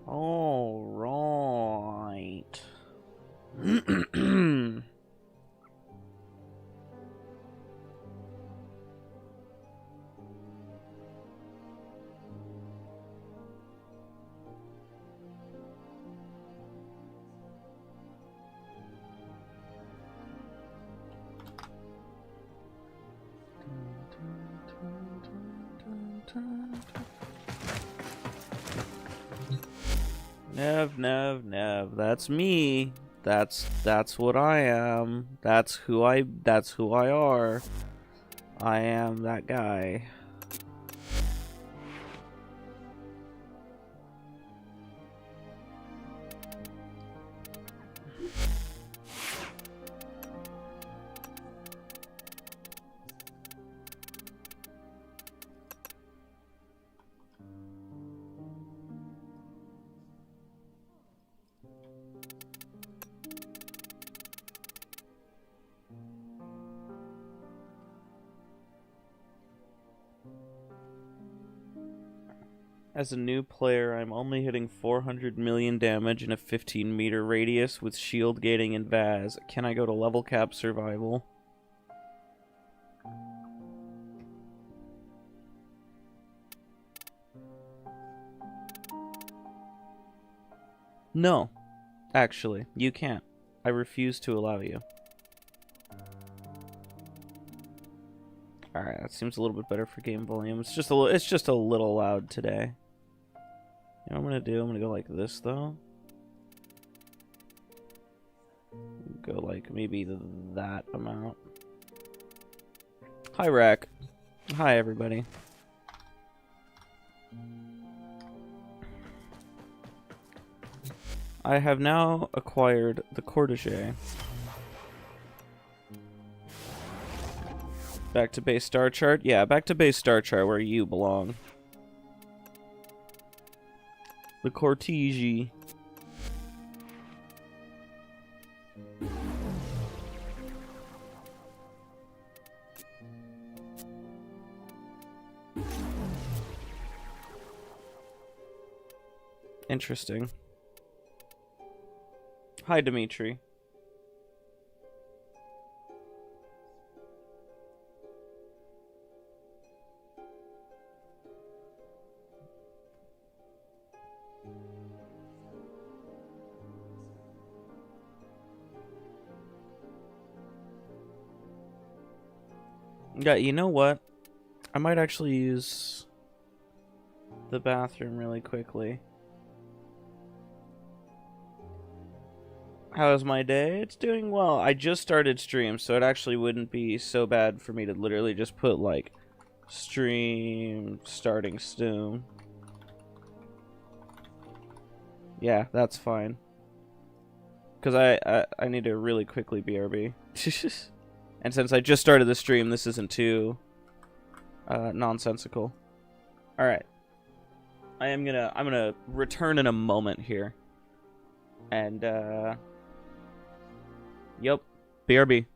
All right. Nev. That's me. That's what I am. That's who I are. I am that guy. As a new player, I'm only hitting 400 million damage in a 15-meter radius with shield gating and Vaz. Can I go to level cap survival? No. Actually, you can't. I refuse to allow you. Alright, that seems a little bit better for game volume. It's just a little loud today. You know what I'm gonna do? I'm gonna go like this, though. Go like maybe that amount. Hi, Rack. Hi, everybody. I have now acquired the Cortege. Back to base star chart? Yeah, back to base star chart where you belong. The Cortege. Interesting. Hi, Dimitri. Yeah, you know what? I might actually use the bathroom really quickly. How's my day? It's doing well. I just started stream, so it actually wouldn't be so bad for me to literally just put, like, stream starting soon. Yeah, that's fine. Because I need to really quickly BRB. And since I just started the stream, this isn't too nonsensical. Alright. I'm gonna return in a moment here. And yep. BRB.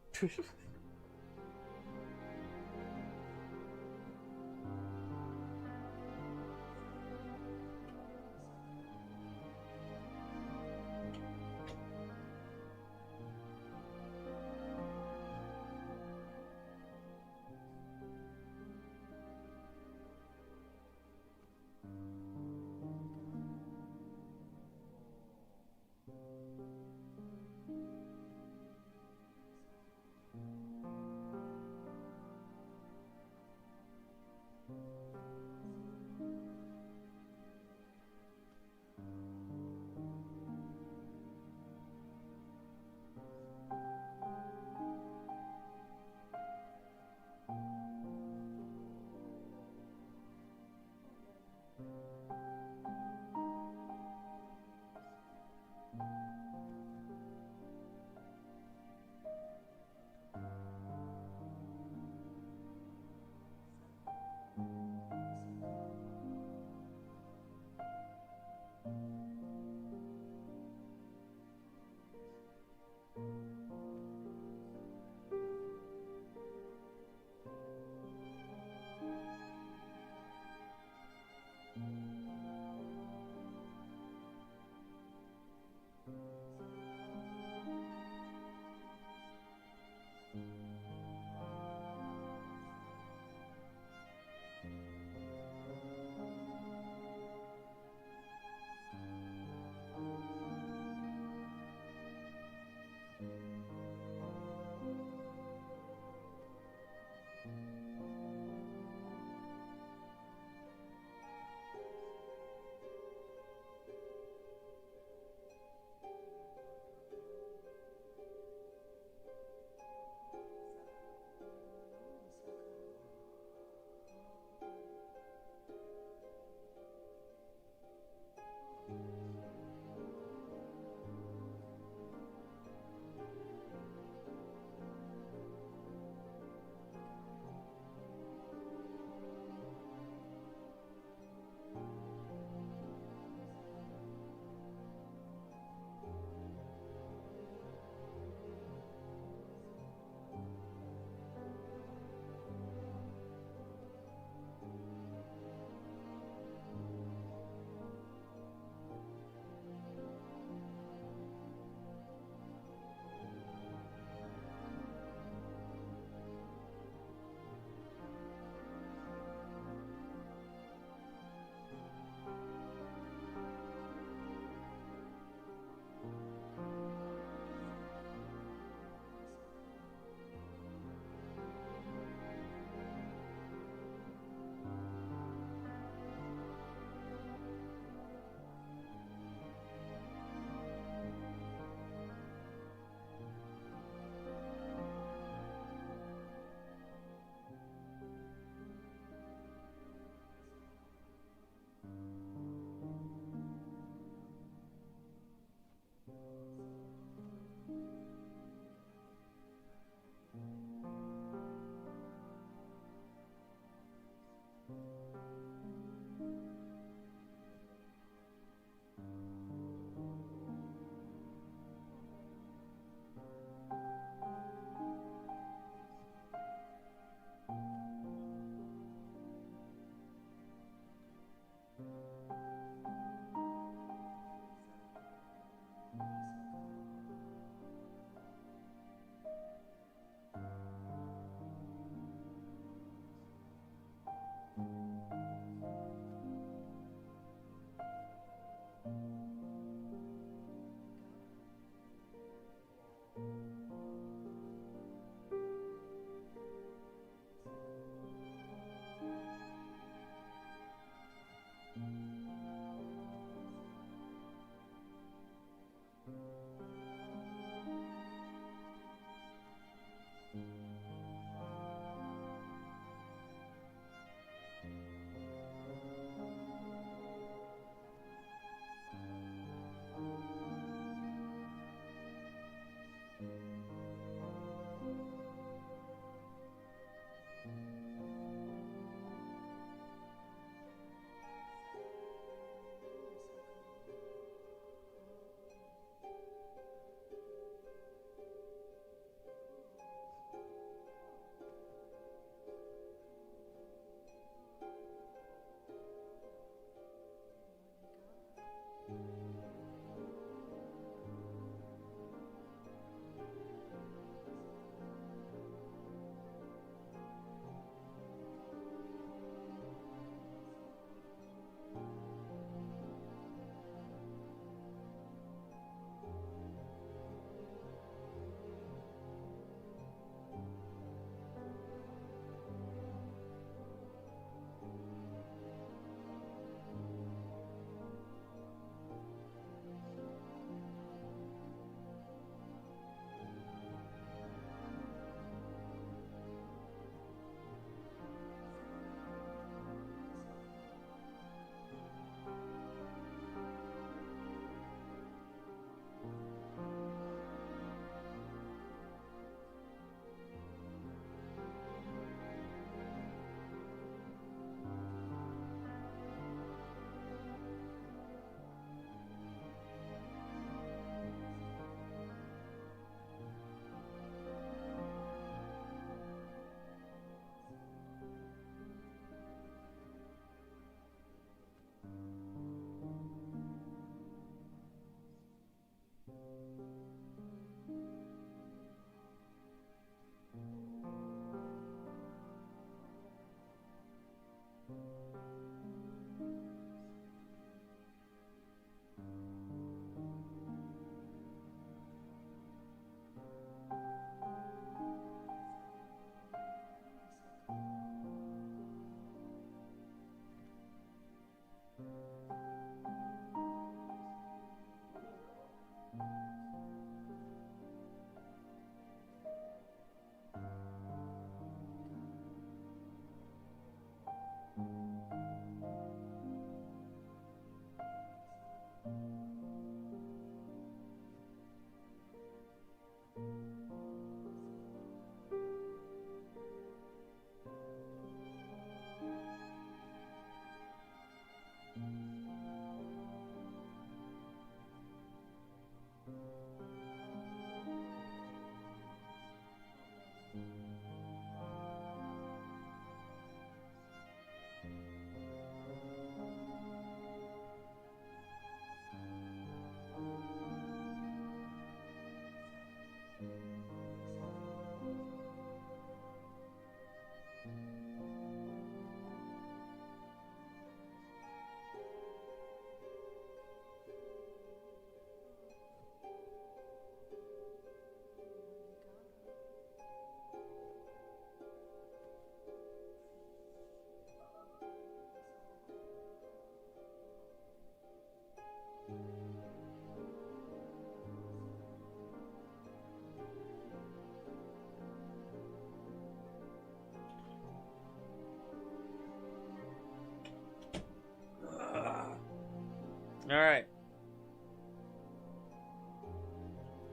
Alright.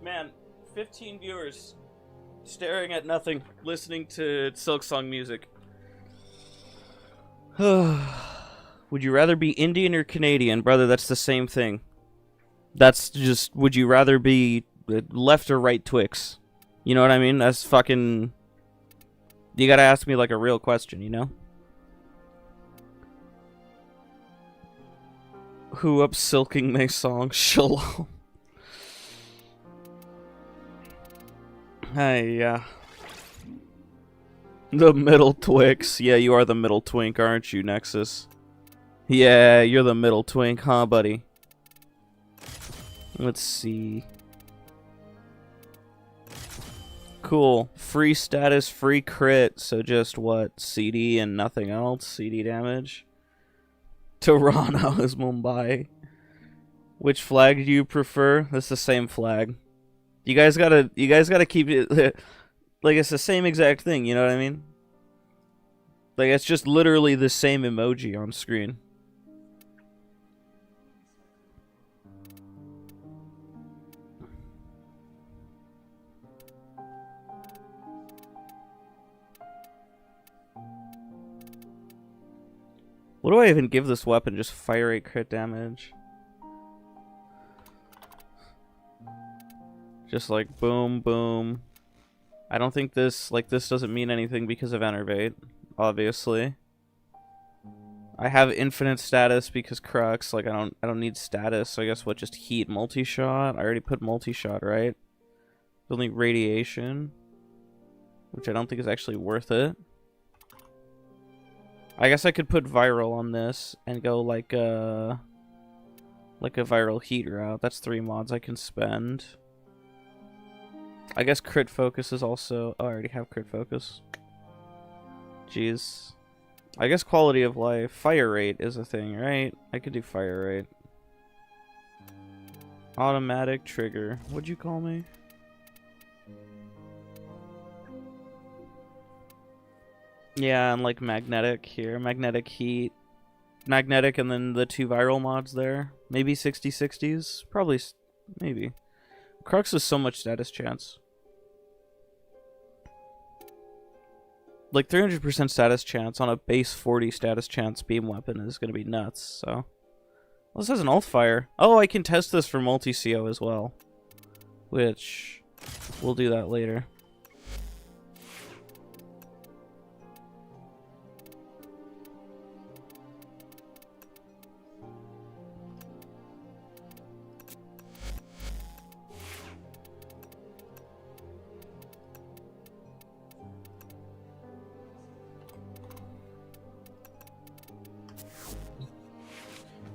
Man, 15 viewers staring at nothing, listening to Silksong music. Would you rather be Indian or Canadian? Brother, that's the same thing. That's just, would you rather be left or right Twix? You know what I mean? That's fucking... You gotta ask me like a real question, you know? Who up silking my song? Shalom. Hey, yeah. The middle Twix. Yeah, you are the middle twink, aren't you, Nexus? Yeah, you're the middle twink, huh, buddy? Let's see. Cool. Free status, free crit. So just what? CD and nothing else? CD damage. Toronto is Mumbai. Which flag do you prefer? That's the same flag. You guys gotta keep it like it's the same exact thing, you know what I mean? Like it's just literally the same emoji on screen. What do I even give this weapon? Just fire rate crit damage. Just like boom, boom. I don't think this doesn't mean anything because of enervate, obviously. I have infinite status because crux. Like I don't need status. So I guess what? Just heat, multi-shot. I already put multi-shot, right? Only radiation, which I don't think is actually worth it. I guess I could put viral on this and go like a viral heat route. That's 3 mods I can spend. I guess crit focus is also... Oh, I already have crit focus. Jeez. I guess quality of life. Fire rate is a thing, right? I could do fire rate. Automatic trigger. What'd you call me? Yeah, and like magnetic here. Magnetic heat. Magnetic and then the 2 viral mods there. Maybe 60/60s? Probably, maybe. Crux is so much status chance. Like 300% status chance on a base 40 status chance beam weapon is going to be nuts, so. Well, this has an alt fire. Oh, I can test this for multi-CO as well. Which, we'll do that later.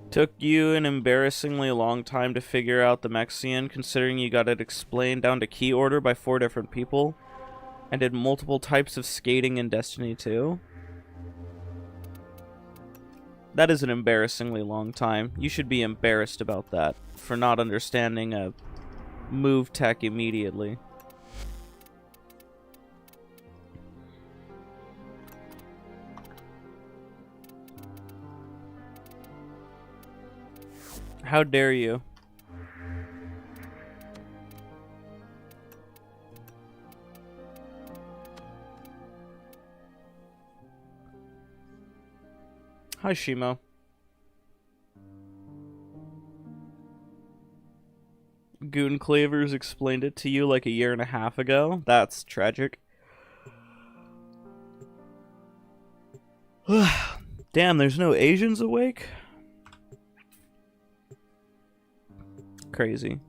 Took you an embarrassingly long time to figure out the Mexian, considering you got it explained down to key order by 4 different people, and did multiple types of skating in Destiny 2. That is an embarrassingly long time. You should be embarrassed about that, for not understanding a move tech immediately. How dare you? Hi, Shimo. Goon Clavers explained it to you like a year and a half ago. That's tragic. Damn, there's no Asians awake? Crazy.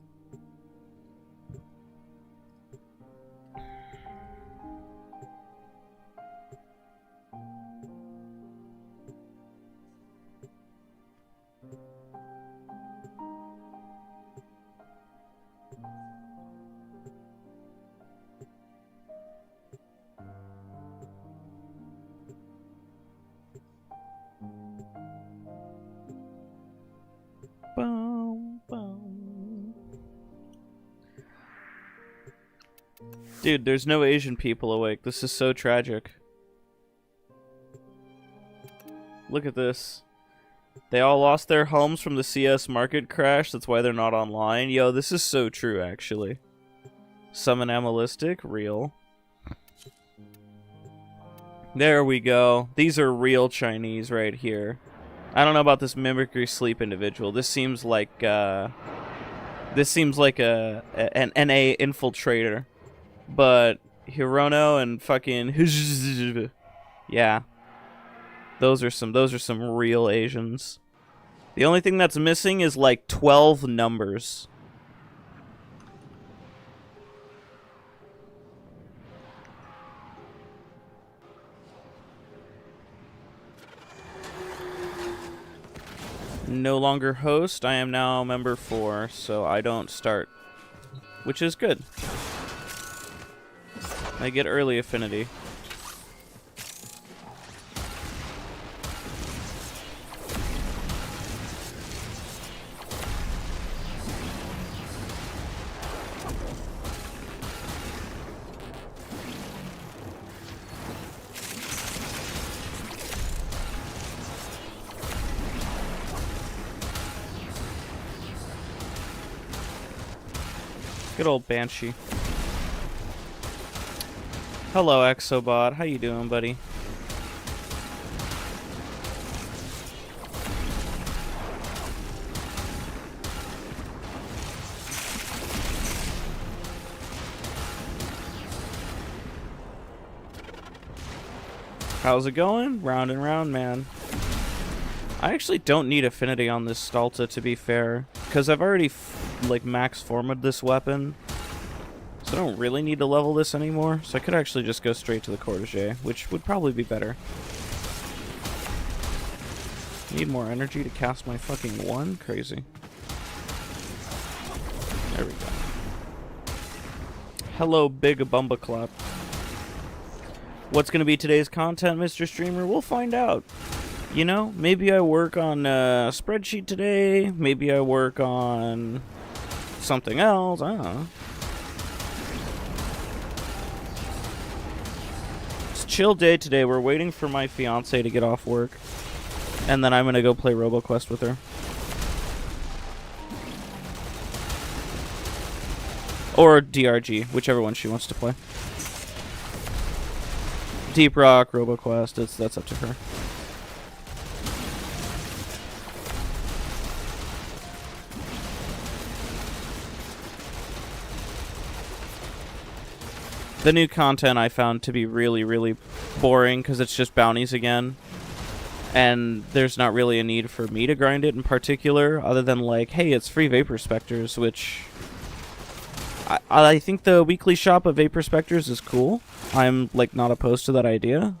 Dude, there's no Asian people awake. This is so tragic. Look at this. They all lost their homes from the CS market crash. That's why they're not online. Yo, this is so true, actually. Summon Animalistic. Real. There we go. These are real Chinese right here. I don't know about this mimicry sleep individual. This seems like an NA infiltrator. But Hirono and fucking yeah. Those are some real Asians. The only thing that's missing is like 12 numbers. No longer host. I am now member 4, so I don't start. Which is good. I get early affinity. Good old Banshee. Hello, Exobot. How you doing, buddy? How's it going? Round and round, man. I actually don't need affinity on this Stalta, to be fair, because I've already like max formed this weapon, so I don't really need to level this anymore. So I could actually just go straight to the Cortege, which would probably be better. Need more energy to cast my fucking one? Crazy. There we go. Hello, Big Bumbaclap. What's gonna be today's content, Mr. Streamer? We'll find out. You know, maybe I work on a spreadsheet today. Maybe I work on something else. I don't know. It's a chill day today. We're waiting for my fiance to get off work. And then I'm going to go play RoboQuest with her. Or DRG, whichever one she wants to play. Deep Rock, RoboQuest, that's up to her. The new content I found to be really, really boring because it's just bounties again. And there's not really a need for me to grind it in particular, other than like, hey, it's free Vapor Specters, which I think the weekly shop of Vapor Specters is cool. I'm like not opposed to that idea.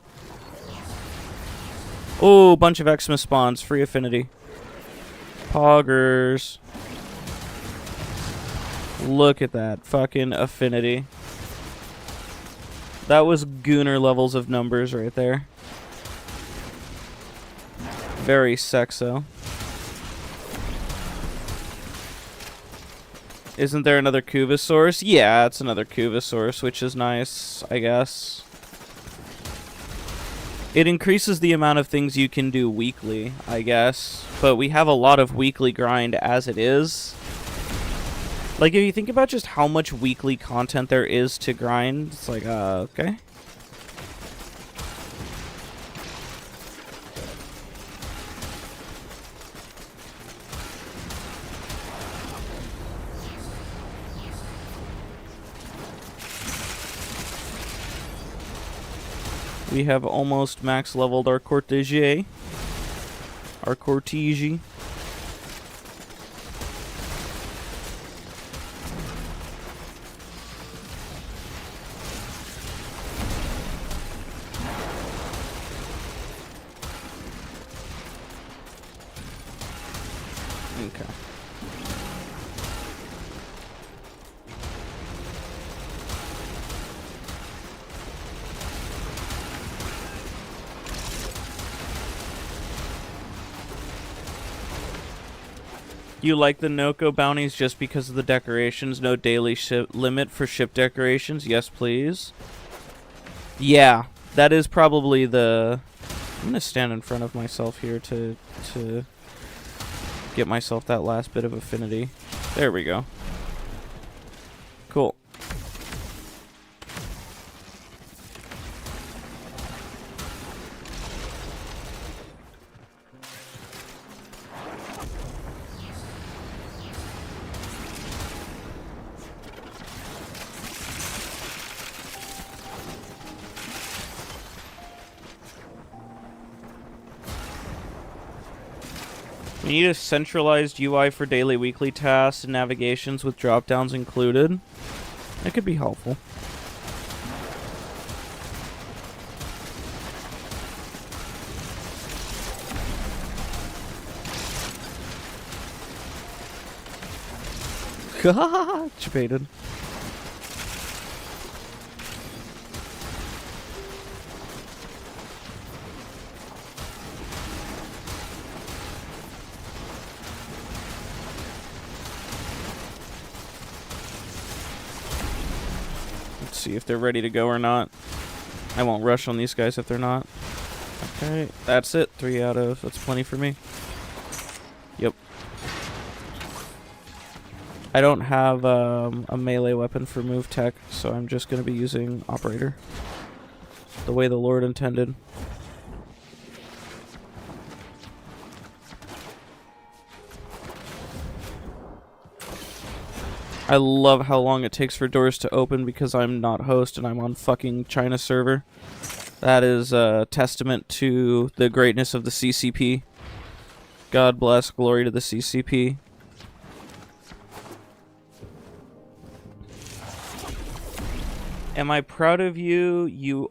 Oh, bunch of Xmas spawns, free affinity. Poggers. Look at that fucking affinity. That was Gooner levels of numbers right there. Very sexo. Isn't there another Cuvosaurus? Yeah, it's another Cuvosaurus, which is nice, I guess. It increases the amount of things you can do weekly, I guess. But we have a lot of weekly grind as it is. Like, if you think about just how much weekly content there is to grind, it's like, okay. We have almost max leveled our Cortege. Our Cortege. Okay. You like the Nokko bounties just because of the decorations? No daily limit for ship decorations? Yes, please. Yeah, that is probably the... I'm gonna stand in front of myself here to get myself that last bit of affinity. There we go. Cool. We need a centralized UI for daily, weekly tasks and navigations with drop-downs included. That could be helpful. Chupated. Let's see if they're ready to go or not. I won't rush on these guys if they're not. Okay, that's it. 3 out of... That's plenty for me. Yep. I don't have a melee weapon for move tech, so I'm just going to be using operator. The way the Lord intended. I love how long it takes for doors to open because I'm not host and I'm on fucking China server. That is a testament to the greatness of the CCP. God bless, glory to the CCP. Am I proud of you? You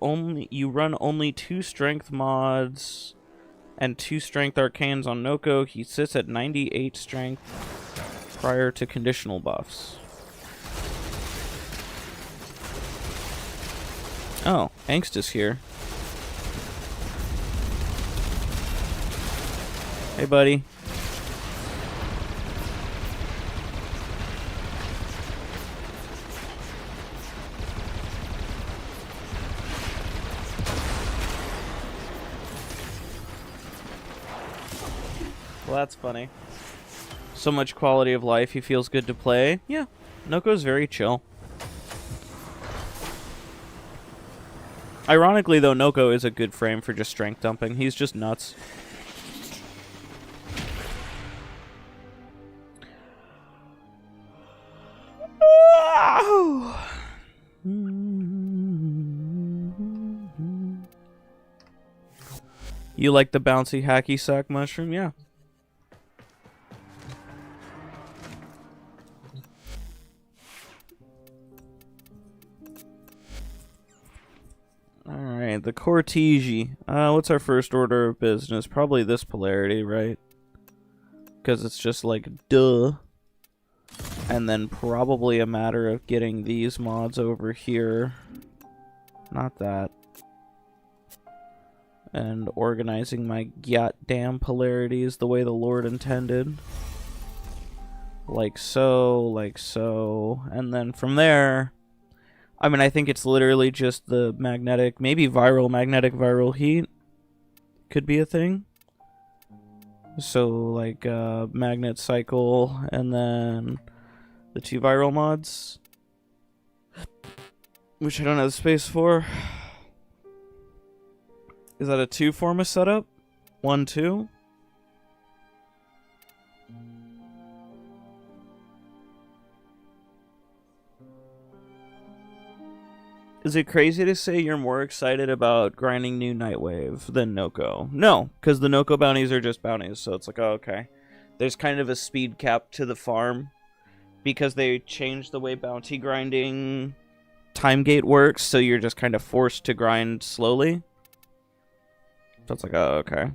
run only 2 strength mods and 2 strength arcanes on Nokko. He sits at 98 strength prior to conditional buffs. Oh, Angst is here. Hey, buddy. Well, that's funny. So much quality of life, he feels good to play. Yeah, Nokko's very chill. Ironically, though, Nokko is a good frame for just strength dumping. He's just nuts. You like the bouncy hacky sack mushroom? Yeah. Alright, the Cortege. What's our first order of business? Probably this polarity, right? Because it's just like, duh. And then probably a matter of getting these mods over here. Not that. And organizing my goddamn polarities the way the Lord intended. Like so, like so. And then from there... I mean, I think it's literally just the magnetic, maybe magnetic viral heat could be a thing. So, like, magnet cycle, and then the 2 viral mods, which I don't have space for. Is that a 2 forma setup? 1, 2? Is it crazy to say you're more excited about grinding new Nightwave than Nokko? No, because the Nokko bounties are just bounties, so it's like, oh, okay. There's kind of a speed cap to the farm because they changed the way bounty grinding time gate works, so you're just kind of forced to grind slowly. So it's like, oh, okay.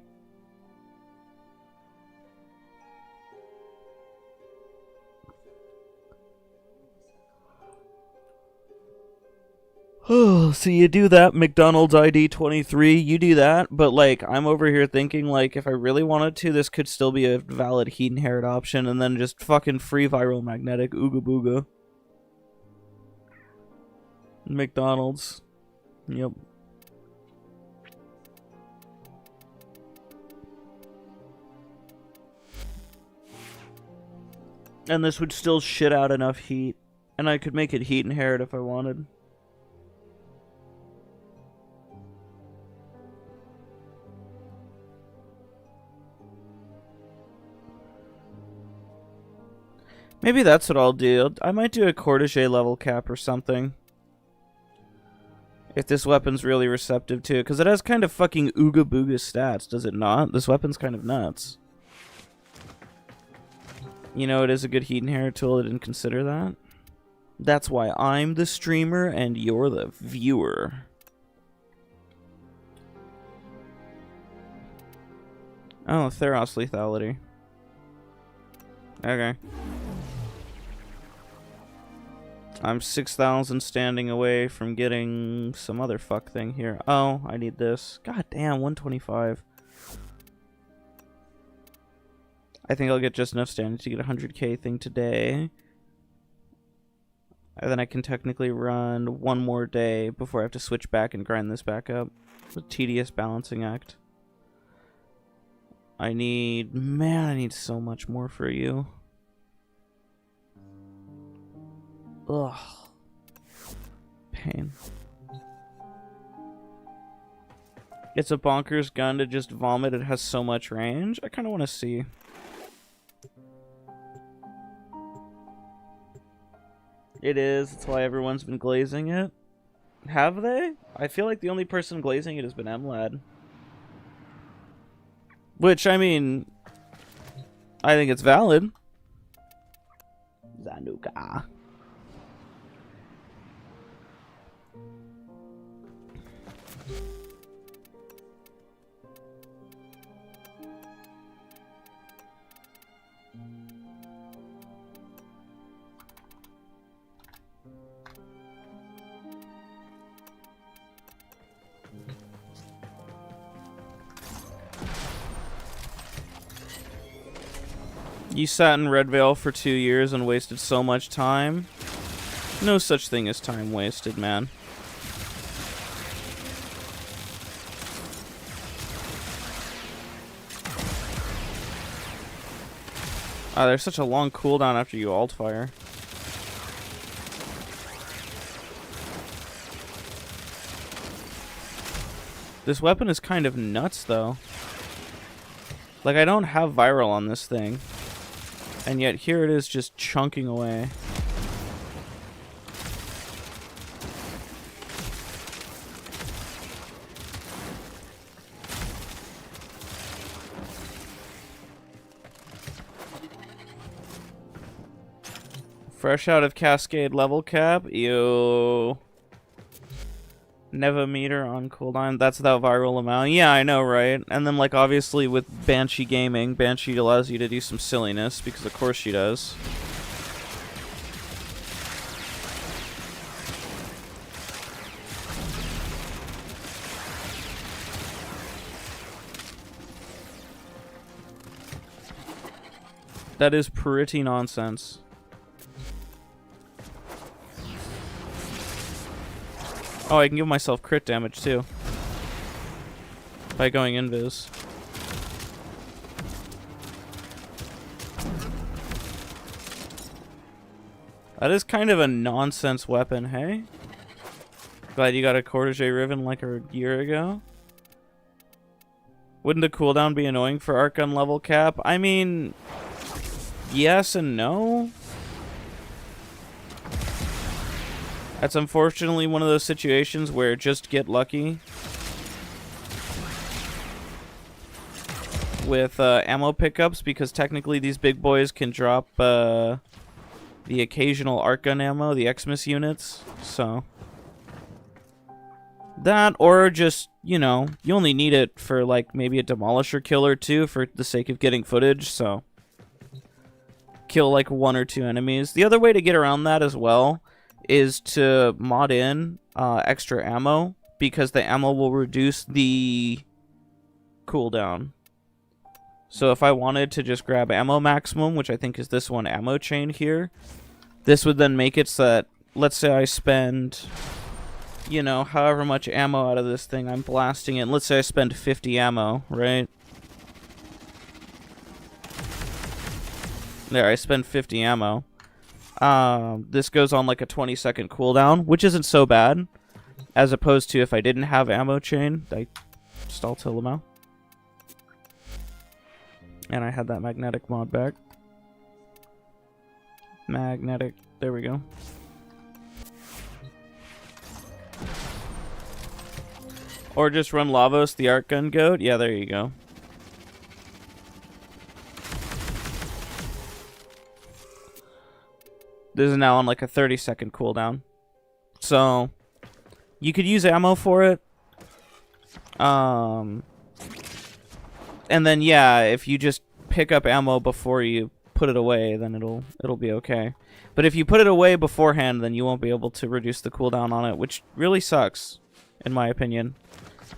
Oh, so you do that, McDonald's ID 23, you do that, but like, I'm over here thinking, like, if I really wanted to, this could still be a valid heat inherit option, and then just fucking free viral magnetic, ooga booga. McDonald's. Yep. And this would still shit out enough heat, and I could make it heat inherit if I wanted. Maybe that's what I'll do. I might do a Cortege level cap or something. If this weapon's really receptive to it. Because it has kind of fucking ooga booga stats, does it not? This weapon's kind of nuts. You know, it is a good heat inherit tool. I didn't consider that. That's why I'm the streamer and you're the viewer. Oh, Theros lethality. Okay. I'm 6,000 standing away from getting some other fuck thing here. Oh, I need this. God damn, 125. I think I'll get just enough standing to get a 100k thing today. And then I can technically run one more day before I have to switch back and grind this back up. It's a tedious balancing act. I need so much more for you. Ugh. Pain. It's a bonkers gun to just vomit. It has so much range. I kind of want to see. It is. That's why everyone's been glazing it. Have they? I feel like the only person glazing it has been MLAD. Which, I mean, I think it's valid. Zanuka. You sat in Red Veil for 2 years and wasted so much time. No such thing as time wasted, man. There's such a long cooldown after you alt fire. This weapon is kind of nuts, though. Like, I don't have viral on this thing. And yet here it is just chunking away. Fresh out of Cascade level cap. Ew. Never meter on cooldown. That's that viral amount. Yeah, I know, right? And then, like, obviously with Banshee Gaming, Banshee allows you to do some silliness, because of course she does. That is pretty nonsense. Oh, I can give myself crit damage, too. By going invis. That is kind of a nonsense weapon, hey? Glad you got a Cortege Riven like a year ago. Wouldn't the cooldown be annoying for Argon level cap? I mean, yes and no. That's unfortunately one of those situations where just get lucky with ammo pickups, because technically these big boys can drop the occasional arc gun ammo, the Xmas units, so that, or just, you know, you only need it for like maybe a demolisher kill or two for the sake of getting footage, so kill like 1 or 2 enemies. The other way to get around that as well is to mod in extra ammo, because the ammo will reduce the cooldown. So if I wanted to just grab ammo maximum, which I think is this one, ammo chain here, this would then make it so that, let's say I spend, you know, however much ammo out of this thing, I'm blasting it. Let's say I spend 50 ammo, right? There, I spend 50 ammo. This goes on like a 20-second cooldown, which isn't so bad, as opposed to if I didn't have ammo chain. I just alt Tillamau. And I had that magnetic mod back. Magnetic, there we go. Or just run Lavos, the Arc Gun Goat. Yeah, there you go. This is now on like a 30-second cooldown. So, you could use ammo for it. And then, yeah, if you just pick up ammo before you put it away, then it'll be okay. But if you put it away beforehand, then you won't be able to reduce the cooldown on it, which really sucks, in my opinion.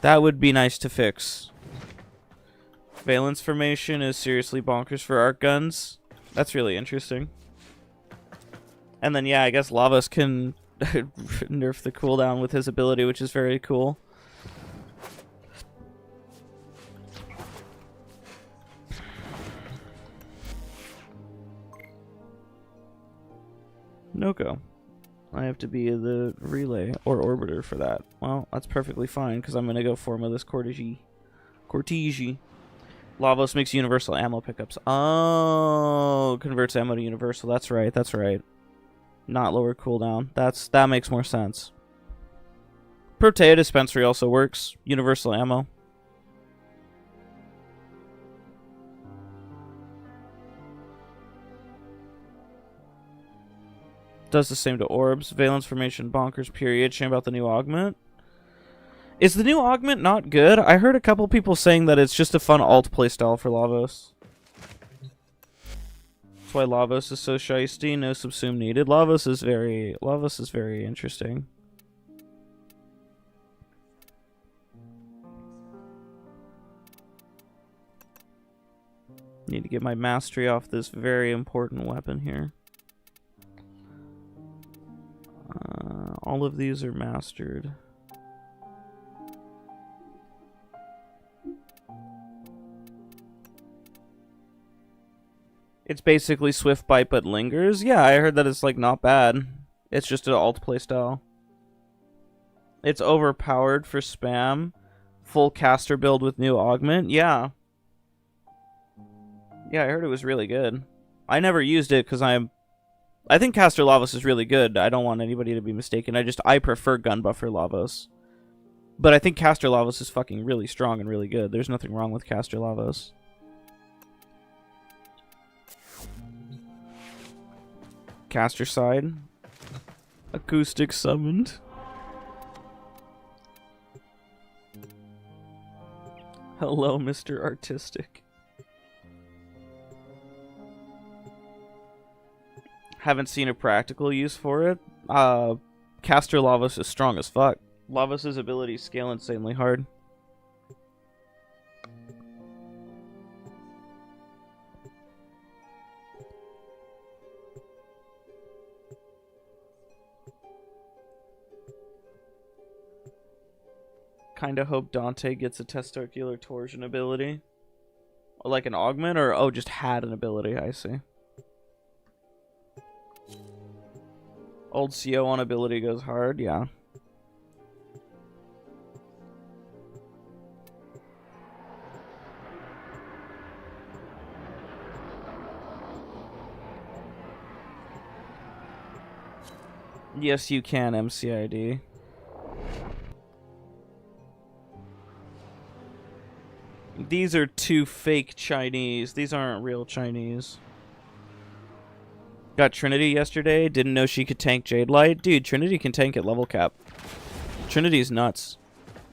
That would be nice to fix. Valence formation is seriously bonkers for arc guns. That's really interesting. And then, yeah, I guess Lavos can nerf the cooldown with his ability, which is very cool. Nokko. I have to be the relay or orbiter for that. Well, that's perfectly fine, because I'm going to go form this Cortege. Lavos makes universal ammo pickups. Oh, converts ammo to universal. That's right, that's right. Not lower cooldown. That makes more sense. Protea dispensary also works. Universal ammo. Does the same to orbs. Valence formation bonkers period. Shame about the new augment. Is the new augment not good? I heard a couple people saying that it's just a fun alt playstyle for Lavos. That's why Lavos is so shiesty. No subsume needed. Lavos is very interesting. Need to get my mastery off this very important weapon here. All of these are mastered. It's basically Swift Bite but lingers. Yeah, I heard that it's like not bad. It's just an alt playstyle. It's overpowered for spam. Full caster build with new augment. Yeah. Yeah, I heard it was really good. I never used it because I think Caster Lavos is really good. I don't want anybody to be mistaken. I prefer gun buffer Lavos. But I think Caster Lavos is fucking really strong and really good. There's nothing wrong with Caster Lavos. Caster side. Acoustic summoned. Hello, Mr. Artistic. Haven't seen a practical use for it. Caster Lavos is strong as fuck. Lavos' abilities scale insanely hard. Kinda hope Dante gets a testicular torsion ability. Or like an augment, or oh, just had an ability, I see. Old CO on ability goes hard, yeah. Yes, you can, MCID. These are two fake Chinese. These aren't real Chinese. Got Trinity yesterday. Didn't know she could tank Jade Light. Dude, Trinity can tank at level cap. Trinity's nuts.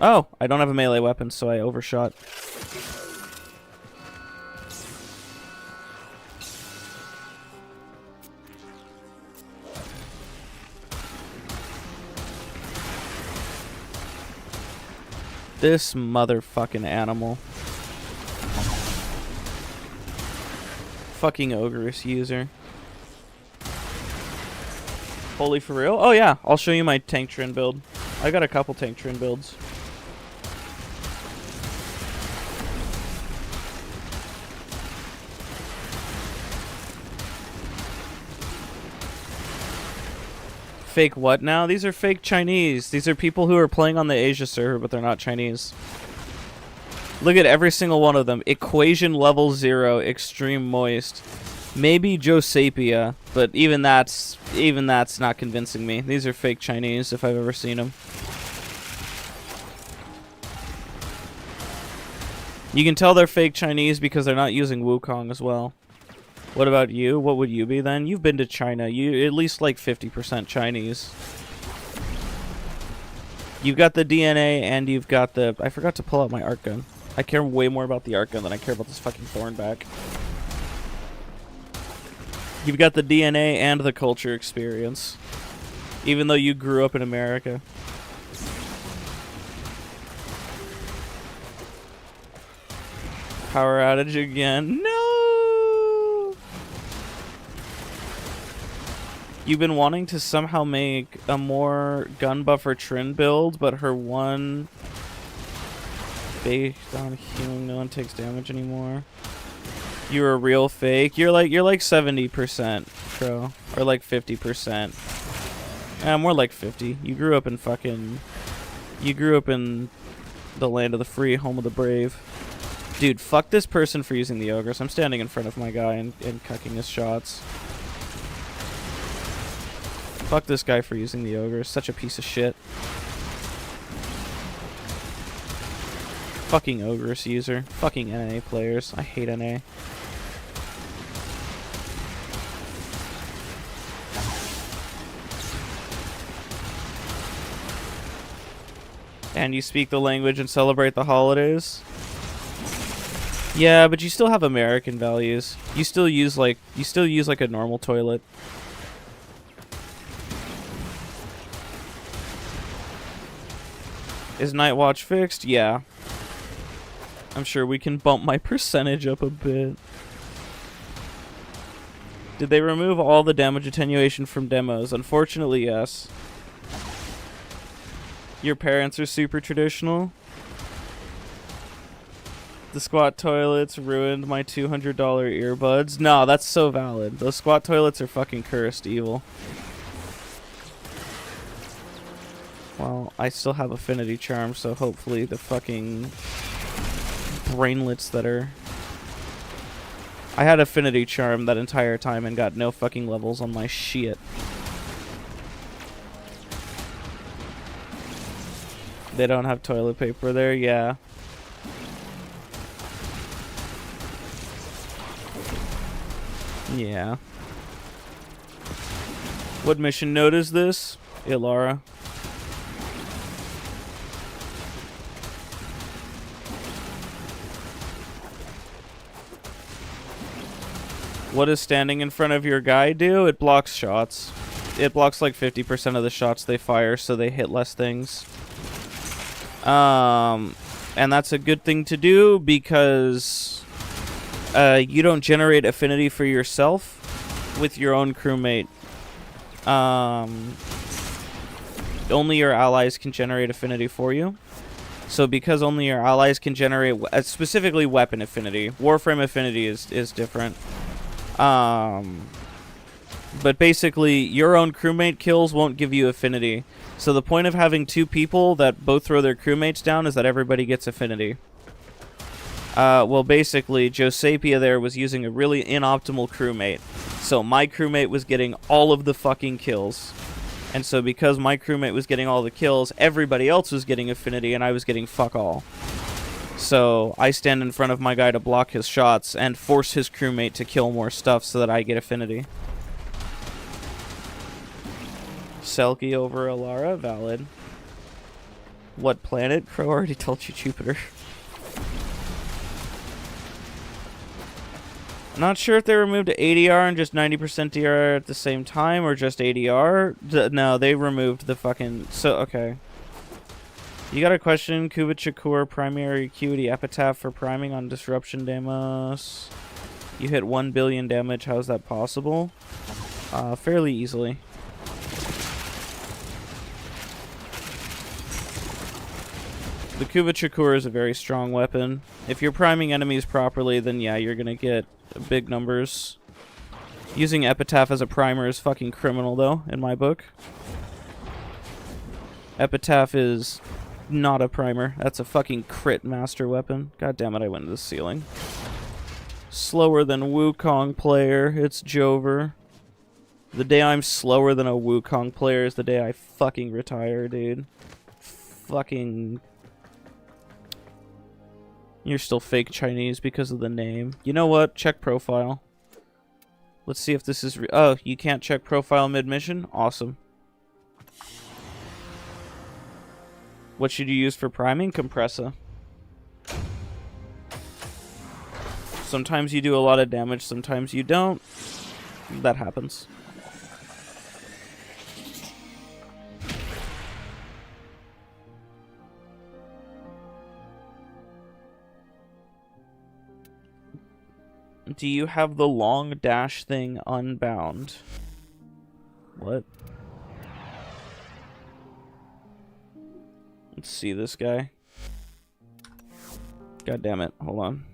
Oh, I don't have a melee weapon, so I overshot. This motherfucking animal. Fucking ogreous user. Holy for real? Oh yeah, I'll show you my tank Trin build. I got a couple tank Trin builds. Fake what now? These are fake Chinese. These are people who are playing on the Asia server, but they're not Chinese. Look at every single one of them. Equation level 0, extreme moist. Maybe Josapia, but even that's not convincing me. These are fake Chinese if I've ever seen them. You can tell they're fake Chinese because they're not using Wukong as well. What about you? What would you be then? You've been to China. You at least like 50% Chinese. You've got the DNA and you've got the... I forgot to pull out my arc gun. I care way more about the arc gun than I care about this fucking Thornback. You've got the DNA and the culture experience. Even though you grew up in America. Power outage again. No! You've been wanting to somehow make a more gun buffer Trin build, but her one based on healing, no one takes damage anymore. You're a real fake. You're like 70%, bro, or like 50%. More like 50. You grew up in the land of the free, home of the brave. Dude, fuck this person for using the Ogress. I'm standing in front of my guy and cucking his shots. Fuck this guy for using the Ogress. Such a piece of shit. Fucking Ogress user. Fucking NA players. I hate NA. And you speak the language and celebrate the holidays? Yeah, but you still have American values. You still use like a normal toilet. Is Night Watch fixed? Yeah. I'm sure we can bump my percentage up a bit. Did they remove all the damage attenuation from demos? Unfortunately, yes. Your parents are super traditional. The squat toilets ruined my $200 earbuds. No, that's so valid. Those squat toilets are fucking cursed evil. Well, I still have affinity charm, so hopefully the fucking brainlets that are... I had affinity charm that entire time and got no fucking levels on my shit. They don't have toilet paper there? Yeah. Yeah. What mission node is this? Ilara. What does standing in front of your guy do? It blocks shots. It blocks like 50% of the shots they fire, so they hit less things. And that's a good thing to do because you don't generate affinity for yourself with your own crewmate. Only your allies can generate affinity for you. So because only your allies can generate, specifically weapon affinity, Warframe affinity is different. But basically, your own crewmate kills won't give you affinity. So the point of having two people that both throw their crewmates down is that everybody gets affinity. Well, basically, Josapia there was using a really inoptimal crewmate. So my crewmate was getting all of the fucking kills. And so because my crewmate was getting all the kills, everybody else was getting affinity and I was getting fuck all. So I stand in front of my guy to block his shots and force his crewmate to kill more stuff so that I get affinity. Selkie over Ilara, valid. What planet? Crow already told you Jupiter. Not sure if they removed ADR and just 90% DR at the same time, or just ADR. No, they removed the fucking... So, okay. You got a question? Kuva Chakur, primary acuity epitaph for priming on disruption demos. You hit 1 billion damage. How is that possible? Fairly easily. The Kuva Chakur is a very strong weapon. If you're priming enemies properly, then yeah, you're gonna get big numbers. Using Epitaph as a primer is fucking criminal, though, in my book. Epitaph is not a primer. That's a fucking crit master weapon. God damn it, I went to the ceiling. Slower than Wukong player. It's Jover. The day I'm slower than a Wukong player is the day I fucking retire, dude. Fucking... You're still fake Chinese because of the name. You know what? Check profile. Let's see if this is... Oh, you can't check profile mid-mission? Awesome. What should you use for priming? Compressor. Sometimes you do a lot of damage, sometimes you don't. that happens. Do you have the long dash thing unbound? What? Let's see this guy. God damn it. Hold on.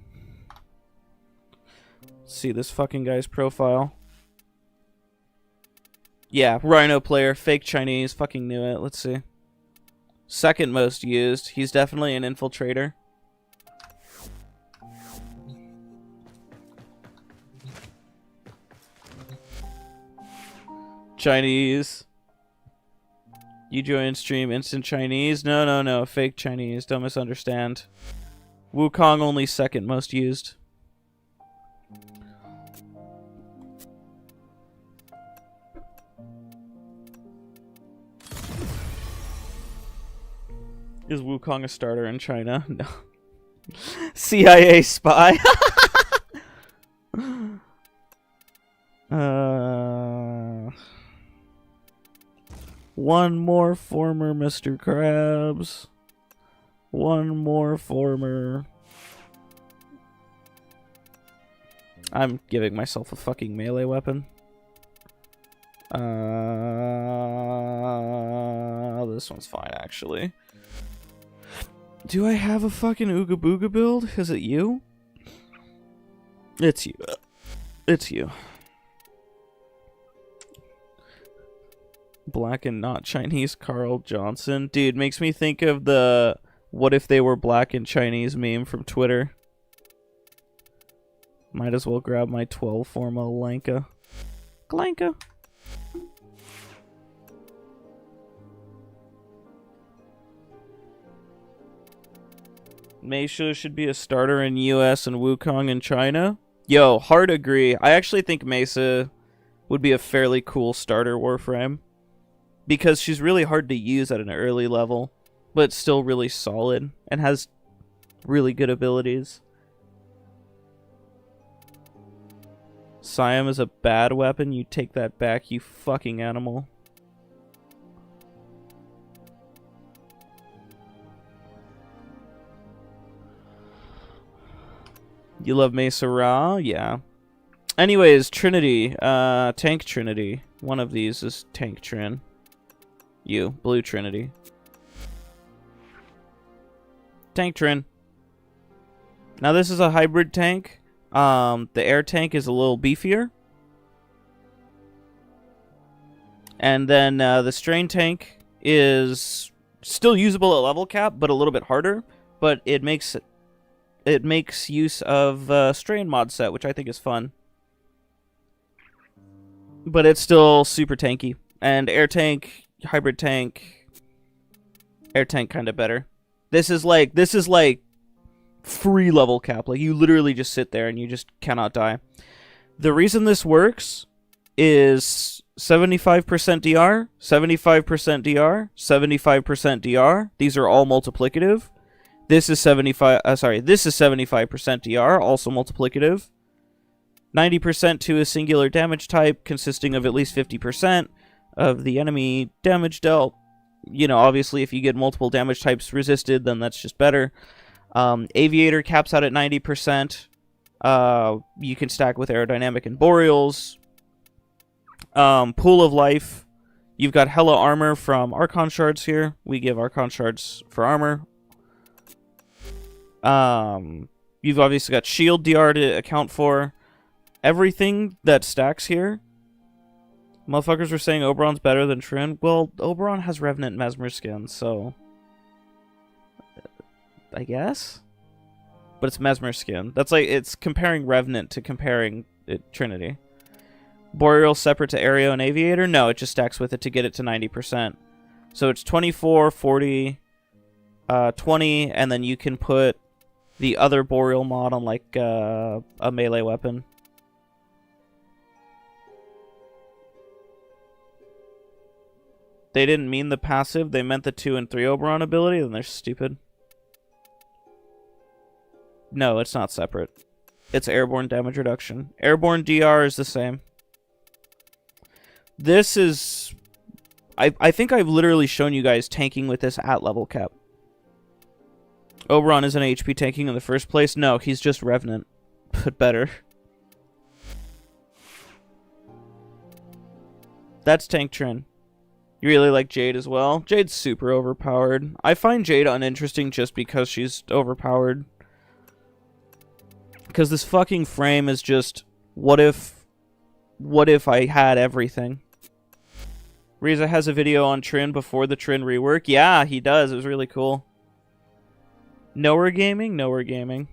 Let's see this fucking guy's profile. Yeah, Rhino player, fake Chinese, fucking knew it. Let's see. Second most used. He's definitely an infiltrator. Chinese. You join stream instant Chinese? No, no, no. Fake Chinese. Don't misunderstand. Wukong only second most used. Is Wukong a starter in China? No. CIA spy. One more former Mr. Krabs. One more former. I'm giving myself a fucking melee weapon. This one's fine, actually. Do I have a fucking Ooga Booga build? Is it you? It's you. It's you. Black and not Chinese Carl Johnson. Dude, makes me think of the what if they were black and Chinese meme from Twitter. Might as well grab my 12 Forma Lanka. Glanka. Meisha should be a starter in US and Wukong in China. Yo, hard agree. I actually think Mesa would be a fairly cool starter Warframe. Because she's really hard to use at an early level, but still really solid and has really good abilities. Siam is a bad weapon. You take that back, you fucking animal. You love Mesa Ra? Yeah. Anyways, Trinity. Tank Trinity. One of these is Tank Trin. You. Blue Trinity. Tank Trin. Now this is a hybrid tank. The air tank is a little beefier. And then the strain tank is still usable at level cap, but a little bit harder. But it makes use of strain mod set, which I think is fun. But it's still super tanky. And air tank, hybrid tank, air tank kind of better. This is like free level cap. Like you literally just sit there and you just cannot die. The reason this works is 75% DR, 75% DR, 75% DR. These are all multiplicative. This is 75% DR, also multiplicative. 90% to a singular damage type consisting of at least 50% of the enemy damage dealt. You know, obviously if you get multiple damage types resisted, then that's just better. Aviator caps out at 90%. You can stack with aerodynamic and boreals. Pool of life. You've got hella armor from Archon shards here. We give Archon shards for armor. You've obviously got shield DR to account for. Everything that stacks here. Motherfuckers were saying Oberon's better than Trin. Well, Oberon has Revenant Mesmer skin, so I guess. But it's Mesmer skin. That's like, it's comparing Revenant to comparing Trinity. Boreal separate to Aero and Aviator? No, it just stacks with it to get it to 90%. So it's 24, 40, 20, and then you can put the other Boreal mod on like a melee weapon. They didn't mean the passive, they meant the 2 and 3 Oberon ability, then they're stupid. No, it's not separate. It's airborne damage reduction. Airborne DR is the same. This is... I think I've literally shown you guys tanking with this at level cap. Oberon isn't HP tanking in the first place. No, he's just revenant. But better. That's Tank Trin. You really like Jade as well? Jade's super overpowered. I find Jade uninteresting just because she's overpowered. Because this fucking frame is just... What if I had everything? Riza has a video on Trin before the Trin rework. Yeah, he does. It was really cool. Nowhere Gaming? Nowhere Gaming.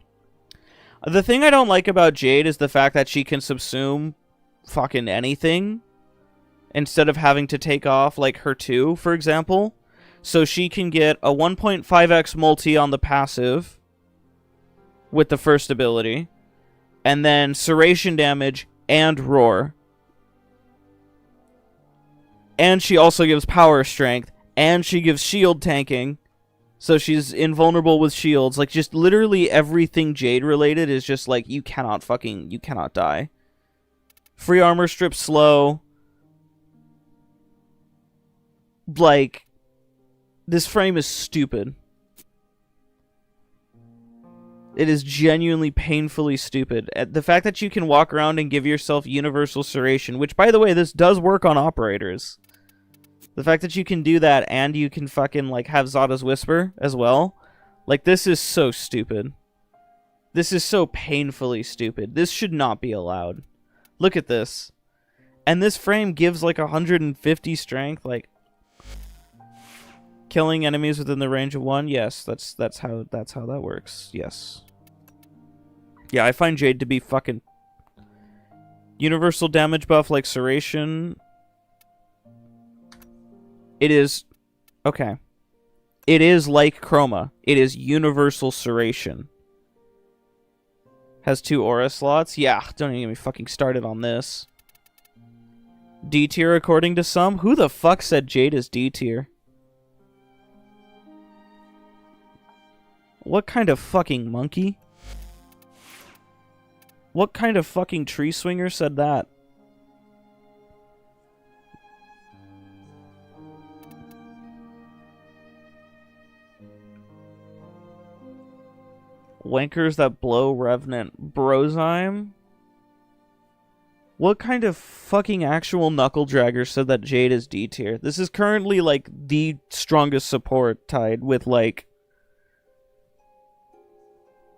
The thing I don't like about Jade is the fact that she can subsume fucking anything instead of having to take off, like, her 2, for example. So she can get a 1.5x multi on the passive with the first ability, and then Serration damage and Roar. And she also gives power strength, and she gives shield tanking. So she's invulnerable with shields. Like, just literally everything Jade related is just like, you cannot die. Free armor strip slow. Like, this frame is stupid. It is genuinely painfully stupid. The fact that you can walk around and give yourself universal serration, which, by the way, this does work on operators. The fact that you can do that and you can fucking, like, have Zada's Whisper as well. Like, this is so stupid. This is so painfully stupid. This should not be allowed. Look at this. And this frame gives, like, 150 strength, like... Killing enemies within the range of 1? Yes, that's how that works. Yes. Yeah, I find Jade to be fucking... Universal damage buff like Serration... It is... Okay. It is like Chroma. It is universal Serration. Has 2 aura slots? Yeah, don't even get me fucking started on this. D tier according to some? Who the fuck said Jade is D tier? What kind of fucking monkey? What kind of fucking tree swinger said that? Wankers that blow revenant. Brozyme? What kind of fucking actual knuckle dragger said that Jade is D tier? This is currently, like, the strongest support tied with, like...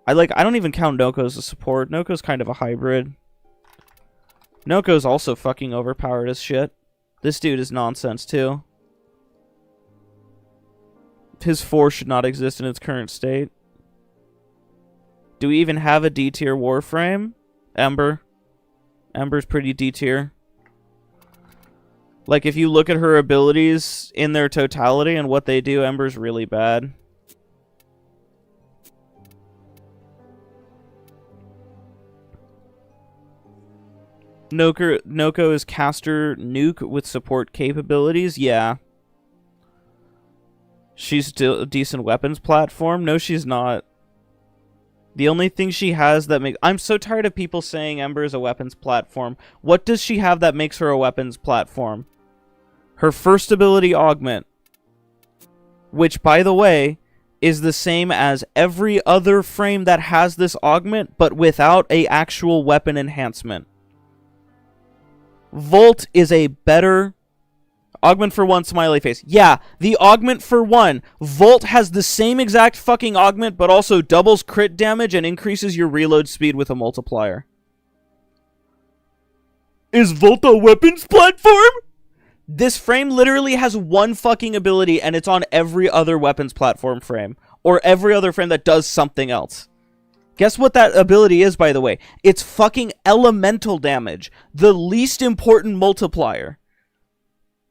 I don't even count Nokko as a support. Nokko's kind of a hybrid. Nokko's also fucking overpowered as shit. This dude is nonsense, too. His 4 should not exist in its current state. Do we even have a D tier Warframe? Ember. Ember's pretty D tier. Like, if you look at her abilities in their totality and what they do, Ember's really bad. Nokko is caster nuke with support capabilities? Yeah. She's still a decent weapons platform? No, she's not. The only thing she has that makes... I'm so tired of people saying Ember is a weapons platform. What does she have that makes her a weapons platform? Her first ability, Augment. Which, by the way, is the same as every other frame that has this Augment, but without a actual weapon enhancement. Volt is a better... Augment for 1, smiley face. Yeah, the Augment for 1. Volt has the same exact fucking Augment, but also doubles crit damage and increases your reload speed with a multiplier. Is Volt a weapons platform? This frame literally has one fucking ability, and it's on every other weapons platform frame. Or every other frame that does something else. Guess what that ability is, by the way? It's fucking elemental damage. The least important multiplier.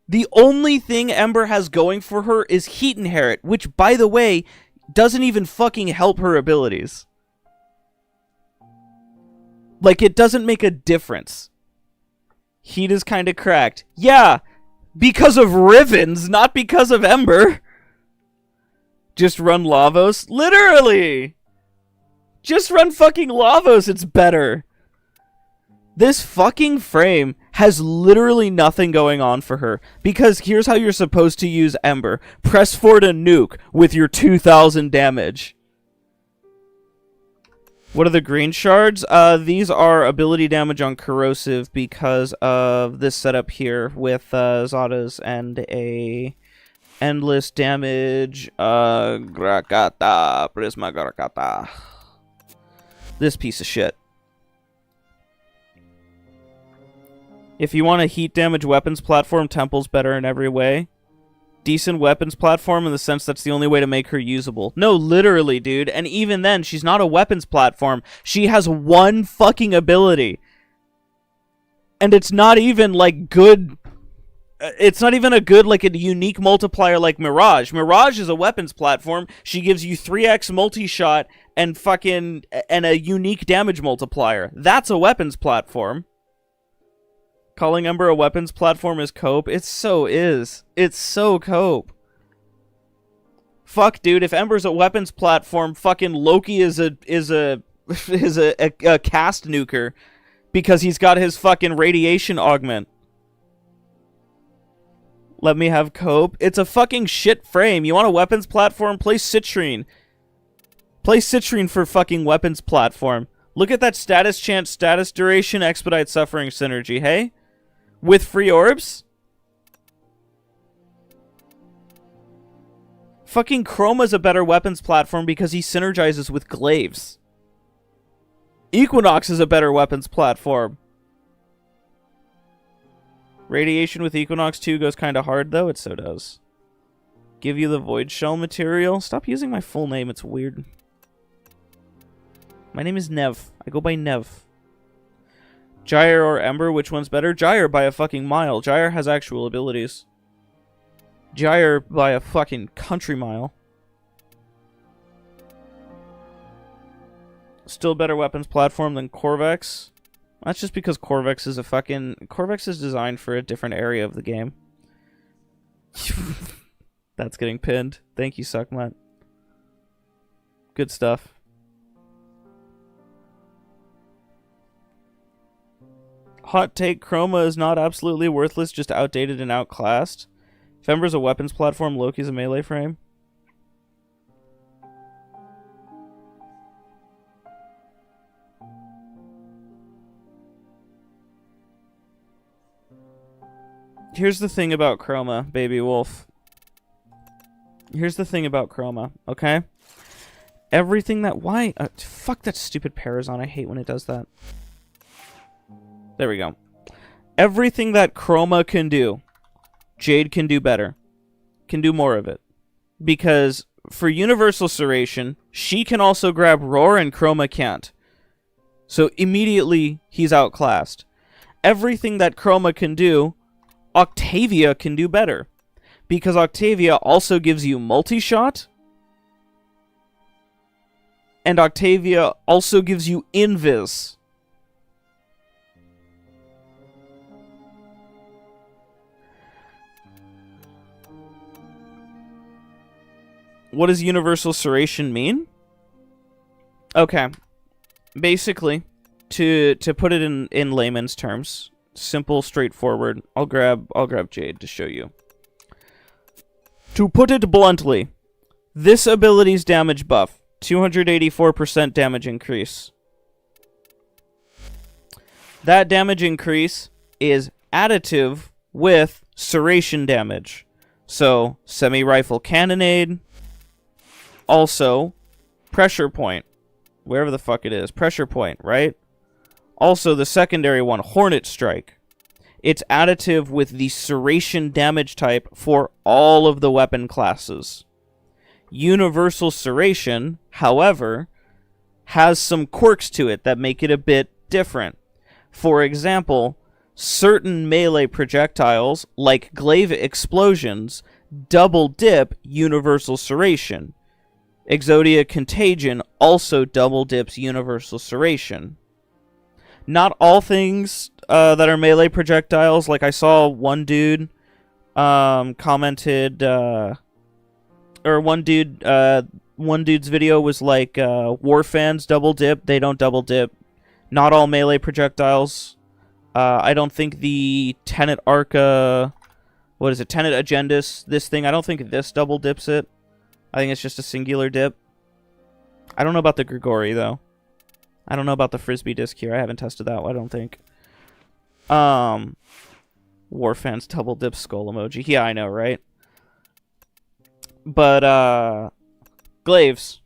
The only thing Ember has going for her is Heat Inherit, which, by the way, doesn't even fucking help her abilities. Like, it doesn't make a difference. Heat is kind of cracked. Yeah, because of Rivens, not because of Ember. Just run Lavos? Literally! Just run fucking Lavos, it's better. This fucking frame has literally nothing going on for her. Because here's how you're supposed to use Ember. Press forward a nuke with your 2000 damage. What are the green shards? These are ability damage on corrosive because of this setup here with Zadas and a endless damage Grakata, Prisma Grakata. This piece of shit. If you want a heat damage weapons platform, Temple's better in every way. Decent weapons platform in the sense that's the only way to make her usable. No, literally, dude. And even then, she's not a weapons platform. She has one fucking ability. And it's not even, like, good... It's not even a good, like, a unique multiplier like Mirage. Mirage is a weapons platform. She gives you 3x multi-shot and fucking... and a unique damage multiplier. That's a weapons platform. Calling Ember a weapons platform is cope. It so is. It's so cope. Fuck, dude. If Ember's a weapons platform, fucking Loki is a cast nuker because he's got his fucking radiation augment. Let me have cope. It's a fucking shit frame. You want a weapons platform? Play Citrine. Play Citrine for fucking weapons platform. Look at that status chance, status duration, expedite suffering synergy, hey? With free orbs? Fucking Chroma's a better weapons platform because he synergizes with glaives. Equinox is a better weapons platform. Radiation with Equinox 2 goes kinda hard though, it so does. Give you the Void Shell material. Stop using my full name, it's weird. My name is Nev. I go by Nev. Gyre or Ember, which one's better? Gyre by a fucking mile. Gyre has actual abilities. Gyre by a fucking country mile. Still better weapons platform than Corvex. That's just because Corvex is a fucking... Corvex is designed for a different area of the game. That's getting pinned. Thank you, Suckmutt. Good stuff. Hot take, Chroma is not absolutely worthless, just outdated and outclassed. If Ember's a weapons platform, Loki's a melee frame. Here's the thing about Chroma, baby wolf. Here's the thing about Chroma, okay? Everything that... Why? Fuck that stupid Parazon. I hate when it does that. There we go. Everything that Chroma can do, Jade can do better. Can do more of it. Because for Universal Serration, she can also grab Roar and Chroma can't. So immediately, he's outclassed. Everything that Chroma can do, Octavia can do better. Because Octavia also gives you multi-shot. And Octavia also gives you invis. What does Universal Serration mean? Okay. Basically, to put it in layman's terms, simple, straightforward, I'll grab Jade to show you. To put it bluntly, this ability's damage buff, 284% damage increase. That damage increase is additive with Serration damage. So, semi-rifle cannonade, also pressure point, wherever the fuck it is, pressure point, right? Also the secondary one, Hornet Strike. It's additive with the Serration damage type for all of the weapon classes. Universal Serration, however, has some quirks to it that make it a bit different. For example, certain melee projectiles, like glaive explosions, double dip Universal Serration. Exodia Contagion also double dips Universal Serration. Not all things that are melee projectiles. Like I saw one dude commented, or one dude's video was like, war fans double dip. They don't double dip. Not all melee projectiles I don't think the Tenet Arca... What is it? Tenet Agendis, this thing. I don't think this double dips it. I think it's just a singular dip. I don't know about the Grigori, though. I don't know about the Frisbee disc here. I haven't tested that one, I don't think. Warfans double dip skull emoji. Yeah, I know, right? But, Glaives.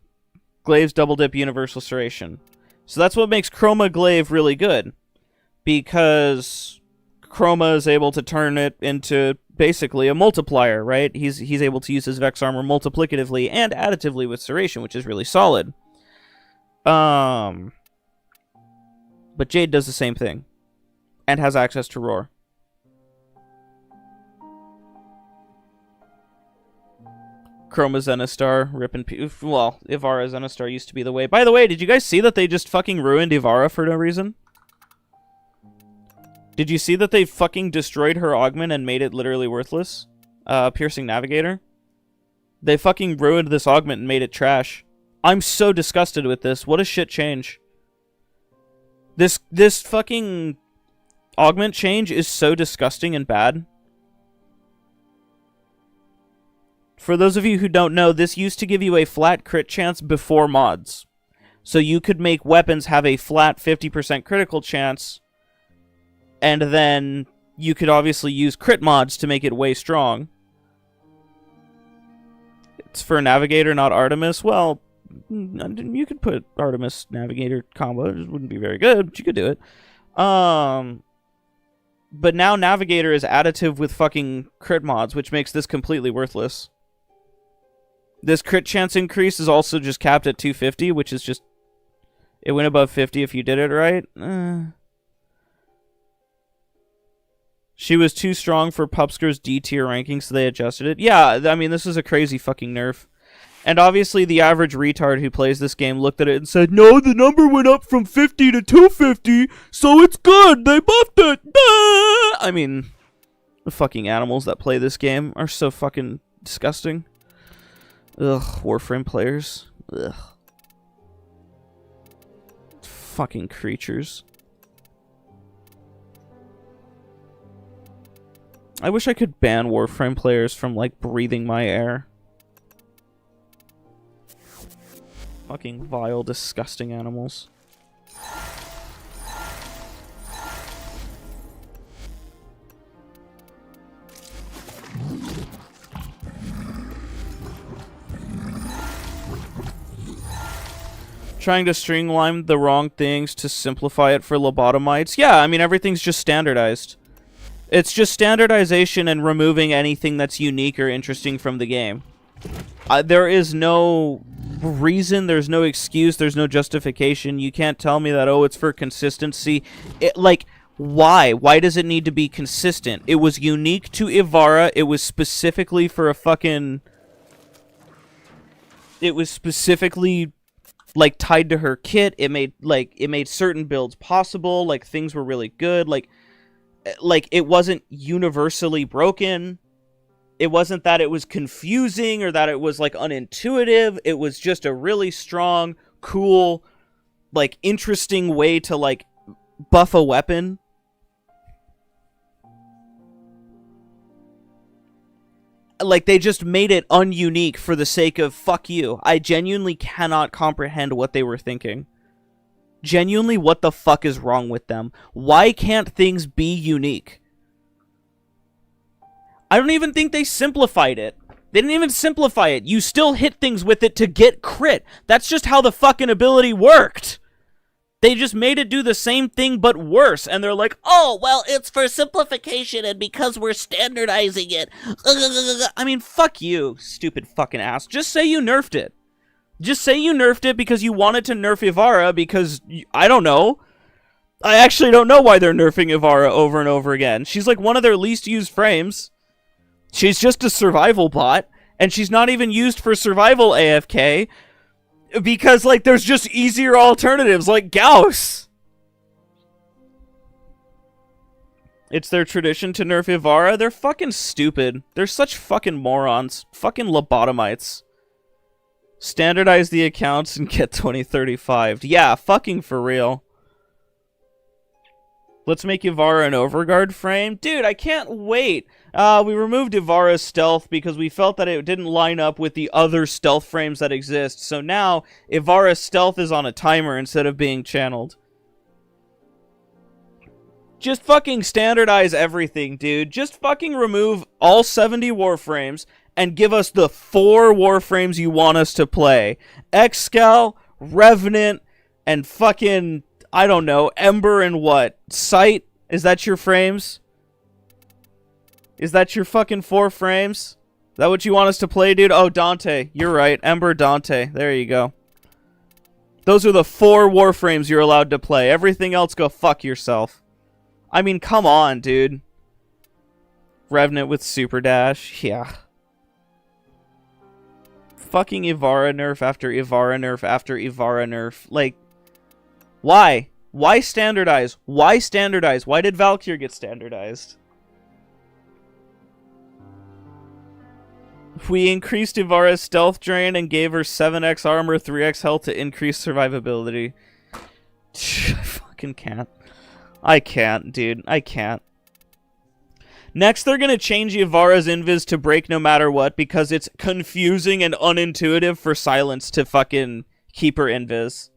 Glaives double dip universal serration. So that's what makes Chroma Glaive really good. Because Chroma is able to turn it into basically a multiplier, right? He's able to use his Vex armor multiplicatively and additively with serration, which is really solid. But Jade does the same thing. And has access to Roar. Chroma Zenistar, rip and well, Ivara Zenistar used to be the way. By the way, did you guys see that they just fucking ruined Ivara for no reason? Did you see that they fucking destroyed her augment and made it literally worthless? Piercing Navigator? They fucking ruined this augment and made it trash. I'm so disgusted with this. What a shit change. This fucking augment change is so disgusting and bad. For those of you who don't know, this used to give you a flat crit chance before mods. So you could make weapons have a flat 50% critical chance, and then you could obviously use crit mods to make it way strong. It's for Navigator, not Artemis. Well, you could put Artemis Navigator combo. It wouldn't be very good, but you could do it. But now Navigator is additive with fucking crit mods, which makes this completely worthless. This crit chance increase is also just capped at 250, which is just... It went above 50 if you did it right. She was too strong for Pupsker's D tier ranking, so they adjusted it. Yeah, I mean, this is a crazy fucking nerf. And obviously the average retard who plays this game looked at it and said, no, the number went up from 50 to 250, so it's good, they buffed it. I mean, the fucking animals that play this game are so fucking disgusting. Ugh, Warframe players. Ugh. Fucking creatures. I wish I could ban Warframe players from, like, breathing my air. Fucking vile, disgusting animals. Trying to streamline the wrong things to simplify it for lobotomites. Yeah, I mean, everything's just standardized. It's just standardization and removing anything that's unique or interesting from the game. There is no reason, there's no excuse, there's no justification. You can't tell me that, oh, it's for consistency. Like, why? Why does it need to be consistent? It was unique to Ivara. It was specifically for a fucking... It was specifically... like tied to her kit. It made certain builds possible. Like, things were really good. Like it wasn't universally broken. It wasn't that it was confusing or that it was like unintuitive. It was just a really strong, cool, like interesting way to like buff a weapon. Like, they just made it ununique for the sake of, fuck you. I genuinely cannot comprehend what they were thinking. Genuinely, what the fuck is wrong with them? Why can't things be unique? I don't even think they simplified it. They didn't even simplify it. You still hit things with it to get crit. That's just how the fucking ability worked. They just made it do the same thing but worse, and they're like, oh, well, it's for simplification and because we're standardizing it. I mean, fuck you, stupid fucking ass. Just say you nerfed it. Just say you nerfed it because you wanted to nerf Ivara because, I don't know. I actually don't know why they're nerfing Ivara over and over again. She's like one of their least used frames. She's just a survival bot, and she's not even used for survival AFK. Because, like, there's just easier alternatives, like Gauss. It's their tradition to nerf Ivara. They're fucking stupid. They're such fucking morons. Fucking lobotomites. Standardize the accounts and get 2035. Yeah, fucking for real. Let's make Ivara an overguard frame. Dude, I can't wait. We removed Ivara's stealth because we felt that it didn't line up with the other stealth frames that exist. So now, Ivara's stealth is on a timer instead of being channeled. Just fucking standardize everything, dude. Just fucking remove all 70 Warframes and give us the 4 Warframes you want us to play. Excal, Revenant, and fucking, I don't know, Ember and what? Sight? Is that your frames? Is that your fucking 4 frames? Is that what you want us to play, dude? Oh, Dante. You're right. Ember, Dante. There you go. Those are the 4 Warframes you're allowed to play. Everything else, go fuck yourself. I mean, come on, dude. Revenant with Super Dash. Yeah. Fucking Ivara nerf after Ivara nerf after Ivara nerf. Like, why? Why standardize? Why standardize? Why did Valkyr get standardized? We increased Ivara's stealth drain and gave her 7x armor, 3x health to increase survivability. I fucking can't. I can't, dude. I can't. Next, they're gonna change Ivara's invis to break no matter what because it's confusing and unintuitive for Silence to fucking keep her invis.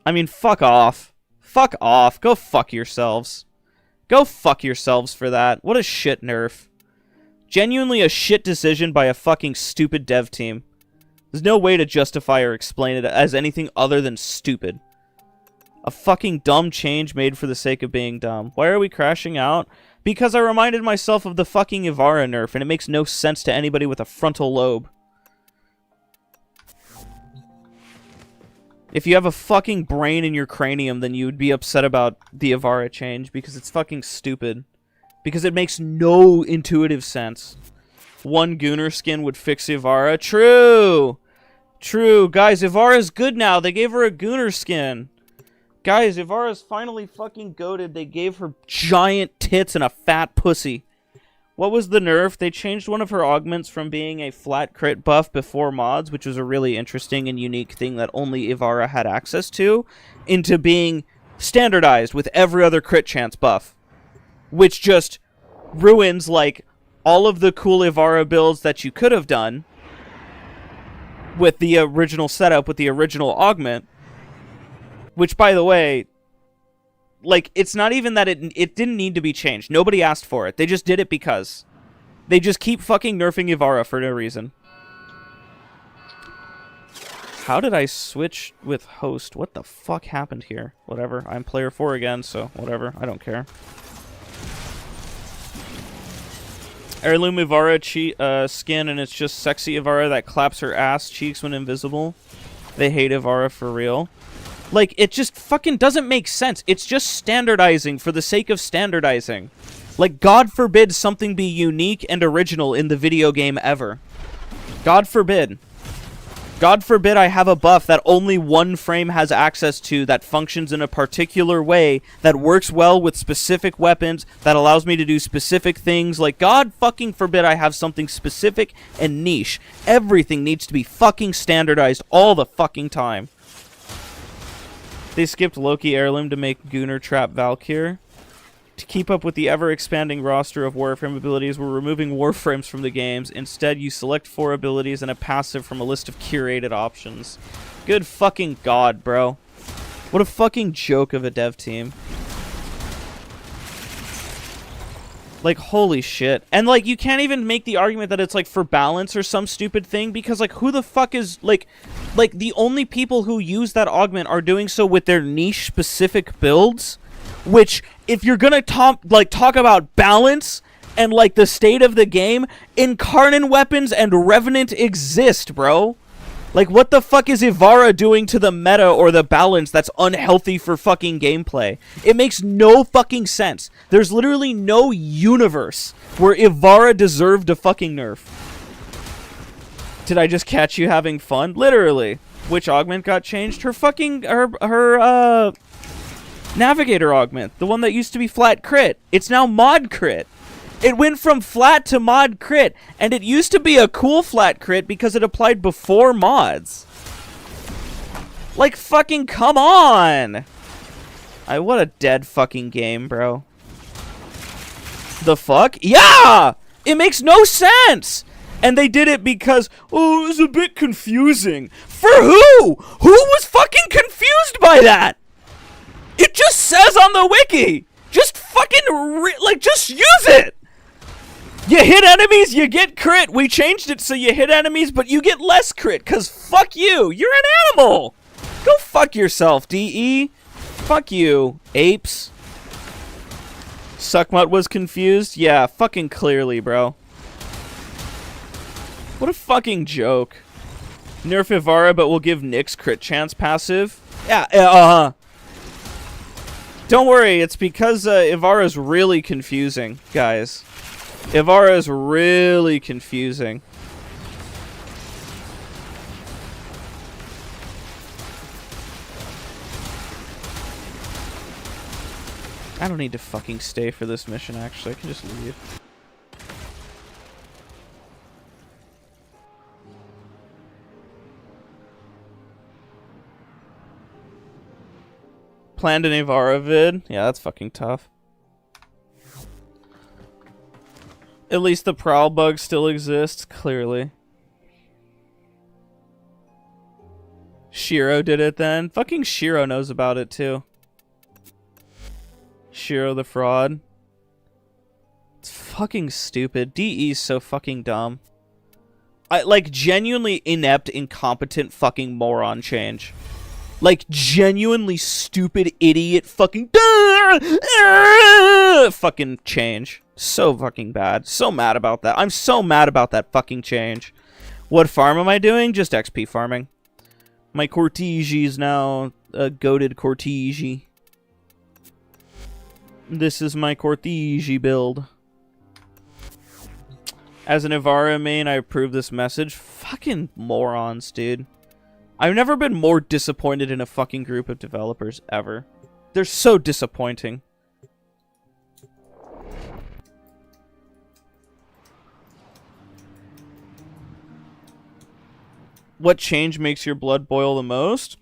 I mean, fuck off. Fuck off. Go fuck yourselves. Go fuck yourselves for that. What a shit nerf. Genuinely a shit decision by a fucking stupid dev team. There's no way to justify or explain it as anything other than stupid. A fucking dumb change made for the sake of being dumb. Why are we crashing out? Because I reminded myself of the fucking Ivara nerf, and it makes no sense to anybody with a frontal lobe. If you have a fucking brain in your cranium, then you would be upset about the Ivara change, because it's fucking stupid. Because it makes no intuitive sense. One Gunner skin would fix Ivara. True! True. Guys, Ivara's good now. They gave her a Gunner skin. Guys, Ivara's finally fucking goated. They gave her giant tits and a fat pussy. What was the nerf? They changed one of her augments from being a flat crit buff before mods, which was a really interesting and unique thing that only Ivara had access to, into being standardized with every other crit chance buff. Which just ruins, like, all of the cool Ivara builds that you could have done with the original setup, with the original augment. Which, by the way, like, it's not even that it didn't need to be changed. Nobody asked for it. They just did it because. They just keep fucking nerfing Ivara for no reason. How did I switch with host? What the fuck happened here? Whatever. I'm player 4 again, so whatever. I don't care. Heirloom Ivara skin, and it's just sexy Ivara that claps her ass cheeks when invisible. They hate Ivara for real. Like, it just fucking doesn't make sense. It's just standardizing for the sake of standardizing. Like, God forbid something be unique and original in the video game ever. God forbid. God forbid I have a buff that only one frame has access to that functions in a particular way, that works well with specific weapons, that allows me to do specific things. Like, God fucking forbid I have something specific and niche. Everything needs to be fucking standardized all the fucking time. They skipped Loki Heirloom to make Gunner Trap Valkyr. To keep up with the ever-expanding roster of Warframe abilities, we're removing Warframes from the games. Instead, you select 4 abilities and a passive from a list of curated options. Good fucking god, bro. What a fucking joke of a dev team. Like, holy shit. And, like, you can't even make the argument that it's, like, for balance or some stupid thing, because, like, who the fuck is, like, the only people who use that augment are doing so with their niche-specific builds, which, if you're gonna talk about balance and, like, the state of the game, Incarnate weapons and Revenant exist, bro. Like, what the fuck is Ivara doing to the meta or the balance that's unhealthy for fucking gameplay? It makes no fucking sense. There's literally no universe where Ivara deserved a fucking nerf. Did I just catch you having fun? Literally. Which augment got changed? Her fucking, her Navigator augment. The one that used to be flat crit. It's now mod crit. It went from flat to mod crit, and it used to be a cool flat crit because it applied before mods. Like, fucking come on! What a dead fucking game, bro. The fuck? Yeah! It makes no sense! And they did it because, oh, it was a bit confusing. For who? Who was fucking confused by that? It just says on the wiki. Just fucking, just use it. You hit enemies, you get crit. We changed it so you hit enemies, but you get less crit, because fuck you. You're an animal. Go fuck yourself, DE. Fuck you, apes. Suckmutt was confused? Yeah, fucking clearly, bro. What a fucking joke. Nerf Ivara, but we'll give Nyx crit chance passive. Yeah, Don't worry, it's because Ivara's really confusing, guys. Ivara is really confusing. I don't need to fucking stay for this mission, actually. I can just leave. Planned an Ivara vid? Yeah, that's fucking tough. At least the prowl bug still exists, clearly. Shiro did it then? Fucking Shiro knows about it too. Shiro the fraud. It's fucking stupid. DE's so fucking dumb. Like, genuinely inept, incompetent fucking moron change. Like, genuinely stupid idiot fucking fucking change. So fucking bad. So mad about that. I'm so mad about that fucking change. What farm am I doing? Just XP farming. My Cortege is now a goated Cortege. This is my Cortege build. As an Ivara main, I approve this message. Fucking morons, dude. I've never been more disappointed in a fucking group of developers, ever. They're so disappointing. What change makes your blood boil the most?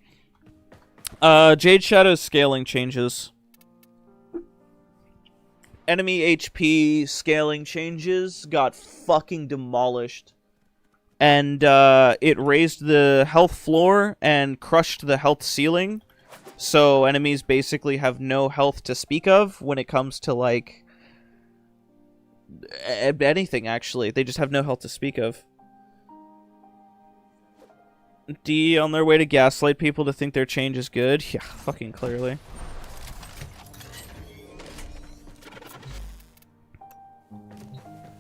Jade Shadow's scaling changes. Enemy HP scaling changes got fucking demolished. And it raised the health floor and crushed the health ceiling. So enemies basically have no health to speak of when it comes to, like, anything, actually. They just have no health to speak of. D on their way to gaslight people to think their change is good? Yeah, fucking clearly.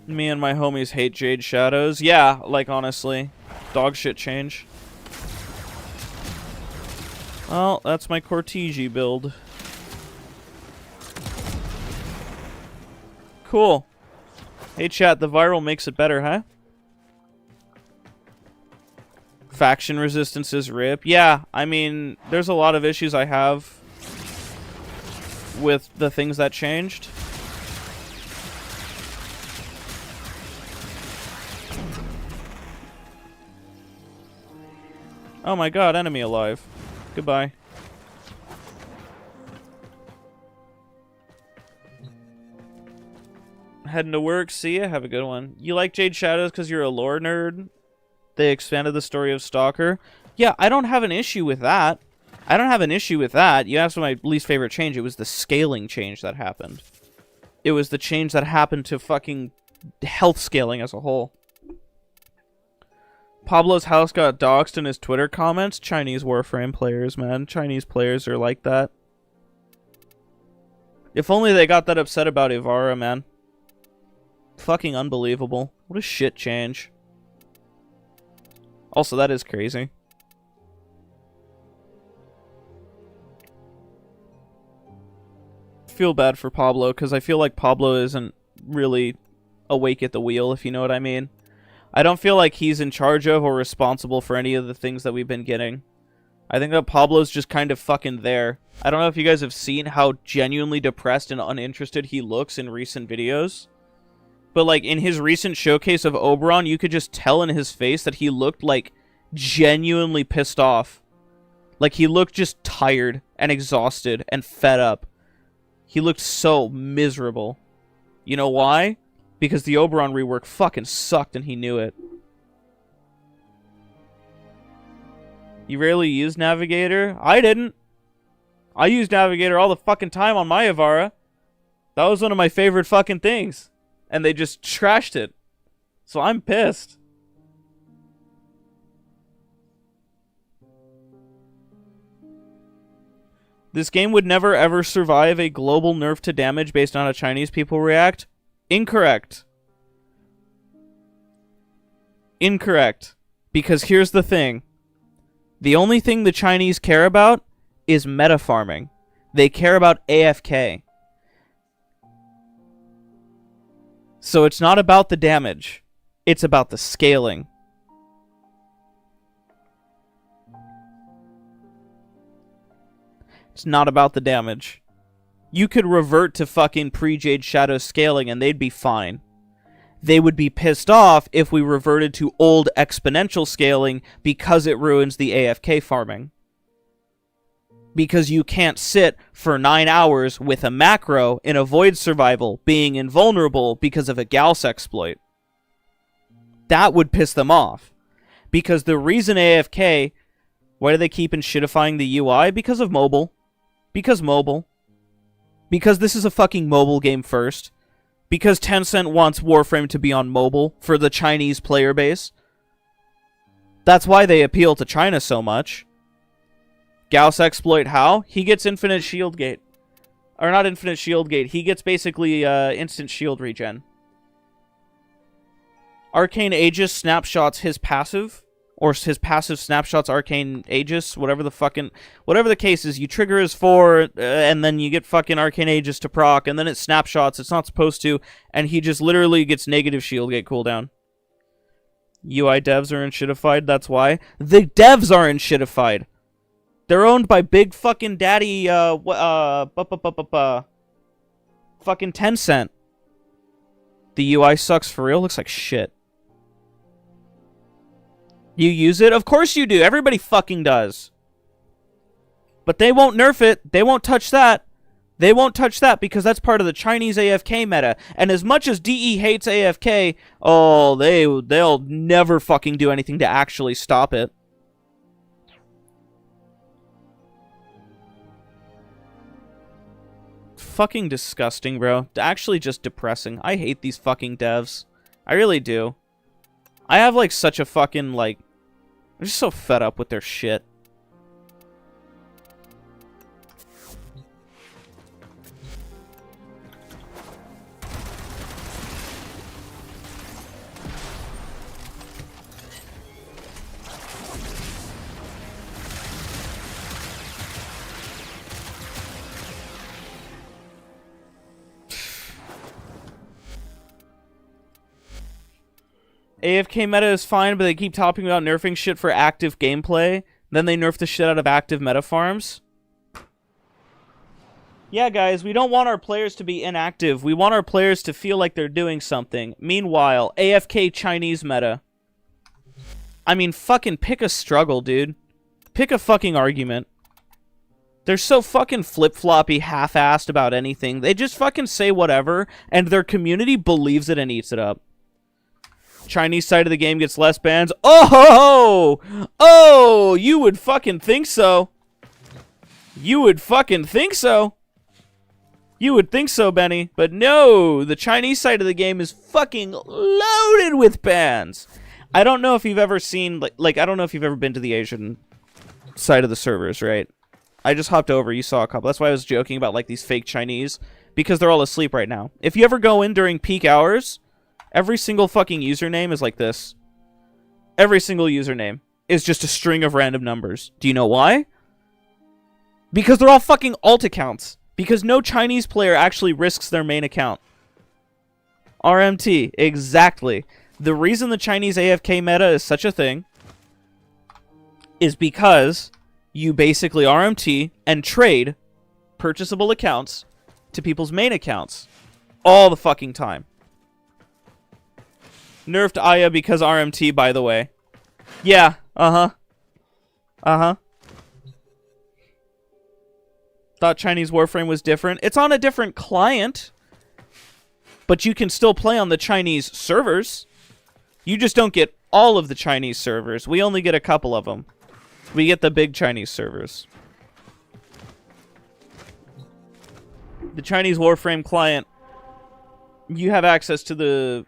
Me and my homies hate Jade Shadows. Yeah, like, honestly. Dog shit change. Well, that's my Cortege build. Cool. Hey chat, the viral makes it better, huh? Faction resistances rip. Yeah, I mean, there's a lot of issues I have with the things that changed. Oh my god, enemy alive. Goodbye. Heading to work, see ya, have a good one. You like Jade Shadows because you're a lore nerd? They expanded the story of Stalker. Yeah, I don't have an issue with that. I don't have an issue with that. You asked for my least favorite change. It was the scaling change that happened. It was the change that happened to fucking health scaling as a whole. Pablo's house got doxxed in his Twitter comments. Chinese Warframe players, man. Chinese players are like that. If only they got that upset about Ivara, man. Fucking unbelievable. What a shit change. Also, that is crazy. I feel bad for Pablo, because I feel like Pablo isn't really awake at the wheel, if you know what I mean. I don't feel like he's in charge of or responsible for any of the things that we've been getting. I think that Pablo's just kind of fucking there. I don't know if you guys have seen how genuinely depressed and uninterested he looks in recent videos. But, like, in his recent showcase of Oberon, you could just tell in his face that he looked, like, genuinely pissed off. Like, he looked just tired and exhausted and fed up. He looked so miserable. You know why? Because the Oberon rework fucking sucked and he knew it. You rarely use Navigator? I didn't. I used Navigator all the fucking time on my Avara. That was one of my favorite fucking things. And they just trashed it. So I'm pissed. This game would never ever survive a global nerf to damage based on how Chinese people react. Incorrect. Incorrect. Because here's the thing. The only thing the Chinese care about is meta farming. They care about AFK. So it's not about the damage. It's about the scaling. It's not about the damage. You could revert to fucking pre-Jade Shadow scaling and they'd be fine. They would be pissed off if we reverted to old exponential scaling because it ruins the AFK farming. Because you can't sit for 9 hours with a macro in a void survival being invulnerable because of a Gauss exploit. That would piss them off. Because the reason AFK, why do they keep enshittifying the UI? Because of mobile. Because mobile. Because this is a fucking mobile game first. Because Tencent wants Warframe to be on mobile for the Chinese player base. That's why they appeal to China so much. Gauss exploit how? He gets infinite shield gate. Or not infinite shield gate. He gets basically instant shield regen. Arcane Aegis snapshots his passive. Or his passive snapshots Arcane Aegis. Whatever the case is. You trigger his 4. And then you get fucking Arcane Aegis to proc. And then it snapshots. It's not supposed to. And he just literally gets negative shield gate cooldown. UI devs are enshittified. That's why. The devs are enshittified. They're owned by big fucking daddy, fucking Tencent. The UI sucks for real. Looks like shit. You use it? Of course you do. Everybody fucking does. But they won't nerf it. They won't touch that. They won't touch that because that's part of the Chinese AFK meta. And as much as DE hates AFK, oh, they'll never fucking do anything to actually stop it. Fucking disgusting, bro. Actually just depressing. I hate these fucking devs. I really do. I have, like, such a fucking, like... I'm just so fed up with their shit. AFK meta is fine, but they keep talking about nerfing shit for active gameplay. Then they nerf the shit out of active meta farms. Yeah, guys, we don't want our players to be inactive. We want our players to feel like they're doing something. Meanwhile, AFK Chinese meta. I mean, fucking pick a struggle, dude. Pick a fucking argument. They're so fucking flip-floppy, half-assed about anything. They just fucking say whatever, and their community believes it and eats it up. Chinese side of the game gets less bans. Oh, you would fucking think so. You would fucking think so. You would think so, Benny. But no, the Chinese side of the game is fucking loaded with bans. I don't know if you've ever seen, like I don't know if you've ever been to the Asian side of the servers, right? I just hopped over. You saw a couple. That's why I was joking about, like, these fake Chinese. Because they're all asleep right now. If you ever go in during peak hours... Every single fucking username is like this. Every single username is just a string of random numbers. Do you know why? Because they're all fucking alt accounts. Because no Chinese player actually risks their main account. RMT, exactly. The reason the Chinese AFK meta is such a thing is because you basically RMT and trade purchasable accounts to people's main accounts all the fucking time. Nerfed Aya because RMT, by the way. Yeah, uh-huh. Uh-huh. Thought Chinese Warframe was different. It's on a different client, but you can still play on the Chinese servers. You just don't get all of the Chinese servers. We only get a couple of them. We get the big Chinese servers. The Chinese Warframe client, you have access to the...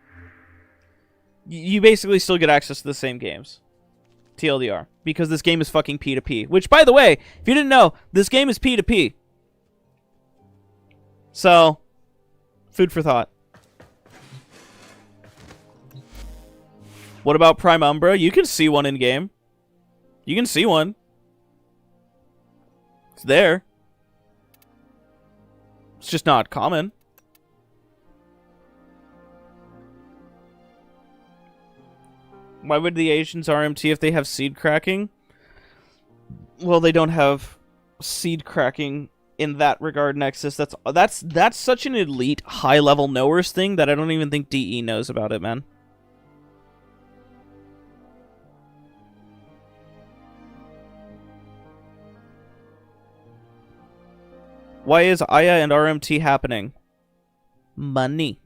You basically still get access to the same games. TLDR. Because this game is fucking P2P. Which, by the way, if you didn't know, this game is P2P. So, food for thought. What about Prime Umbra? You can see one in-game. You can see one. It's there. It's just not common. Why would the Asians RMT if they have seed cracking? Well, they don't have seed cracking in that regard, Nexus. That's such an elite, high-level knowers thing that I don't even think DE knows about it, man. Why is Aya and RMT happening? Money.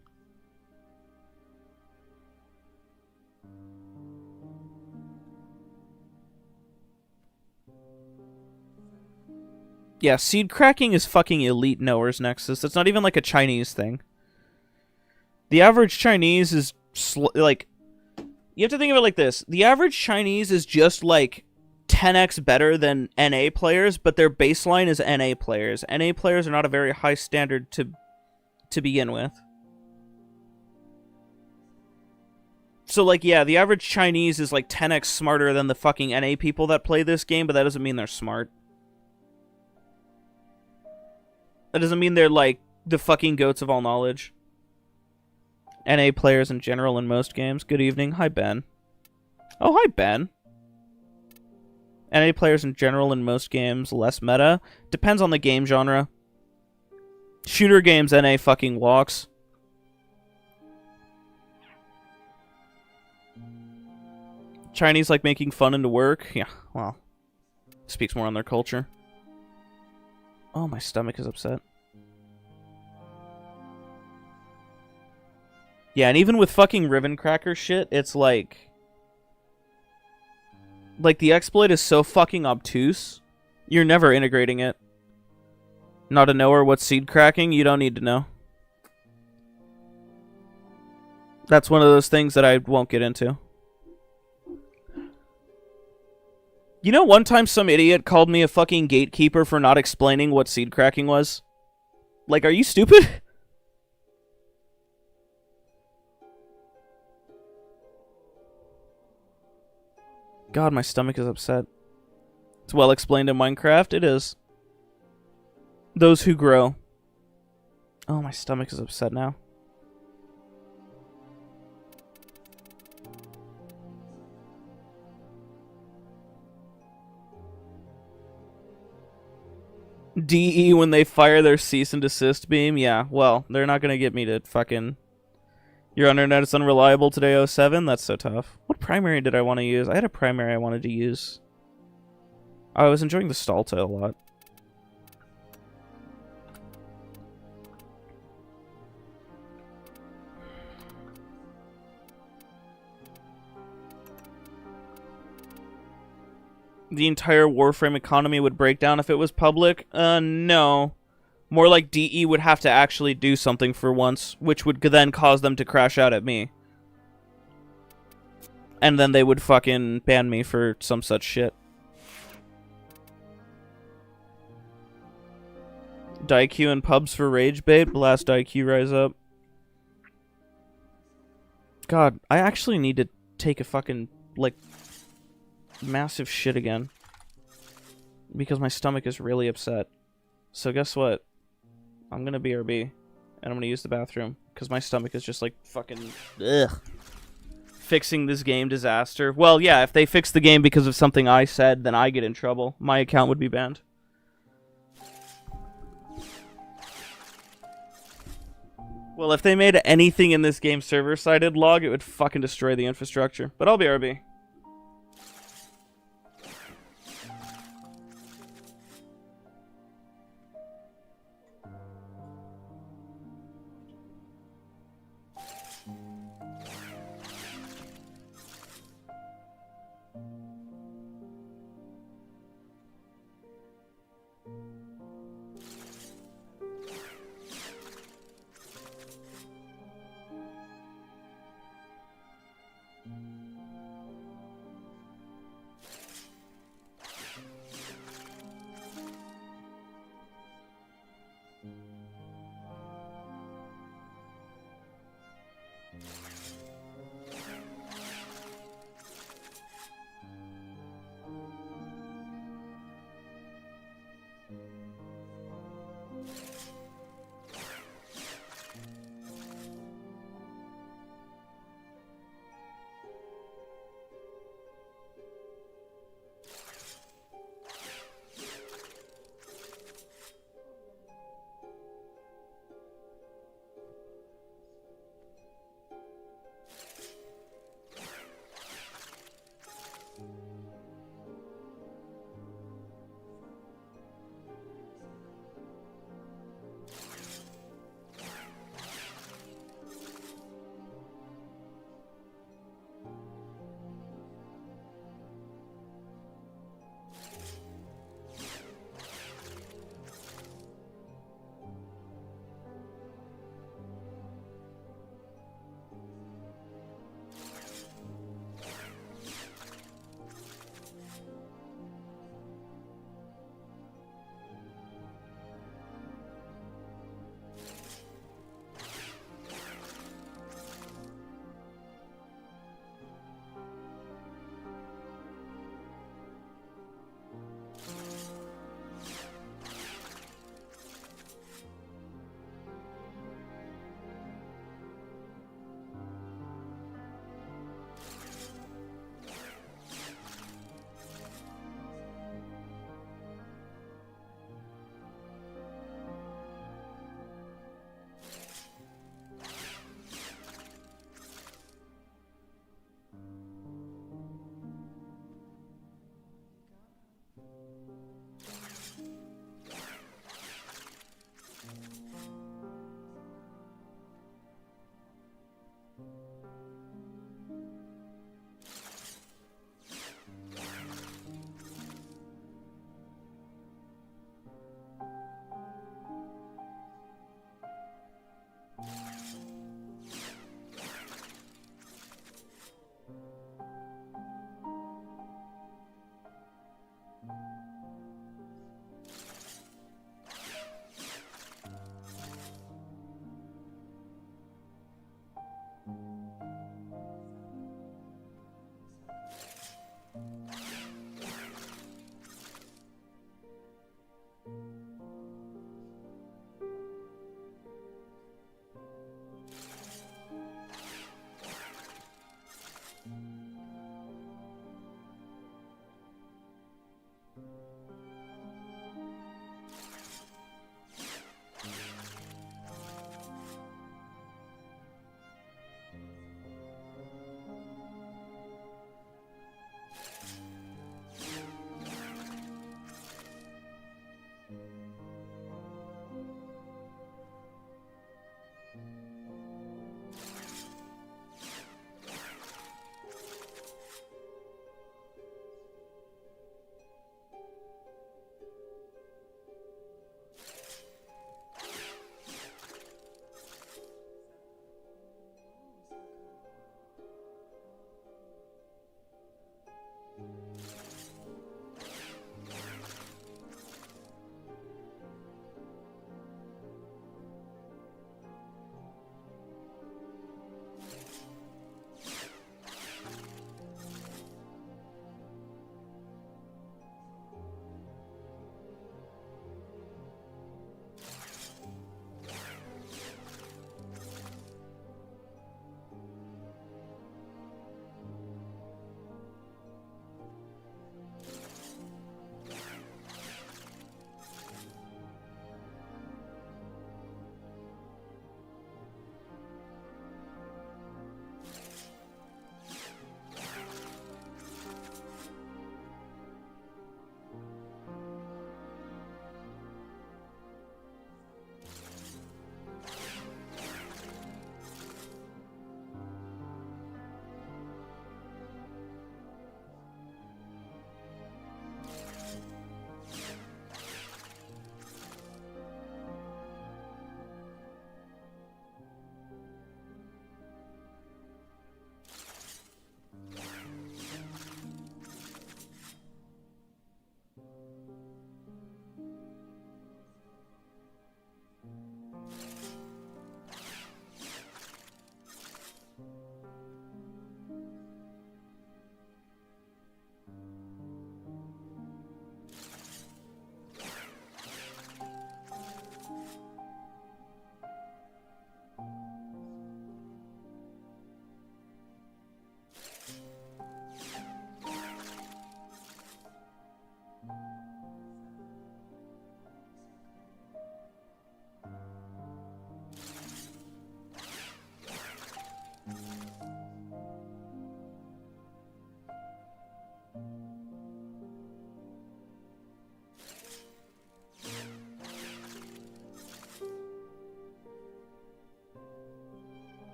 Yeah, seed cracking is fucking elite knowers, Nexus. It's not even like a Chinese thing. The average Chinese is like... You have to think of it like this. The average Chinese is just like 10x better than NA players, but their baseline is NA players. NA players are not a very high standard to begin with. So, like, yeah, the average Chinese is like 10x smarter than the fucking NA people that play this game, but that doesn't mean they're smart. That doesn't mean they're, like, the fucking goats of all knowledge. NA players in general in most games. Good evening. Hi, Ben. Oh, hi, Ben. NA players in general in most games. Less meta. Depends on the game genre. Shooter games, NA fucking walks. Chinese like making fun into work. Yeah, well. Speaks more on their culture. Oh, my stomach is upset. Yeah, and even with fucking ribbon cracker shit, it's like... Like, the exploit is so fucking obtuse, you're never integrating it. Not a knower what's seed cracking? You don't need to know. That's one of those things that I won't get into. You know, one time some idiot called me a fucking gatekeeper for not explaining what seed cracking was? Like, are you stupid? God, my stomach is upset. It's well explained in Minecraft. It is. Those who grow. Oh, my stomach is upset now. DE when they fire their cease and desist beam? Yeah, well, they're not gonna get me to fucking... Your internet is unreliable today, 07? That's so tough. What primary did I want to use? I had a primary I wanted to use. I was enjoying the Stalta a lot. The entire Warframe economy would break down if it was public? No. More like DE would have to actually do something for once, which would then cause them to crash out at me. And then they would fucking ban me for some such shit. DIQ and pubs for rage bait? Blast DIQ rise up. God, I actually need to take a fucking, like... massive shit again because my stomach is really upset. So guess what? I'm gonna BRB and I'm gonna use the bathroom because my stomach is just like fucking ugh. Fixing this game disaster. Well, yeah, if they fix the game because of something I said, then I get in trouble. My account would be banned. Well, if they made anything in this game server-sided log, it would fucking destroy the infrastructure. But I'll BRB.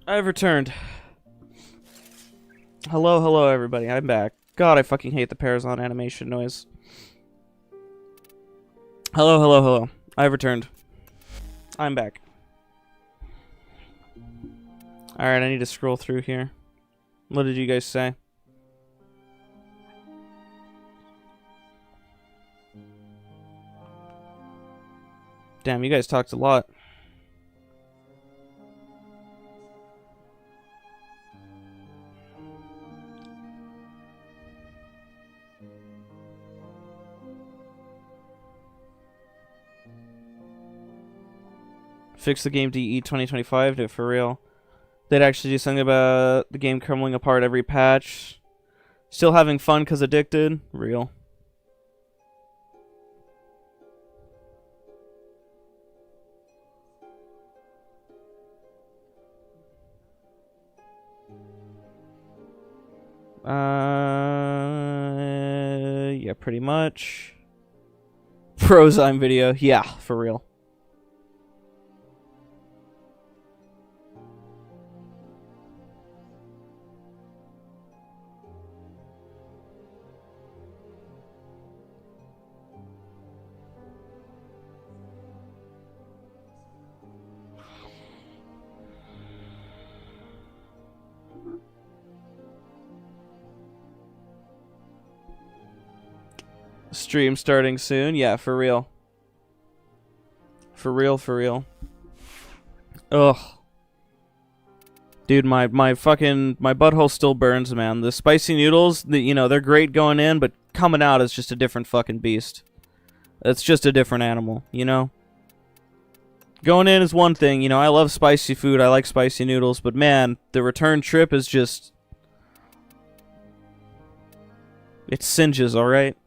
I've returned. Hello, hello, everybody. I'm back. God, I fucking hate the Parazon animation noise. Hello, hello, hello. I've returned. I'm back. Alright, I need to scroll through here. What did you guys say? Damn, you guys talked a lot. Fix the game DE 2025, do it for real. They'd actually do something about the game crumbling apart every patch. Still having fun because addicted? Real. Yeah, pretty much. Prozyme video, yeah, for real. Stream starting soon. Yeah, for real. For real, for real. Ugh. Dude, my butthole still burns, man. The spicy noodles, you know, they're great going in, but coming out is just a different fucking beast. It's just a different animal, you know? Going in is one thing, you know, I love spicy food, I like spicy noodles, but man, the return trip is just... It singes, alright?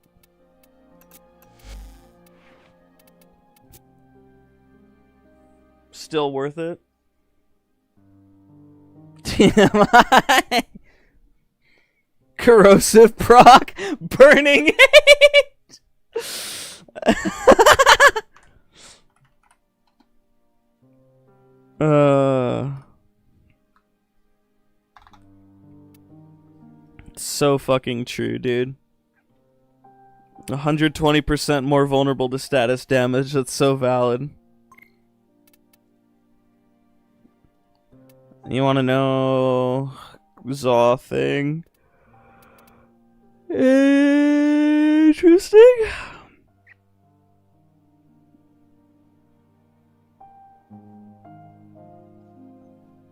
Still worth it? TMI. Corrosive proc. Burning it. It's so fucking true, dude. 120% more vulnerable to status damage. That's so valid. You want to know Zaw thing? Interesting.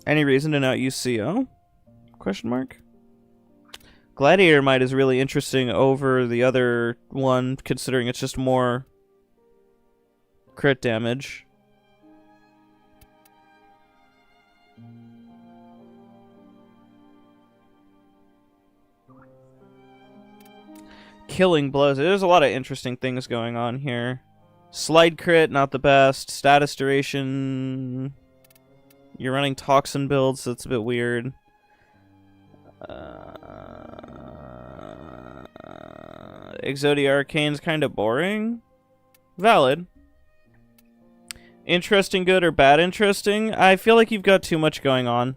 Any reason to not use CO? Question mark. Gladiator Might is really interesting over the other one, considering it's just more crit damage. Killing blows. There's a lot of interesting things going on here. Slide crit, not the best. Status duration. You're running toxin builds, so it's a bit weird. Exodia Arcane's kind of boring. Valid. Interesting good or bad interesting? I feel like you've got too much going on.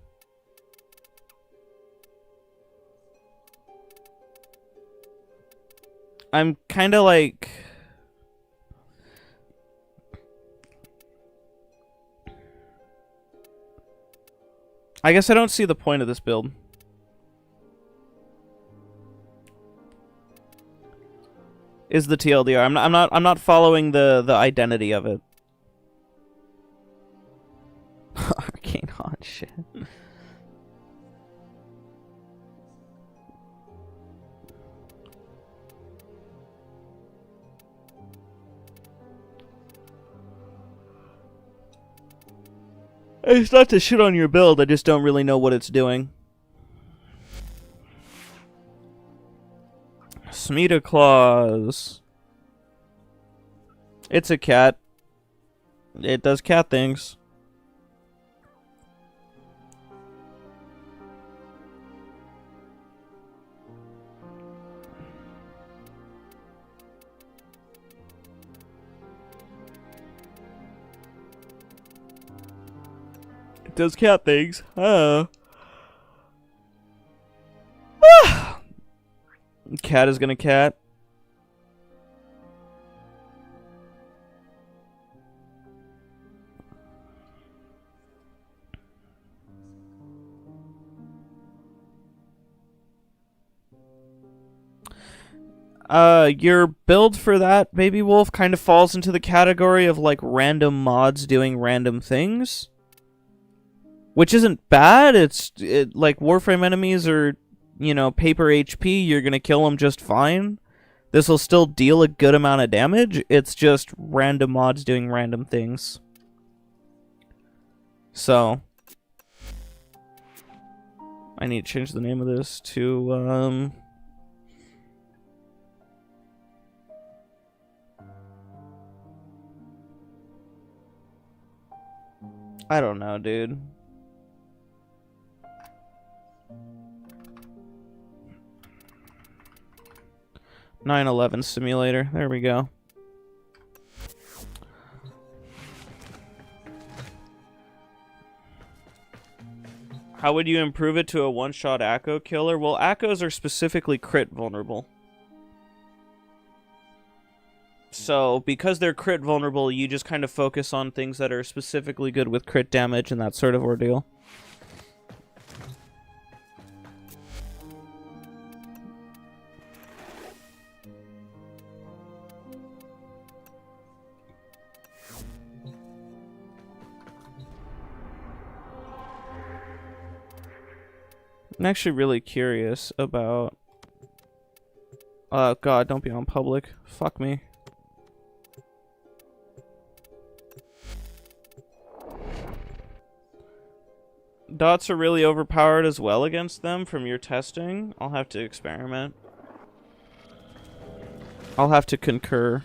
I'm kind of like... I guess I don't see the point of this build. Is the TLDR. I'm not following the identity of it. Arcane hot shit. It's not to shit on your build, I just don't really know what it's doing. Smita Claws. It's a cat. It does cat things. It does cat things. Cat is gonna cat. Your build for that, Baby Wolf, kind of falls into the category of, like, random mods doing random things. Which isn't bad. Like, Warframe enemies are, you know, paper HP. You're gonna kill them just fine. This will still deal a good amount of damage. It's just random mods doing random things. So, I need to change the name of this to, I don't know, dude. "9/11 simulator." There we go. How would you improve it to a one-shot Acco killer? Well, Accos are specifically crit vulnerable. So, because they're crit vulnerable, you just kind of focus on things that are specifically good with crit damage and that sort of ordeal. I'm actually really curious about... God, don't be on public. Fuck me. Dots are really overpowered as well against them from your testing. I'll have to experiment. I'll have to concur.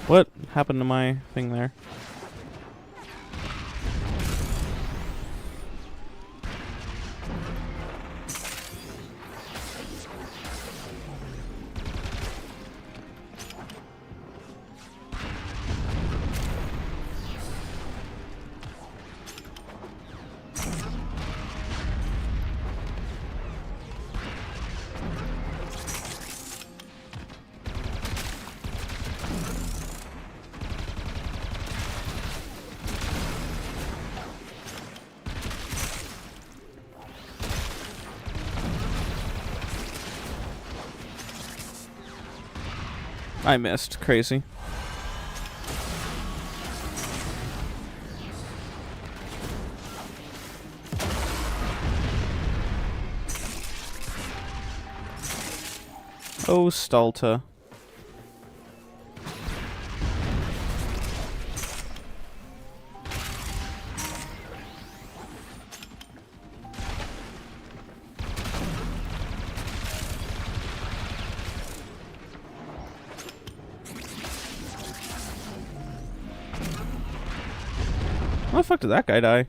What happened to my thing there? I missed. Crazy. Oh, Stalta. How the fuck did that guy die?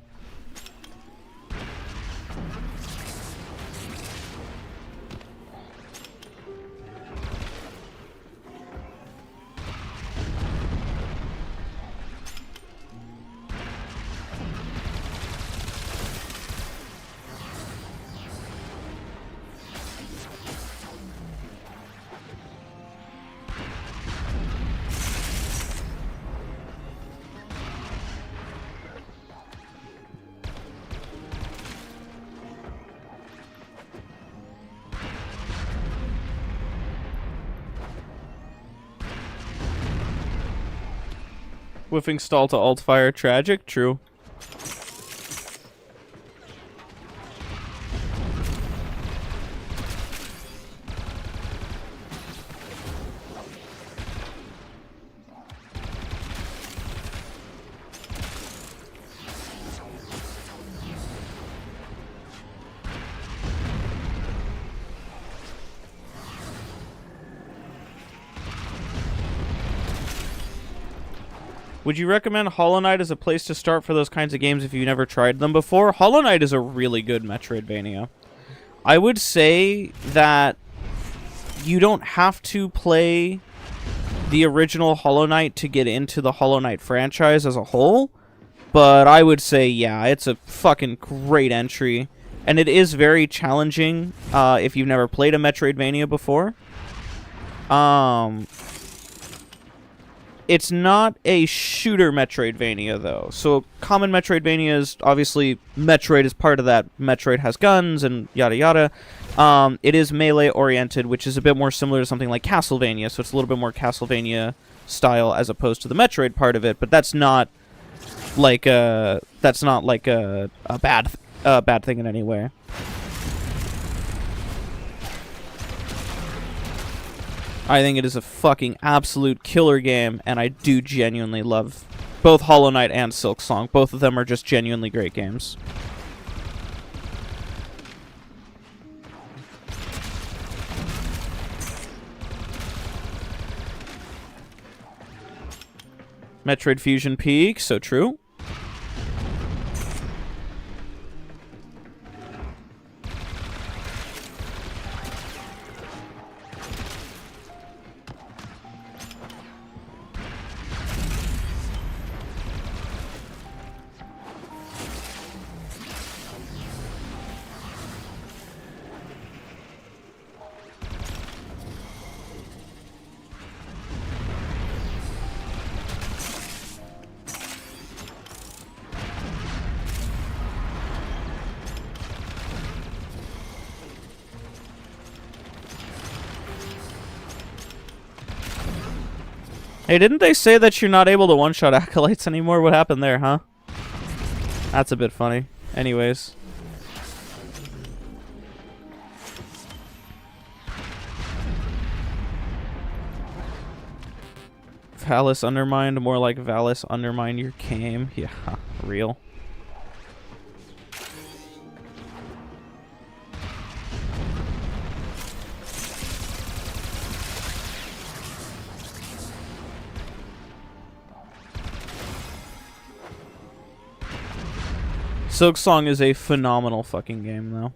Whiffing stall to alt fire tragic? True. Would you recommend Hollow Knight as a place to start for those kinds of games if you've never tried them before? Hollow Knight is a really good Metroidvania. I would say that you don't have to play the original Hollow Knight to get into the Hollow Knight franchise as a whole, but I would say, yeah, it's a fucking great entry, and it is very challenging if you've never played a Metroidvania before. It's not a shooter Metroidvania, though. So common Metroidvanias, obviously, Metroid is part of that. Metroid has guns and yada yada. It is melee-oriented, which is a bit more similar to something like Castlevania, so it's a little bit more Castlevania style as opposed to the Metroid part of it. But that's not like a bad thing in any way. I think it is a fucking absolute killer game, and I do genuinely love both Hollow Knight and Silksong. Both of them are just genuinely great games. Metroid Fusion Peak, so true. Hey, didn't they say that you're not able to one-shot acolytes anymore? What happened there, huh? That's a bit funny. Anyways. Valis undermined, more like Valis undermined your game. Yeah, real. Silksong is a phenomenal fucking game, though.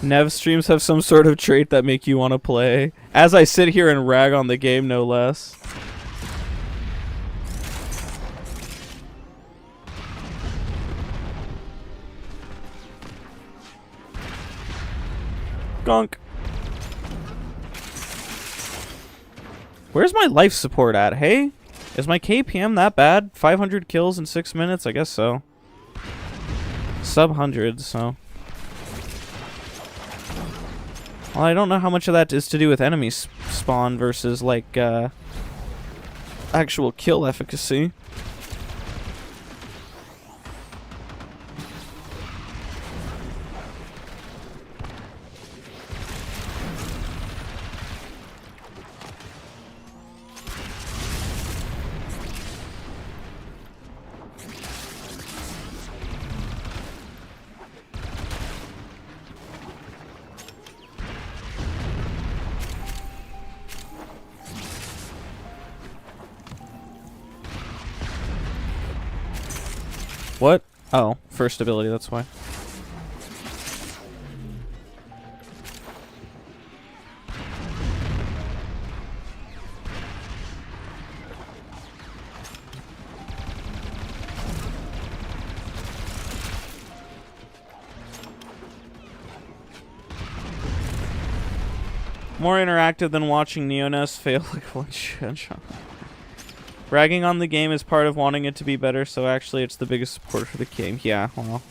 Nev streams have some sort of trait that make you want to play. As I sit here and rag on the game, no less. Gonk. Where's my life support at, hey? Is my KPM that bad? 500 kills in 6 minutes? I guess so. Sub 100, so... Well, I don't know how much of that is to do with enemy spawn versus, like, actual kill efficacy. What? Oh, first ability, that's why. More interactive than watching Neoness fail like one shot. Ragging on the game is part of wanting it to be better, so actually it's the biggest support for the game. Yeah, well.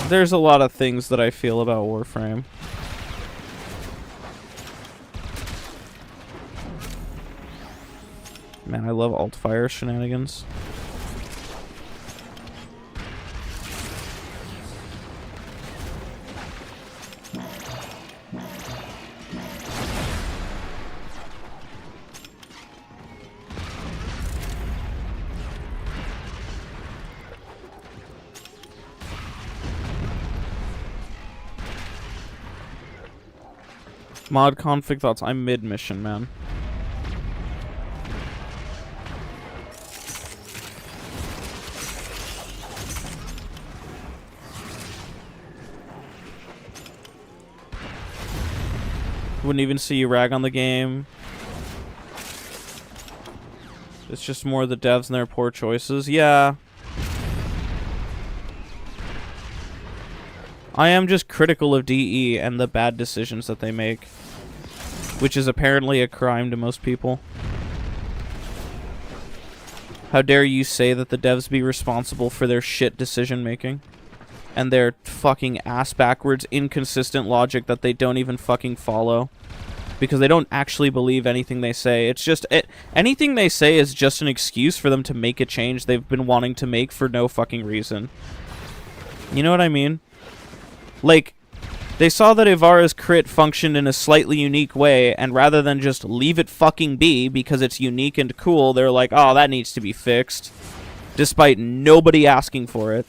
There's a lot of things that I feel about Warframe. Man, I love alt-fire shenanigans. Mod config thoughts. I'm mid-mission, man. Wouldn't even see you rag on the game. It's just more the devs and their poor choices. Yeah. I am just critical of DE and the bad decisions that they make, which is apparently a crime to most people. How dare you say that the devs be responsible for their shit decision making and their fucking ass backwards inconsistent logic that they don't even fucking follow because they don't actually believe anything they say. It's just anything they say is just an excuse for them to make a change they've been wanting to make for no fucking reason. You know what I mean? Like, they saw that Ivara's crit functioned in a slightly unique way, and rather than just leave it fucking be because it's unique and cool, they're like, oh, that needs to be fixed. Despite nobody asking for it.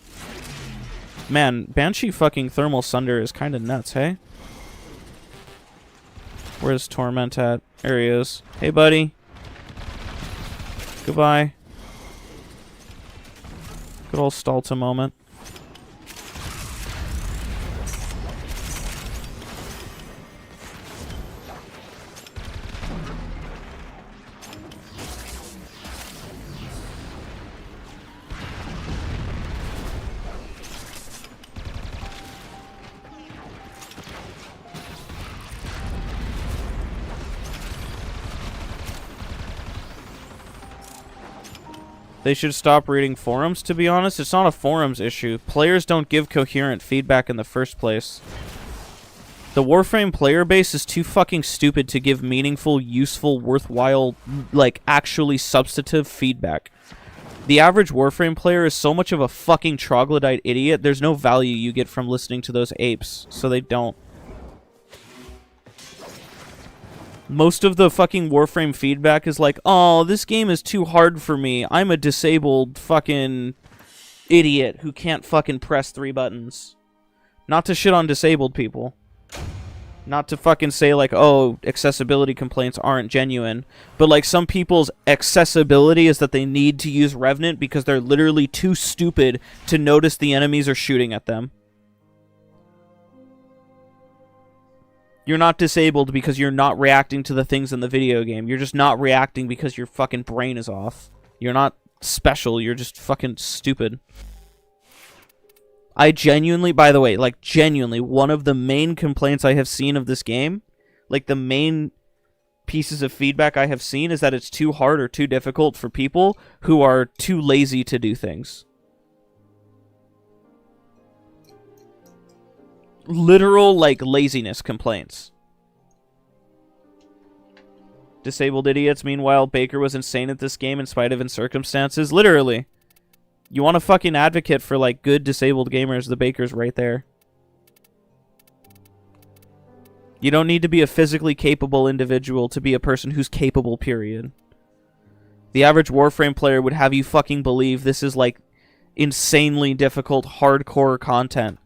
Man, Banshee fucking Thermal Sunder is kind of nuts, hey? Where's Torment at? There he is. Hey, buddy. Goodbye. Good old Stalta moment. They should stop reading forums, to be honest. It's not a forums issue. Players don't give coherent feedback in the first place. The Warframe player base is too fucking stupid to give meaningful, useful, worthwhile, like, actually substantive feedback. The average Warframe player is so much of a fucking troglodyte idiot, there's no value you get from listening to those apes, so they don't. Most of the fucking Warframe feedback is like, oh, this game is too hard for me. I'm a disabled fucking idiot who can't fucking press 3 buttons. Not to shit on disabled people. Not to fucking say, like, oh, accessibility complaints aren't genuine. But, like, some people's accessibility is that they need to use Revenant because they're literally too stupid to notice the enemies are shooting at them. You're not disabled because you're not reacting to the things in the video game. You're just not reacting because your fucking brain is off. You're not special. You're just fucking stupid. I genuinely, by the way, like, genuinely, one of the main complaints I have seen of this game, like, the main pieces of feedback I have seen is that it's too hard or too difficult for people who are too lazy to do things. Literal, like, laziness complaints. Disabled idiots. Meanwhile, Baker was insane at this game in spite of his circumstances. Literally. You want to fucking advocate for, like, good disabled gamers, the Baker's right there. You don't need to be a physically capable individual to be a person who's capable, period. The average Warframe player would have you fucking believe this is, like, insanely difficult, hardcore content.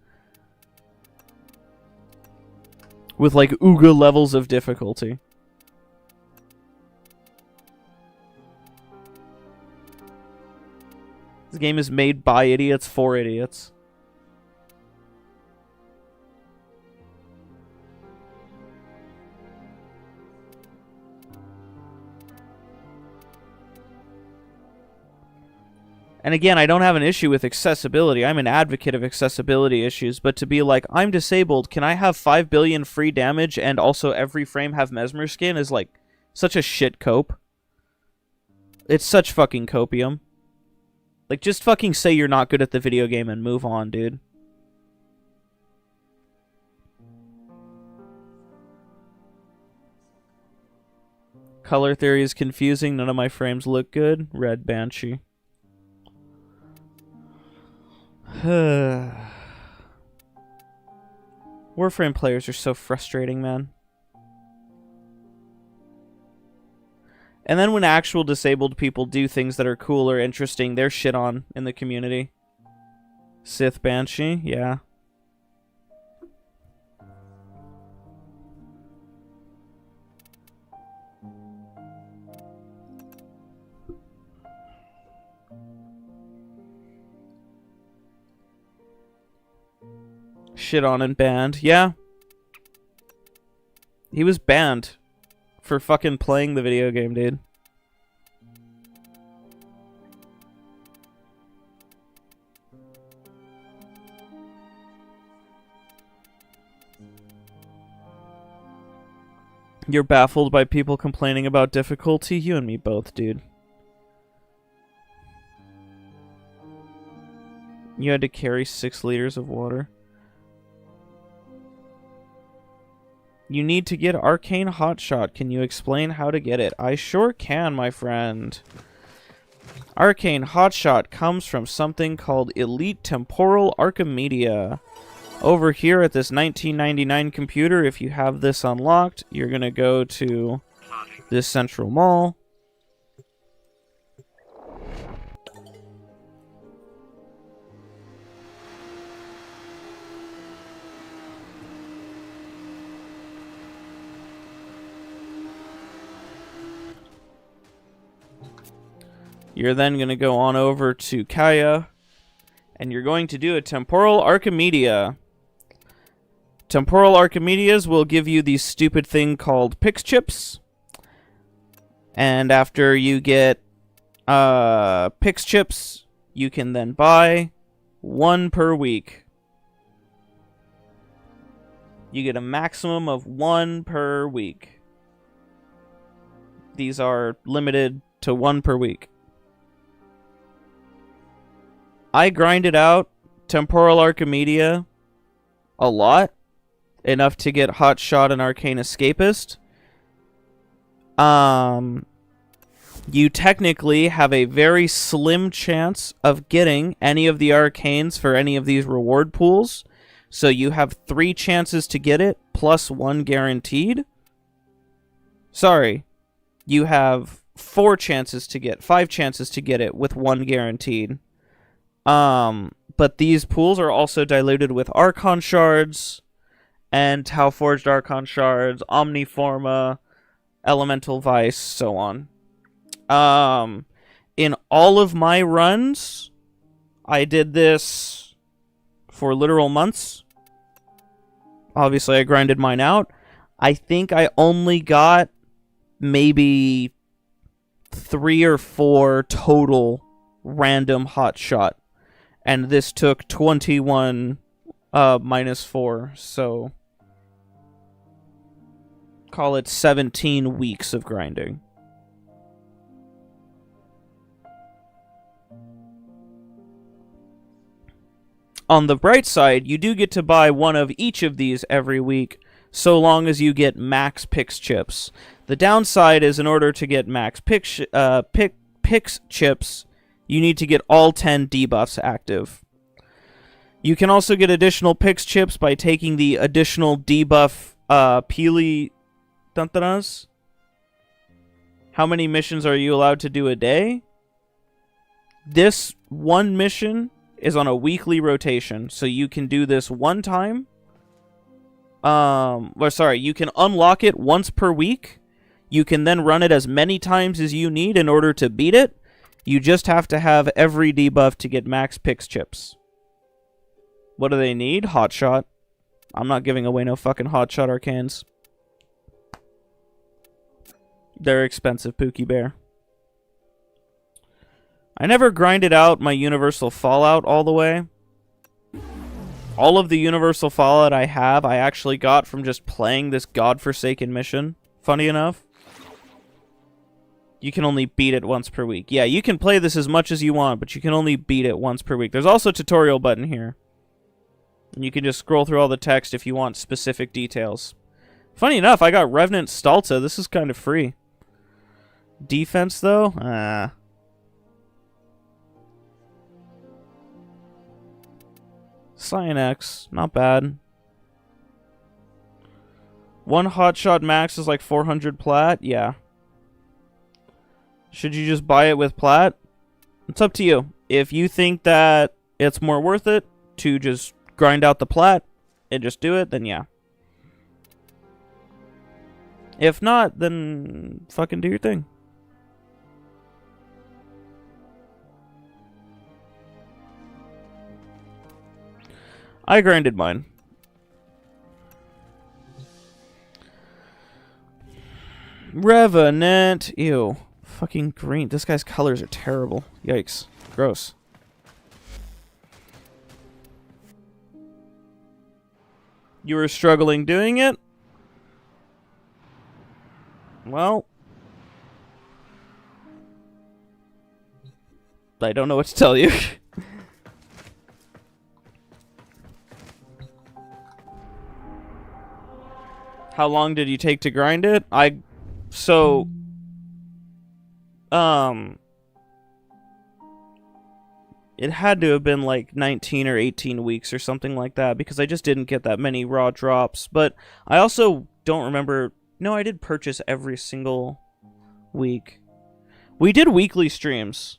With, like, Ooga levels of difficulty. This game is made by idiots for idiots. And again, I don't have an issue with accessibility. I'm an advocate of accessibility issues, but to be like, I'm disabled, can I have 5 billion free damage and also every frame have Mesmer skin is like such a shit cope. It's such fucking copium. Like, just fucking say you're not good at the video game and move on, dude. Color theory is confusing. None of my frames look good. Red Banshee. Warframe players are so frustrating, man. And then when actual disabled people do things that are cool or interesting, they're shit on in the community. Sith Banshee, yeah. Shit on and banned. Yeah. He was banned for fucking playing the video game, dude. You're baffled by people complaining about difficulty? You and me both, dude. You had to carry 6 liters of water. You need to get Arcane Hotshot. Can you explain how to get it? I sure can, my friend. Arcane Hotshot comes from something called Elite Temporal Archimedia. Over here at this 1999 computer, if you have this unlocked, you're going to go to this central mall. You're then going to go on over to Kaya, and you're going to do a Temporal Archimedia. Temporal Archimedias will give you the stupid thing called Pix Chips. And after you get Pix Chips, you can then buy 1 per week. You get a maximum of 1 per week. These are limited to 1 per week. I grinded out Temporal Archimedia a lot. Enough to get Hotshot and Arcane Escapist. You technically have a very slim chance of getting any of the Arcanes for any of these reward pools. So you have 3 chances to get it, plus 1 guaranteed. Sorry. You have 5 chances to get it with 1 guaranteed. But these pools are also diluted with Archon Shards, and Tau Forged Archon Shards, Omniforma, Elemental Vice, so on. In all of my runs, I did this for literal months. Obviously, I grinded mine out. I think I only got maybe 3 or 4 total random Hotshot. And this took 21 minus 4, so call it 17 weeks of grinding. On the bright side, you do get to buy 1 of each of these every week, so long as you get max Pix Chips. The downside is in order to get max Pix Chips, you need to get all 10 debuffs active. You can also get additional Pix Chips by taking the additional debuff Peely Tantanas. How many missions are you allowed to do a day? This one mission is on a weekly rotation, so you can do this 1 time. You can unlock it once per week. You can then run it as many times as you need in order to beat it. You just have to have every debuff to get max Pix Chips. What do they need? Hotshot. I'm not giving away no fucking Hotshot Arcanes. They're expensive, Pookie Bear. I never grinded out my Universal Fallout all the way. All of the Universal Fallout I have, I actually got from just playing this godforsaken mission, funny enough. You can only beat it once per week. Yeah, you can play this as much as you want, but you can only beat it once per week. There's also a tutorial button here. And you can just scroll through all the text if you want specific details. Funny enough, I got Revenant Stalta. This is kind of free. Defense, though? Cyanex, not bad. One hotshot max is like 400 plat? Yeah. Should you just buy it with plat? It's up to you. If you think that it's more worth it to just grind out the plat and just do it, then yeah. If not, then fucking do your thing. I grinded mine. Revenant. Ew. Fucking green. This guy's colors are terrible. Yikes. Gross. You were struggling doing it? Well, I don't know what to tell you. How long did you take to grind it? It had to have been like 19 or 18 weeks or something like that, because I just didn't get that many raw drops. But I also don't remember. No, I did purchase every single week. We did weekly streams,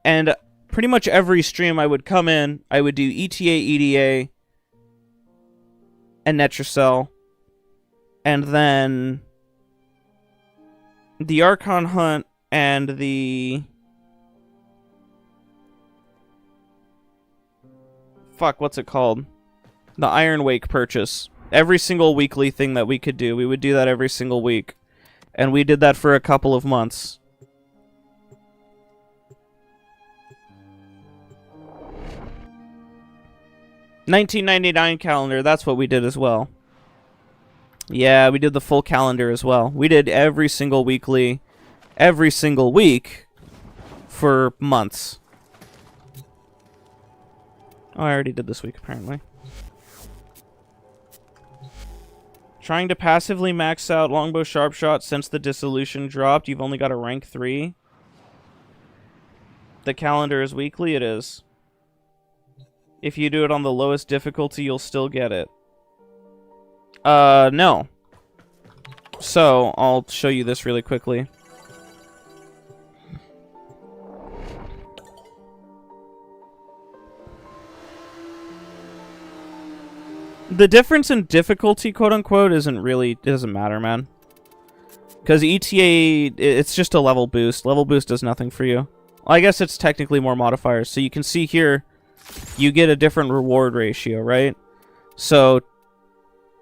and pretty much every stream I would come in, I would do ETA, EDA, and Netracell, and then the Argon hunt and the... Fuck, what's it called? The Iron Wake purchase. Every single weekly thing that we could do, we would do that every single week. And we did that for a couple of months. $19.99 calendar, that's what we did as well. Yeah, we did the full calendar as well. We did every single weekly, every single week for months. Oh, I already did this week, apparently. Trying to passively max out longbow sharpshot since the dissolution dropped. You've only got a rank 3. The calendar is weekly, it is. If you do it on the lowest difficulty, you'll still get it. No. So, I'll show you this really quickly. The difference in difficulty, quote-unquote, it doesn't matter, man. Because ETA, it's just a level boost. Level boost does nothing for you. Well, I guess it's technically more modifiers. So you can see here, you get a different reward ratio, right? So,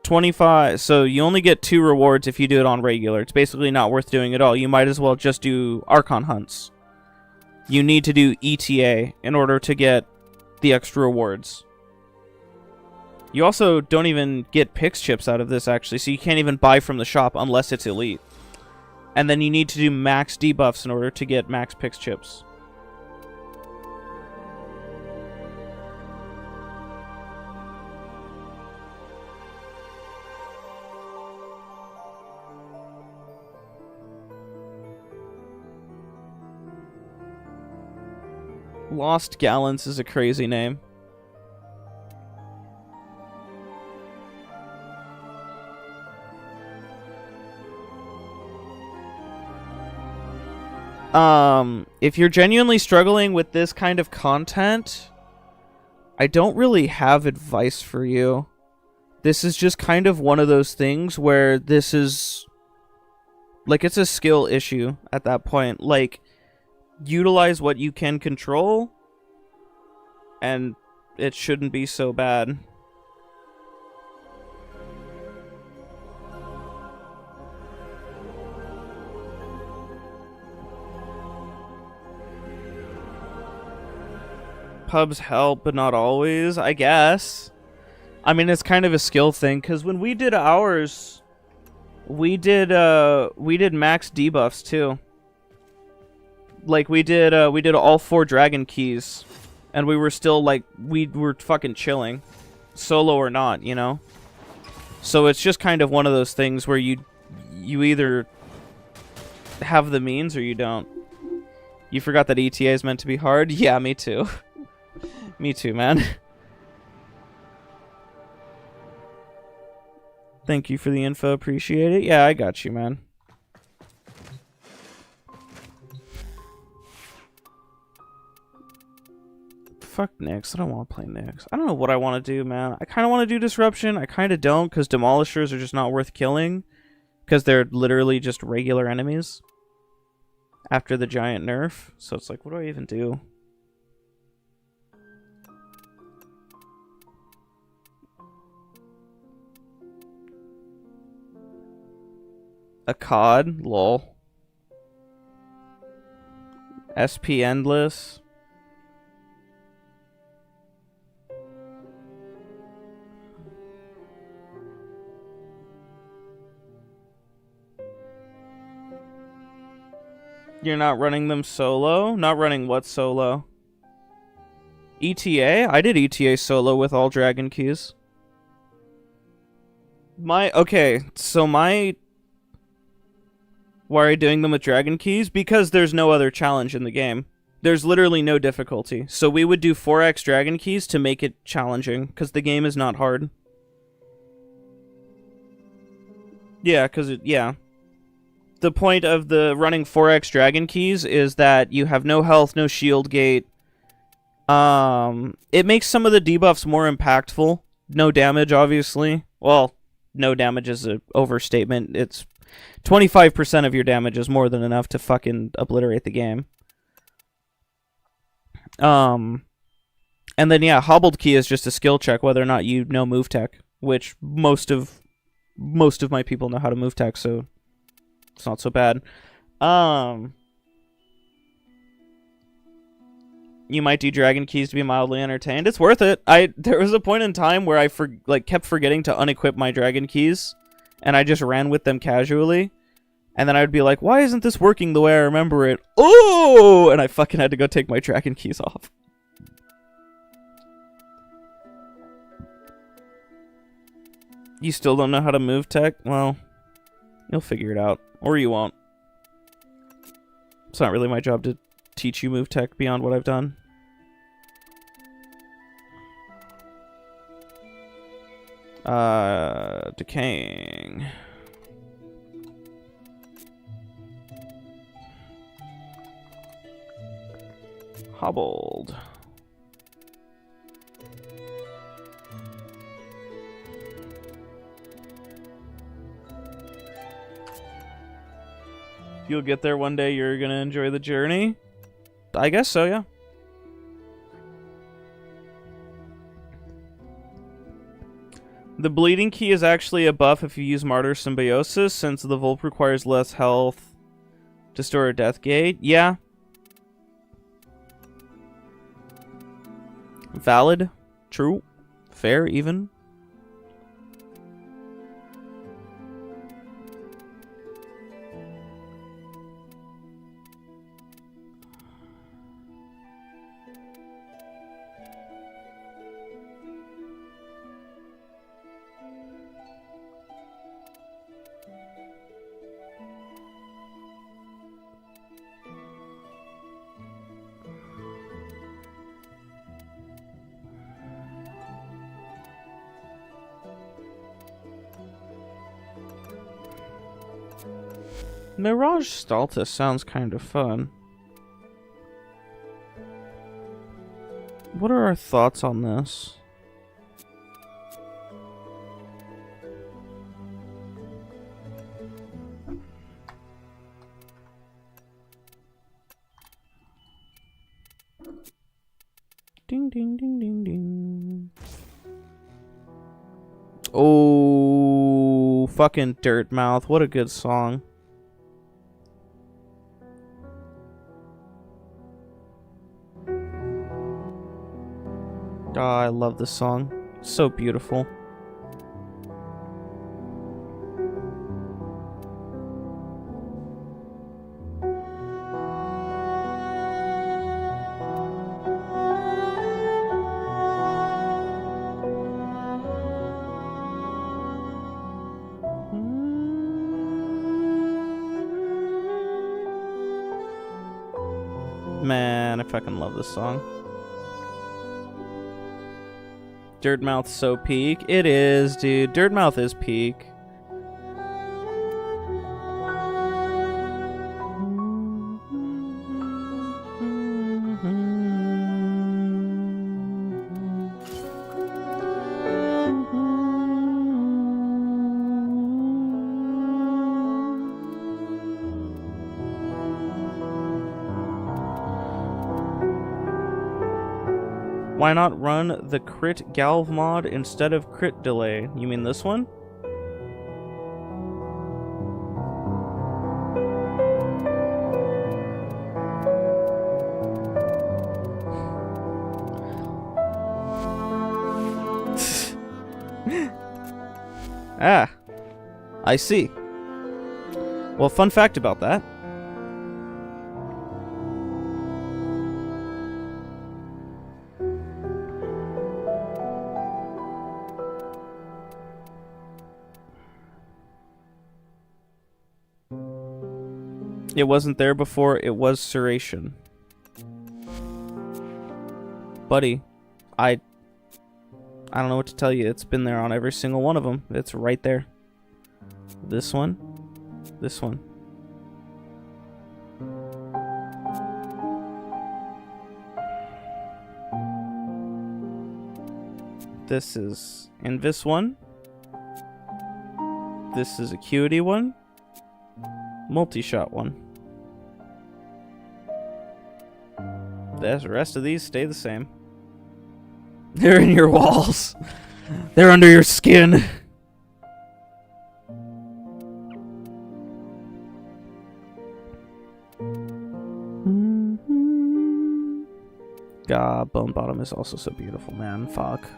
25, so you only get 2 rewards if you do it on regular. It's basically not worth doing at all. You might as well just do Argon hunts. You need to do ETA in order to get the extra rewards. You also don't even get pix chips out of this, actually, so you can't even buy from the shop unless it's elite. And then you need to do max debuffs in order to get max pix chips. Lost Gallons is a crazy name. If you're genuinely struggling with this kind of content, I don't really have advice for you. This is just kind of one of those things where this is... like, it's a skill issue at that point. Like, utilize what you can control, and it shouldn't be so bad. pubs help, but not always, I guess. I mean, it's kind of a skill thing, because when we did ours, we did max debuffs too. Like we did all 4 dragon keys, and we were still like we were fucking chilling, solo or not, you know. So it's just kind of one of those things where you either have the means or you don't. You forgot that ETA is meant to be hard? Yeah, me too. Me too, man. Thank you for the info, appreciate it. Yeah, I got you, man. Fuck Nyx. I don't want to play Nyx. I don't know what I want to do, man. I kind of want to do Disruption. I kind of don't, because Demolishers are just not worth killing. Because they're literally just regular enemies. After the giant nerf. So it's like, what do I even do? A COD? Lol. SP Endless. You're not running them solo? Not running what solo? ETA? I did ETA solo with all dragon keys. Okay, so why are you doing them with dragon keys? Because there's no other challenge in the game. There's literally no difficulty. So we would do 4x dragon keys to make it challenging, because the game is not hard. Yeah, yeah. The point of the running 4x dragon keys is that you have no health, no shield gate. It makes some of the debuffs more impactful. No damage, obviously. Well, no damage is an overstatement. It's 25% of your damage is more than enough to fucking obliterate the game. And then yeah, hobbled key is just a skill check whether or not you know move tech, which most of my people know how to move tech, so it's not so bad. You might do dragon keys to be mildly entertained. It's worth it. There was a point in time where I kept forgetting to unequip my dragon keys, and I just ran with them casually. And then I would be like, why isn't this working the way I remember it? Oh! And I fucking had to go take my dragon keys off. You still don't know how to move tech? Well, you'll figure it out. Or you won't. It's not really my job to teach you move tech beyond what I've done. Decaying. Hobbled. If you'll get there one day, you're gonna enjoy the journey? I guess so, yeah. The bleeding key is actually a buff if you use Martyr Symbiosis, since the Volp requires less health to store a death gate. Yeah. Valid. True. Fair, even. Mirage Stultus sounds kind of fun. What are our thoughts on this? Ding, ding, ding, ding, ding. Oh, fucking Dirtmouth. What a good song. Oh, I love this song. So beautiful. Man, I fucking love this song. Dirtmouth's so peak. It is, dude. Dirtmouth is peak. Why not run the crit galv mod instead of crit delay? You mean this one? Ah, I see. Well, fun fact about that. It wasn't there before, it was serration. Buddy, I don't know what to tell you. It's been there on every single one of them. It's right there. This one. This one. This is Invis one. This is Acuity one. Multi-shot one. The rest of these stay the same. They're in your walls. They're under your skin. God, Bone Bottom is also so beautiful, man. Fuck.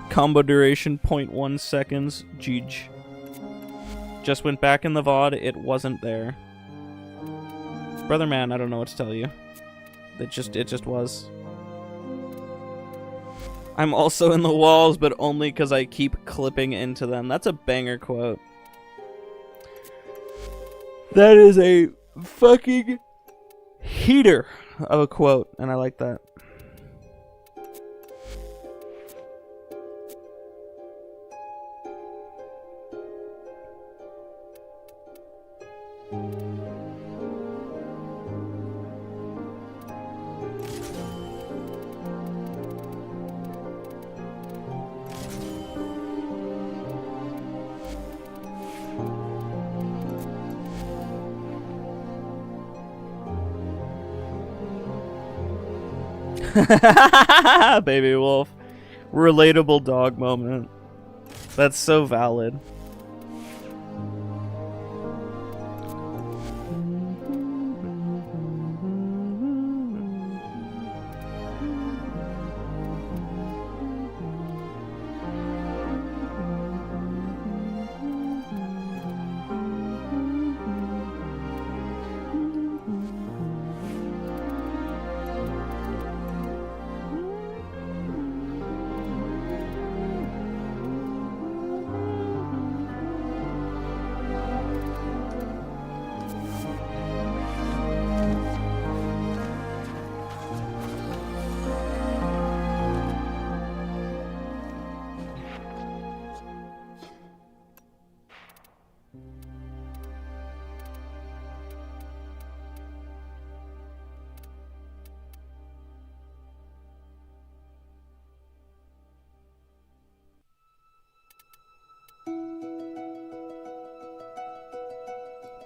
Combo duration 0.1 seconds. Jeej. Just went back in the VOD. It wasn't there. Brother man, I don't know what to tell you. It just was. I'm also in the walls, but only because I keep clipping into them. That's a banger quote. That is a fucking heater of a quote, and I like that. Baby wolf. Relatable dog moment. That's so valid.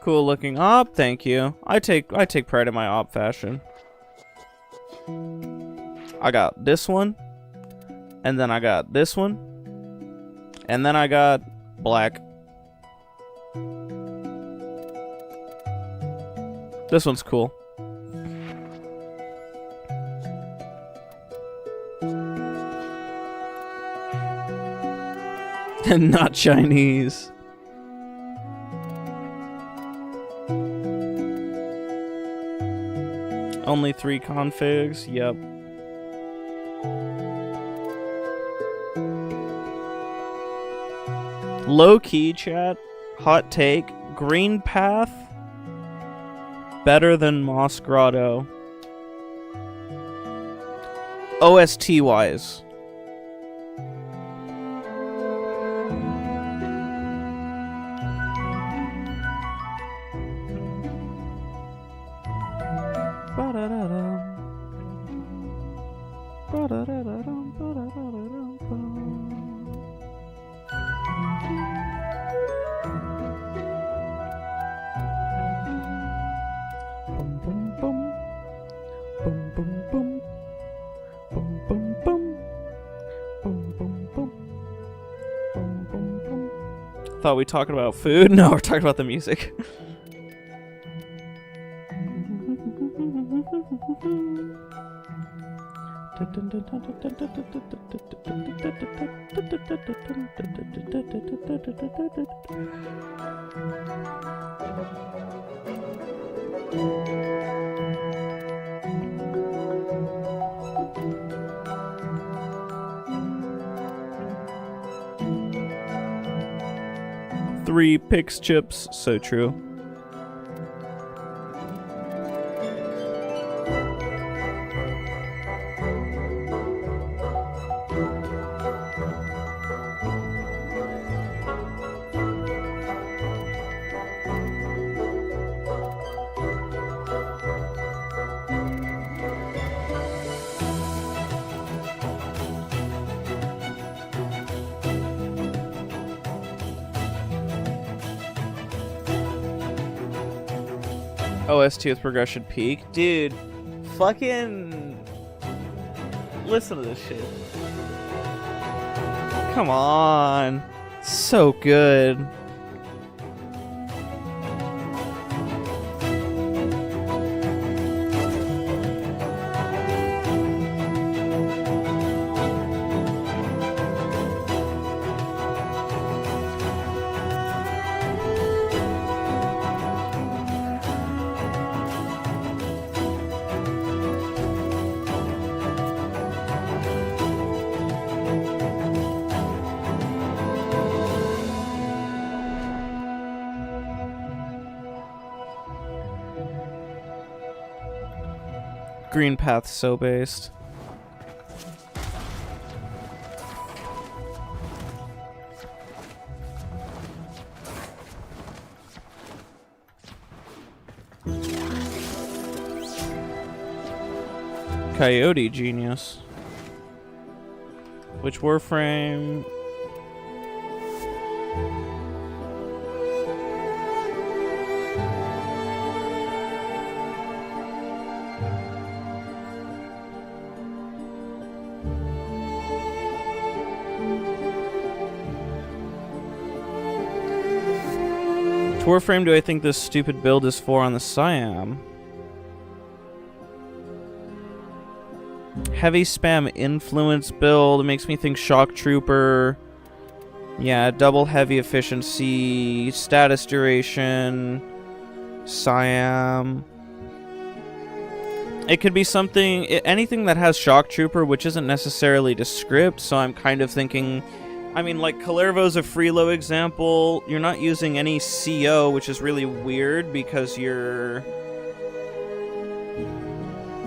Cool looking op, thank you. I take pride in my op fashion. I got this one, and then I got this one, And then I got black. This one's cool. And not Chinese. Only 3 configs, yep. Low key, chat. Hot take. Green path better than Moss Grotto. OST wise. Thought we talking about food? No, we're talking about the music. Three pix chips, so true. OST with progression peak. Dude, fucking listen to this shit. Come on. So good. Green path so based. Coyote genius. Which Warframe? Warframe do I think this stupid build is for on the Siam? Heavy spam influence build. It makes me think Shock Trooper. Yeah, double heavy efficiency, status duration, Siam. It could be something, anything that has Shock Trooper, which isn't necessarily to script, so I'm kind of thinking... I mean, like, Kalervo's a Freelo example. You're not using any CO, which is really weird because you're...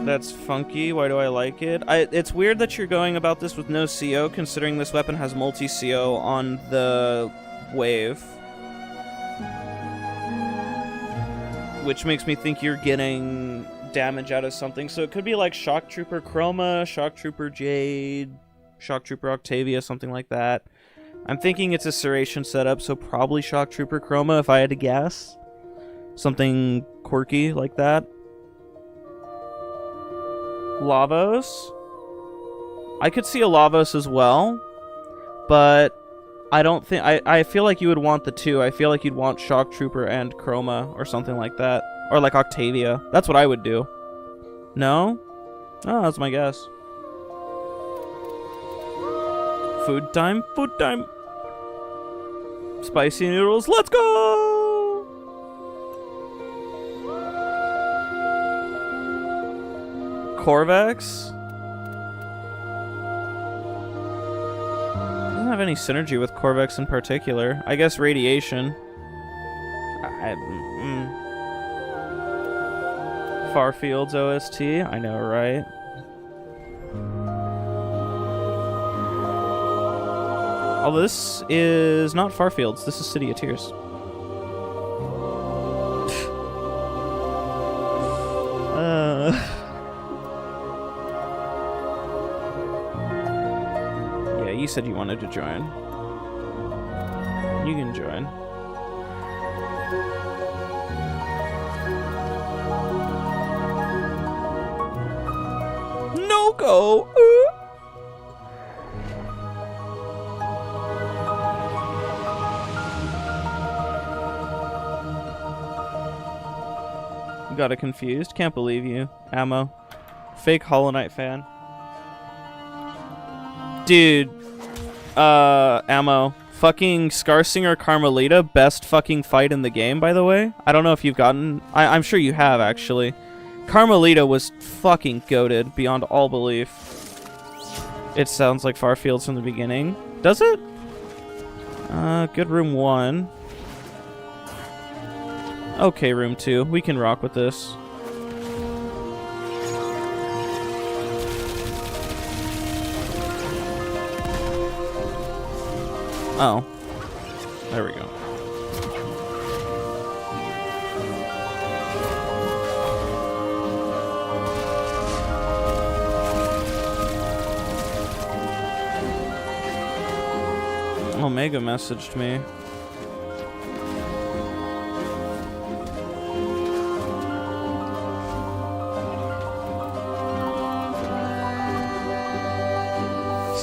That's funky. Why do I like it? It's weird that you're going about this with no CO, considering this weapon has multi-CO on the wave. Which makes me think you're getting damage out of something. So it could be like Shock Trooper Chroma, Shock Trooper Jade, Shock Trooper Octavia, something like that. I'm thinking it's a Serration setup, so probably Shock Trooper Chroma if I had to guess. Something quirky like that. Lavos. I could see a Lavos as well, but I don't think... I feel like you would want the two. I feel like you'd want Shock Trooper and Chroma or something like that. Or like Octavia. That's what I would do. No? Oh, that's my guess. Food time, food time. Spicy noodles, let's go! Corvax? Doesn't have any synergy with Corvax in particular. I guess radiation. Farfield's OST, I know, right? Although this is not Farfield's, this is City of Tears. Yeah, you said you wanted to join. You can join. Nokko! Got it confused. Can't believe you. Ammo. Fake Hollow Knight fan. Dude. Ammo. Fucking Scarsinger Carmelita. Best fucking fight in the game, by the way. I don't know if you've gotten... I'm sure you have, actually. Carmelita was fucking goated beyond all belief. It sounds like Farfield's from the beginning. Does it? Good room 1. Okay, room 2. We can rock with this. Oh. There we go. Omega messaged me.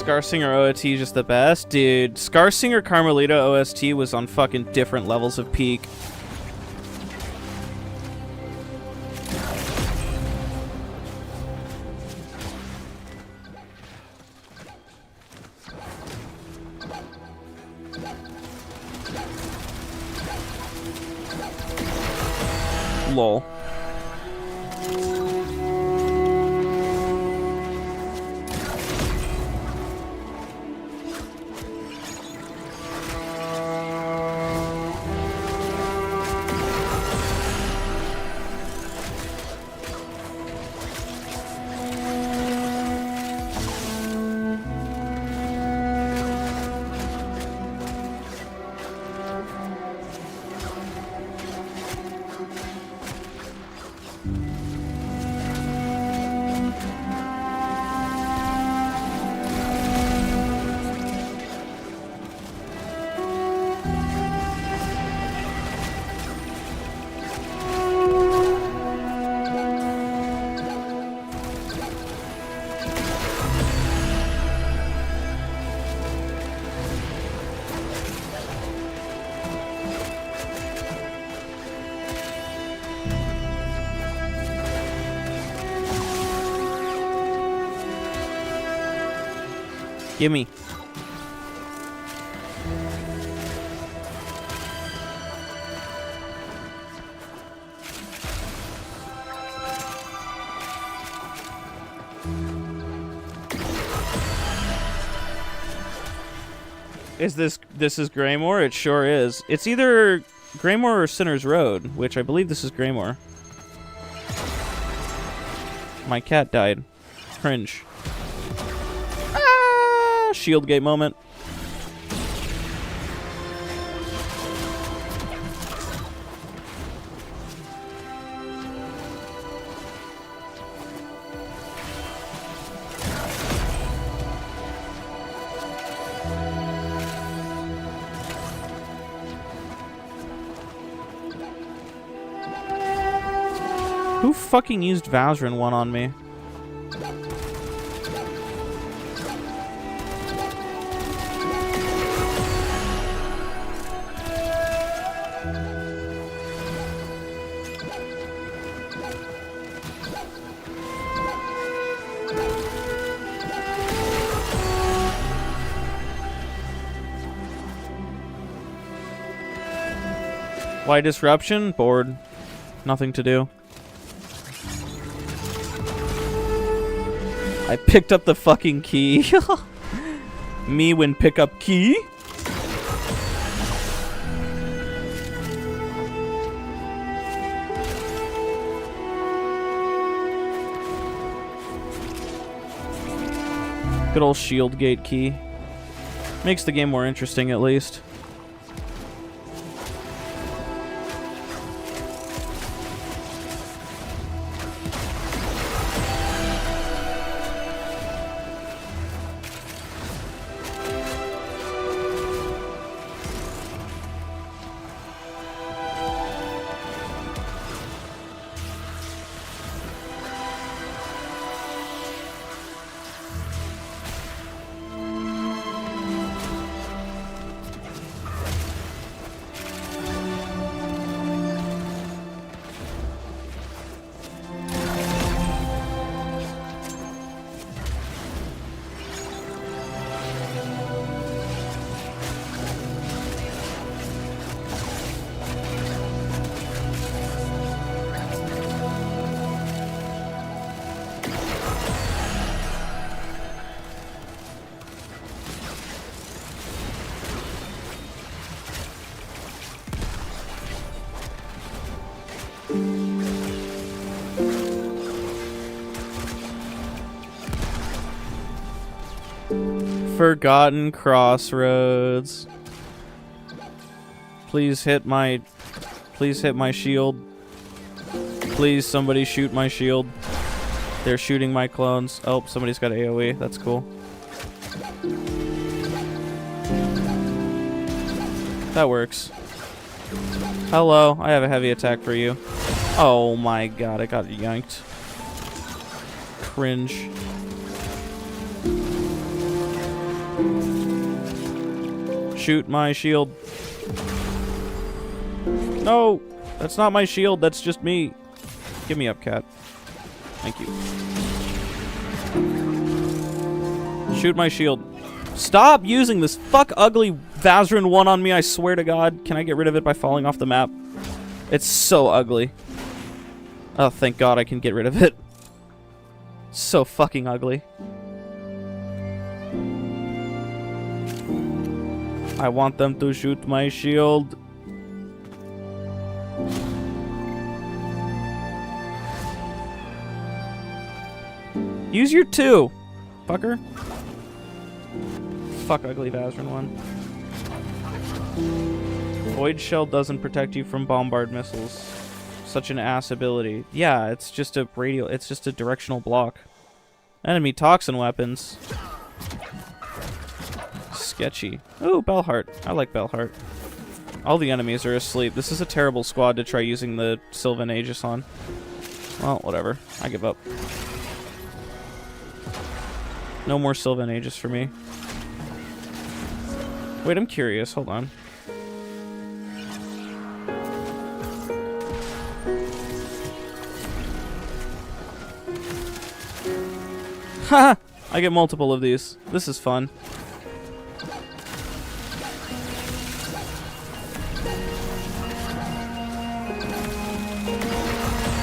Scarsinger OST is just the best. Dude, Scarsinger Carmelita OST was on fucking different levels of peak. Lol. Gimme. Is this is Greymore? It sure is. It's either Greymore or Sinner's Road, which I believe this is Greymore. My cat died. Cringe. Ah! Shield gate moment. Who fucking used Vazrin 1 on me? Why disruption? Bored. Nothing to do. I picked up the fucking key. Me when pick up key? Good old shield gate key. Makes the game more interesting at least. Forgotten crossroads. Please hit my shield. Please somebody shoot my shield. They're shooting my clones. Oh, somebody's got AoE. That's cool. That works. Hello, I have a heavy attack for you. Oh my god, I got yanked. Cringe. Shoot my shield. No! That's not my shield, that's just me. Give me up, cat. Thank you. Shoot my shield. Stop using this fuck ugly Vazarin 1 on me, I swear to god. Can I get rid of it by falling off the map? It's so ugly. Oh, thank god I can get rid of it. So fucking ugly. I want them to shoot my shield. Use your 2, fucker. Fuck ugly Vazarin 1. Void Shell doesn't protect you from bombard missiles. Such an ass ability. Yeah, it's just a radial. It's just a directional block. Enemy toxin weapons. Sketchy. Oh, Bellheart. I like Bellheart. All the enemies are asleep. This is a terrible squad to try using the Sylvan Aegis on. Well, whatever. I give up. No more Sylvan Aegis for me. Wait, I'm curious. Hold on. Haha! I get multiple of these. This is fun.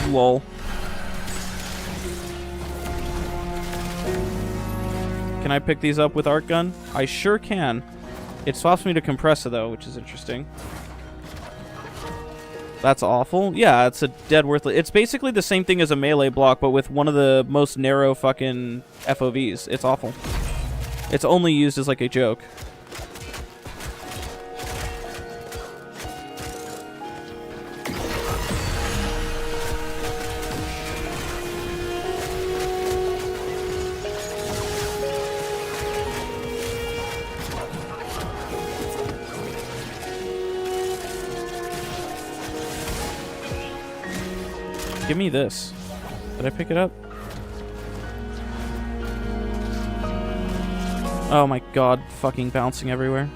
Lol. Can I pick these up with Arc Gun? I sure can. It swaps me to Compressor though, which is interesting. That's awful. Yeah, it's a dead worthless. It's basically the same thing as a melee block, but with one of the most narrow fucking FOVs. It's awful. It's only used as like a joke. Give me this. Did I pick it up? Oh my god, fucking bouncing everywhere.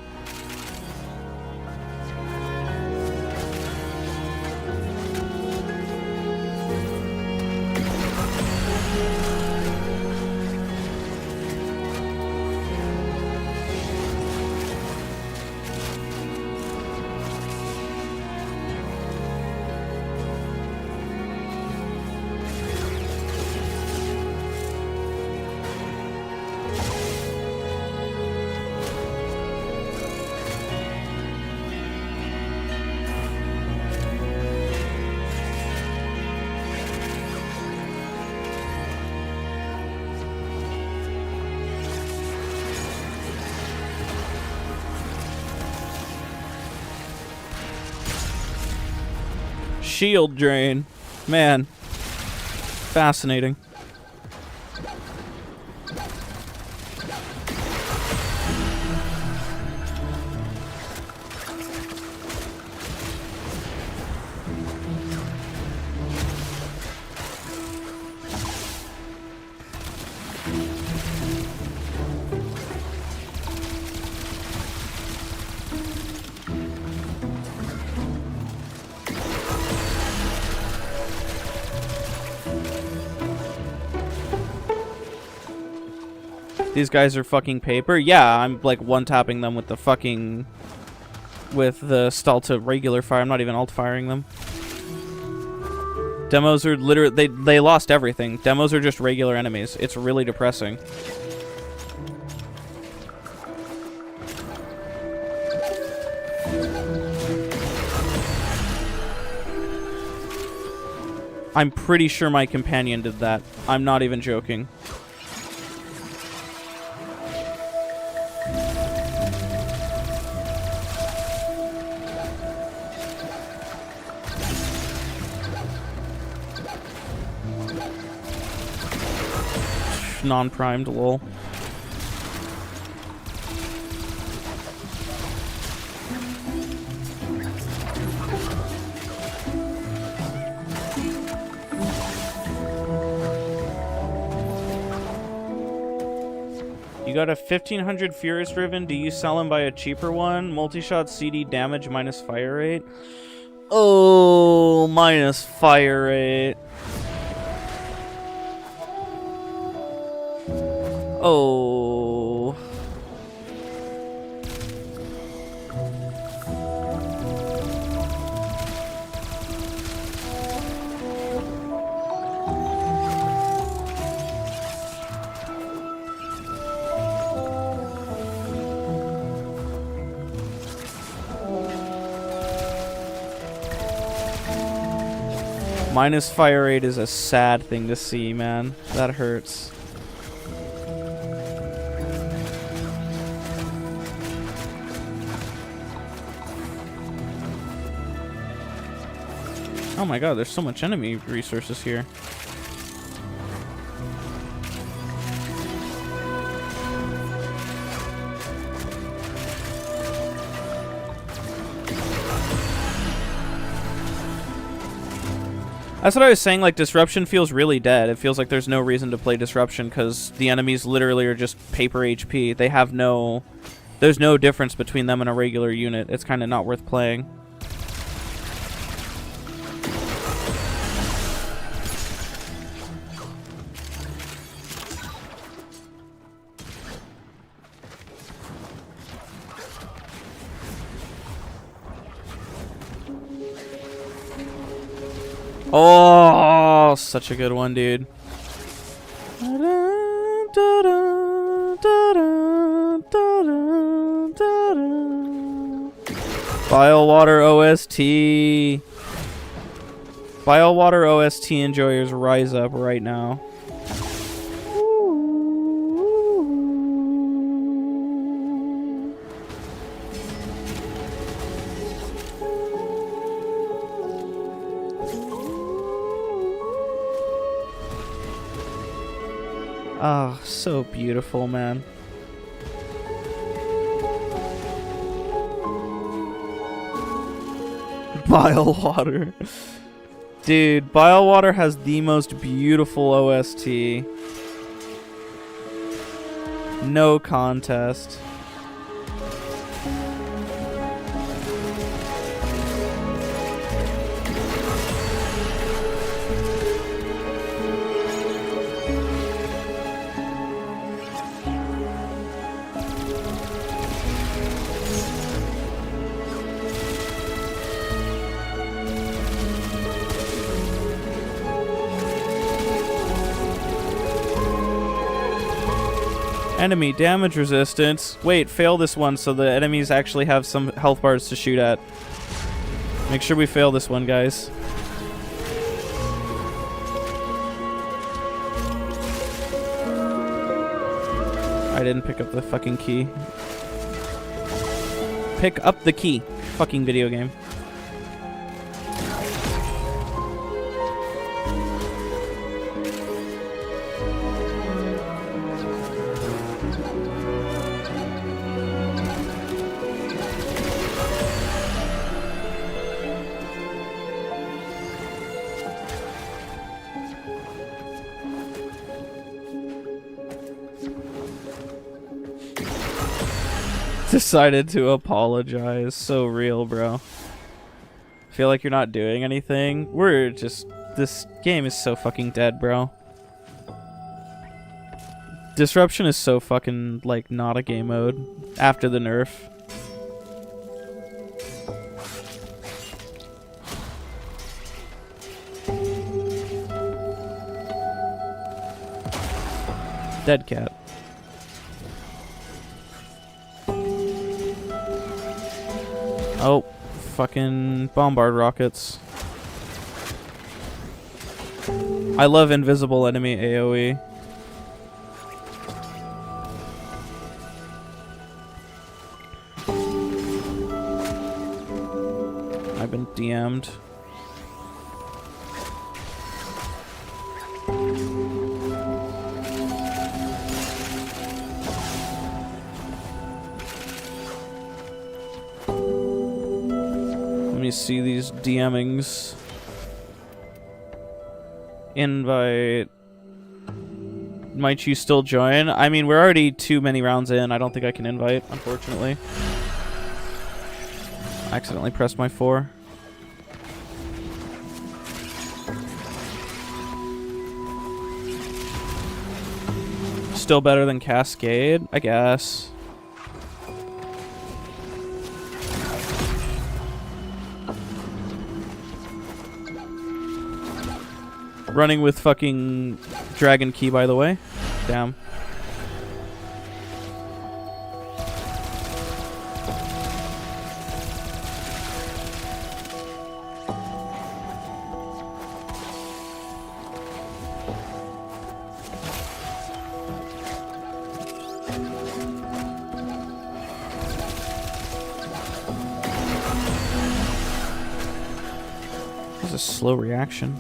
shield drain. Man. Fascinating. These guys are fucking paper. Yeah, I'm like one-tapping them with the fucking... with the stall to regular fire. I'm not even alt-firing them. Demos are literally... They lost everything. Demos are just regular enemies. It's really depressing. I'm pretty sure my companion did that. I'm not even joking. Non-primed, lol. You got a 1500 Furious Riven. Do you sell him by a cheaper one? Multi-shot CD damage minus fire rate. Oh, minus fire rate. Oh. Minus fire rate is a sad thing to see, man. That hurts. Oh my god, there's so much enemy resources here. That's what I was saying, like, Disruption feels really dead. It feels like there's no reason to play Disruption because the enemies literally are just paper HP. They have no... There's no difference between them and a regular unit. It's kind of not worth playing. Oh, such a good one, dude. Bile Water OST. Bile Water OST enjoyers rise up right now. Oh, so beautiful, man. Bile Water. Dude, Bile Water has the most beautiful OST. No contest. Enemy damage resistance. Wait, fail this one so the enemies actually have some health bars to shoot at. Make sure we fail this one, guys. I didn't pick up the fucking key. Pick up the key. Fucking video game. Decided to apologize. So real, bro. Feel like you're not doing anything. We're just... This game is so fucking dead, bro. Disruption is so fucking, like, not a game mode after the nerf. Dead cat. Oh, fucking bombard rockets. I love invisible enemy AoE. I've been DM'd. Let me see these DMings. Invite. Might you still join? I mean, we're already too many rounds in. I don't think I can invite, unfortunately. I accidentally pressed my 4. Still better than Cascade, I guess. Running with fucking Dragon Key, by the way. Damn. This is a slow reaction.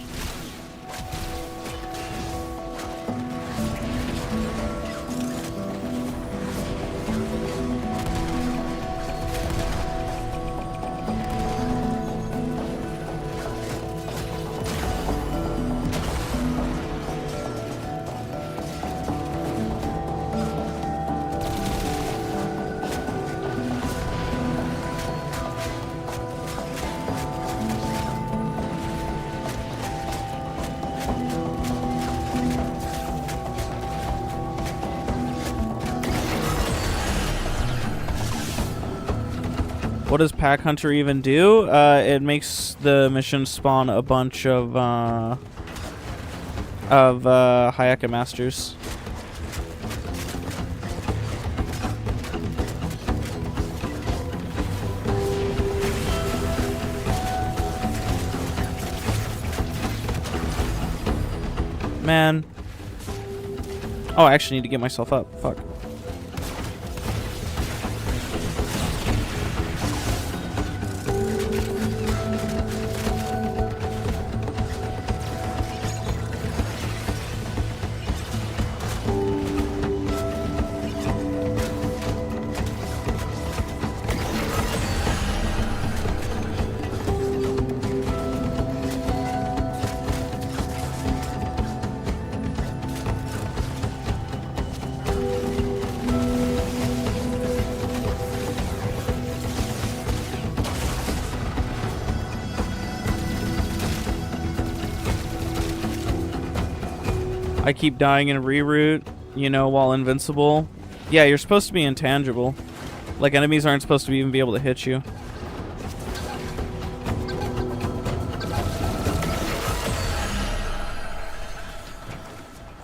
What does Pack Hunter even do? It makes the mission spawn a bunch of Hayaka Masters. Man. Oh, I actually need to get myself up. Fuck. I keep dying in reroute, you know, while invincible. Yeah, you're supposed to be intangible. Like, enemies aren't supposed to even be able to hit you.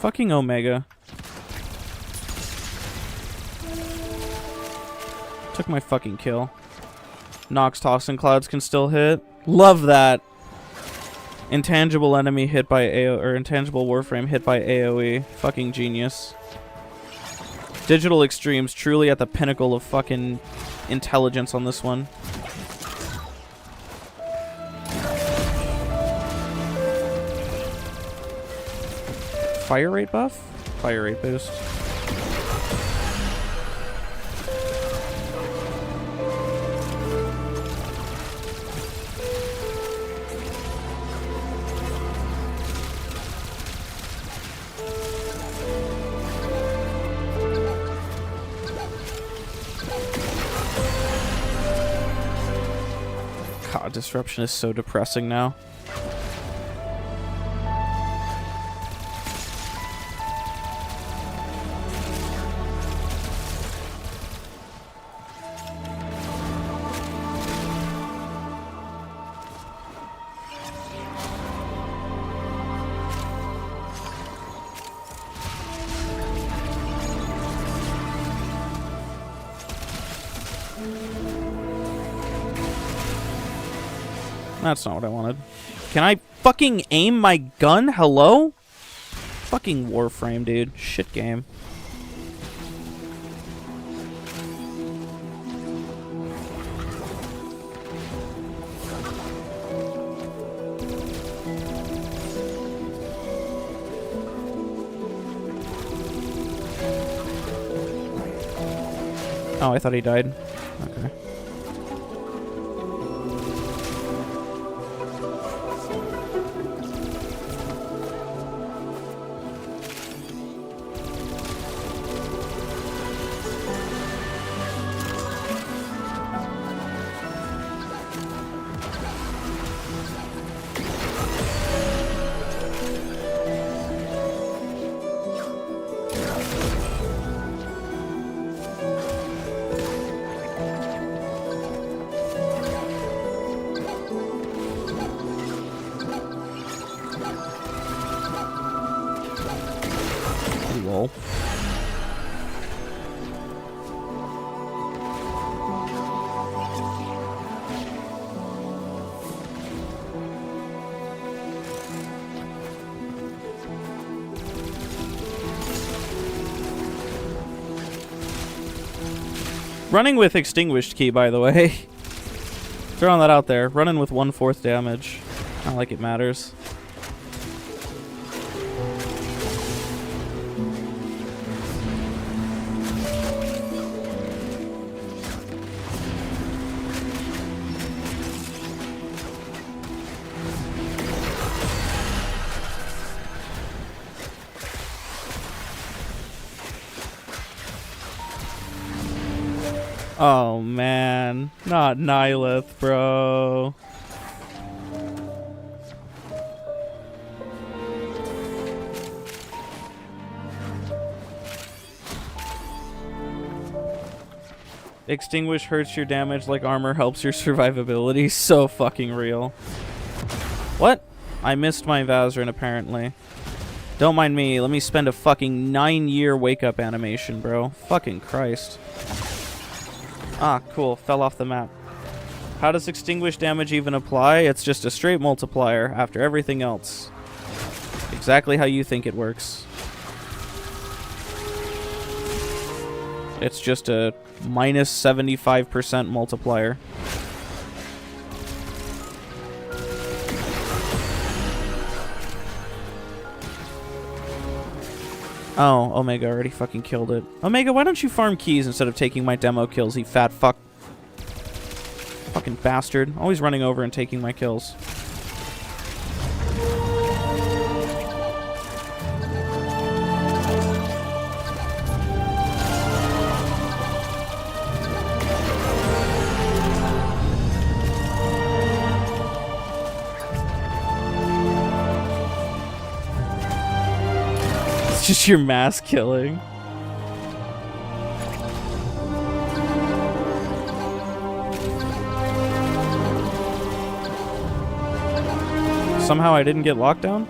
Fucking Omega. Took my fucking kill. Nox Toxin Clouds can still hit. Love that. Intangible enemy hit by AoE, or intangible Warframe hit by AoE. Fucking genius. Digital Extremes truly at the pinnacle of fucking intelligence on this one. Fire rate buff? Fire rate boost. God, disruption is so depressing now. That's not what I wanted. Can I fucking aim my gun? Hello? Fucking Warframe, dude. Shit game. Oh, I thought he died. Okay. Lol. Running with extinguished key, by the way. Throwing that out there. Running with 1/4 damage. Not like it matters. Oh man, not Nihilith, bro. Extinguish hurts your damage like armor helps your survivability. So fucking real. What? I missed my Vazarin apparently. Don't mind me, let me spend a fucking 9-year wake up animation, bro. Fucking Christ. Ah, cool. Fell off the map. How does extinguish damage even apply? It's just a straight multiplier after everything else. Exactly how you think it works. It's just a minus 75% multiplier. Oh, Omega already fucking killed it. Omega, why don't you farm keys instead of taking my demo kills, you fat fuck? Fucking bastard. Always running over and taking my kills. It's just your mass killing. Somehow I didn't get locked down?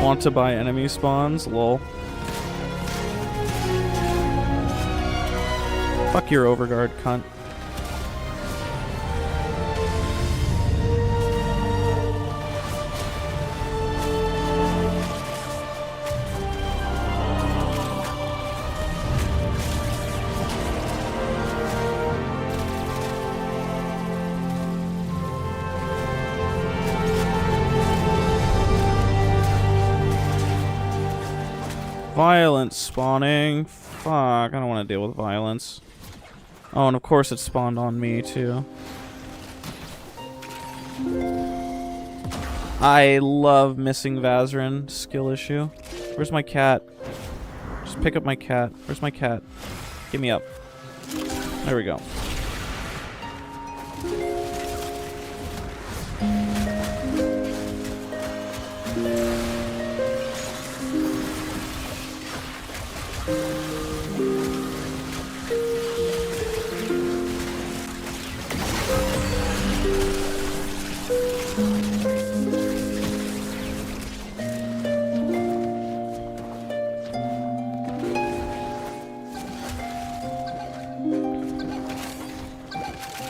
Want to buy enemy spawns? Lol. Fuck your overguard, cunt. Violence spawning. Fuck, I don't want to deal with violence. Oh, and of course it spawned on me, too. I love missing Vazarin. Skill issue. Where's my cat? Just pick up my cat. Where's my cat? Get me up. There we go.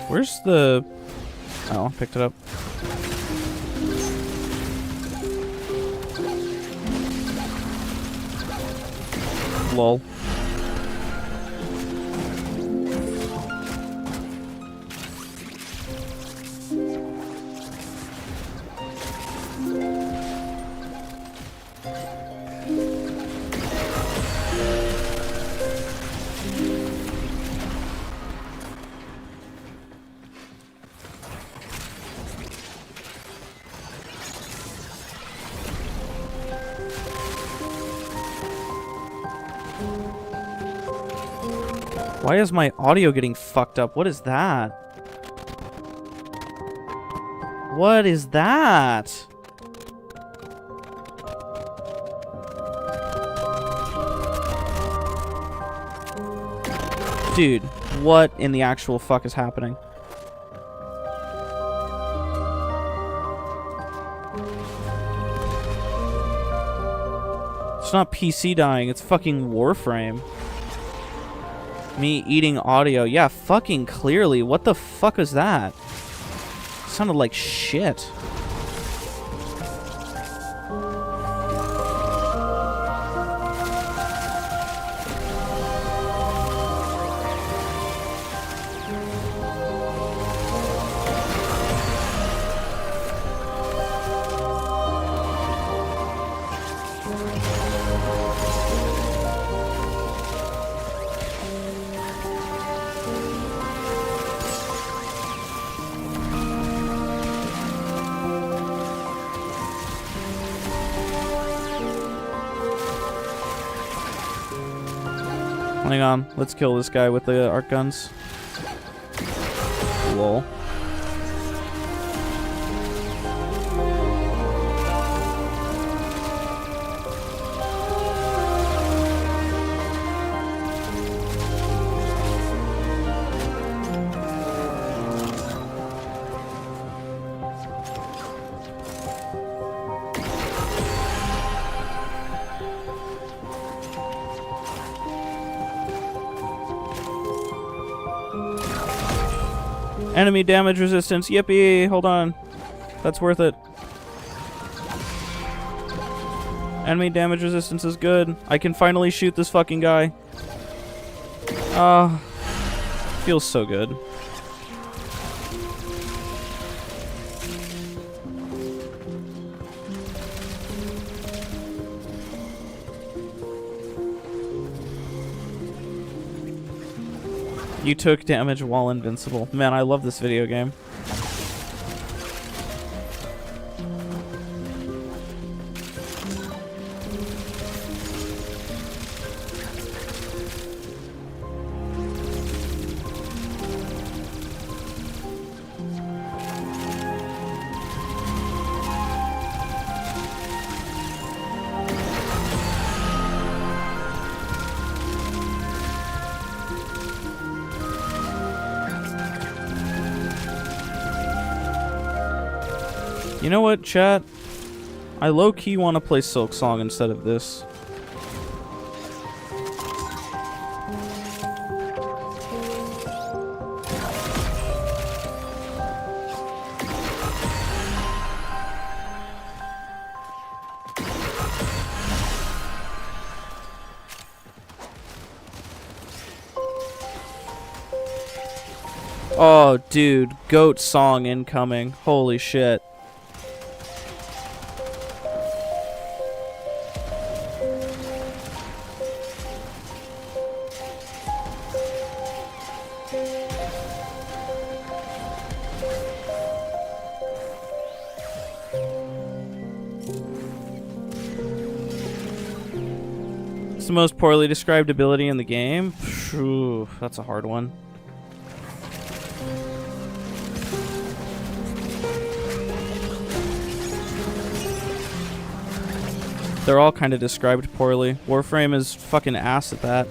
Where's the... Oh, picked it up. Lol. Why is my audio getting fucked up? What is that? What is that? Dude, what in the actual fuck is happening? It's not PC dying, it's fucking Warframe. Me eating audio. Yeah, fucking clearly. What the fuck is that? It sounded like shit. Hang on, let's kill this guy with the arc guns. Lol. Enemy damage resistance. Yippee! Hold on. That's worth it. Enemy damage resistance is good. I can finally shoot this fucking guy. Feels so good. You took damage while invincible. Man, I love this video game. You know what, chat? I low-key want to play Silk Song instead of this. Oh, dude. Goat song incoming. Holy shit. It's the most poorly described ability in the game. Phew, that's a hard one. They're all kind of described poorly. Warframe is fucking ass at that.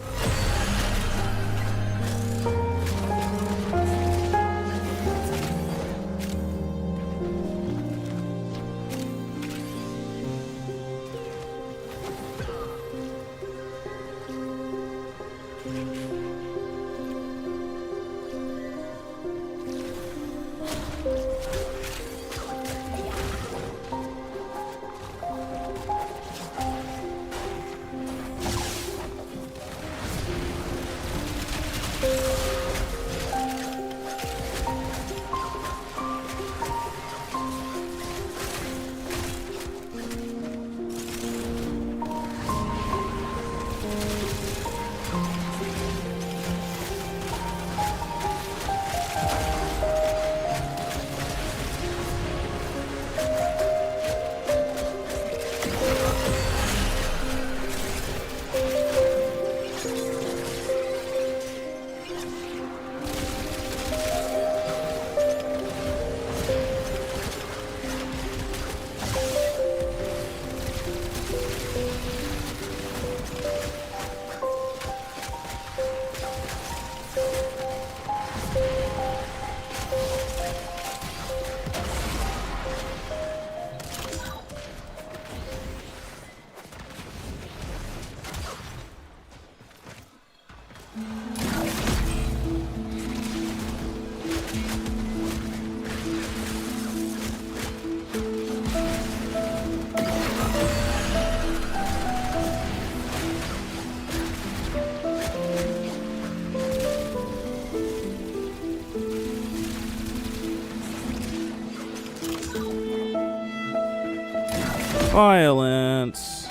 Violence.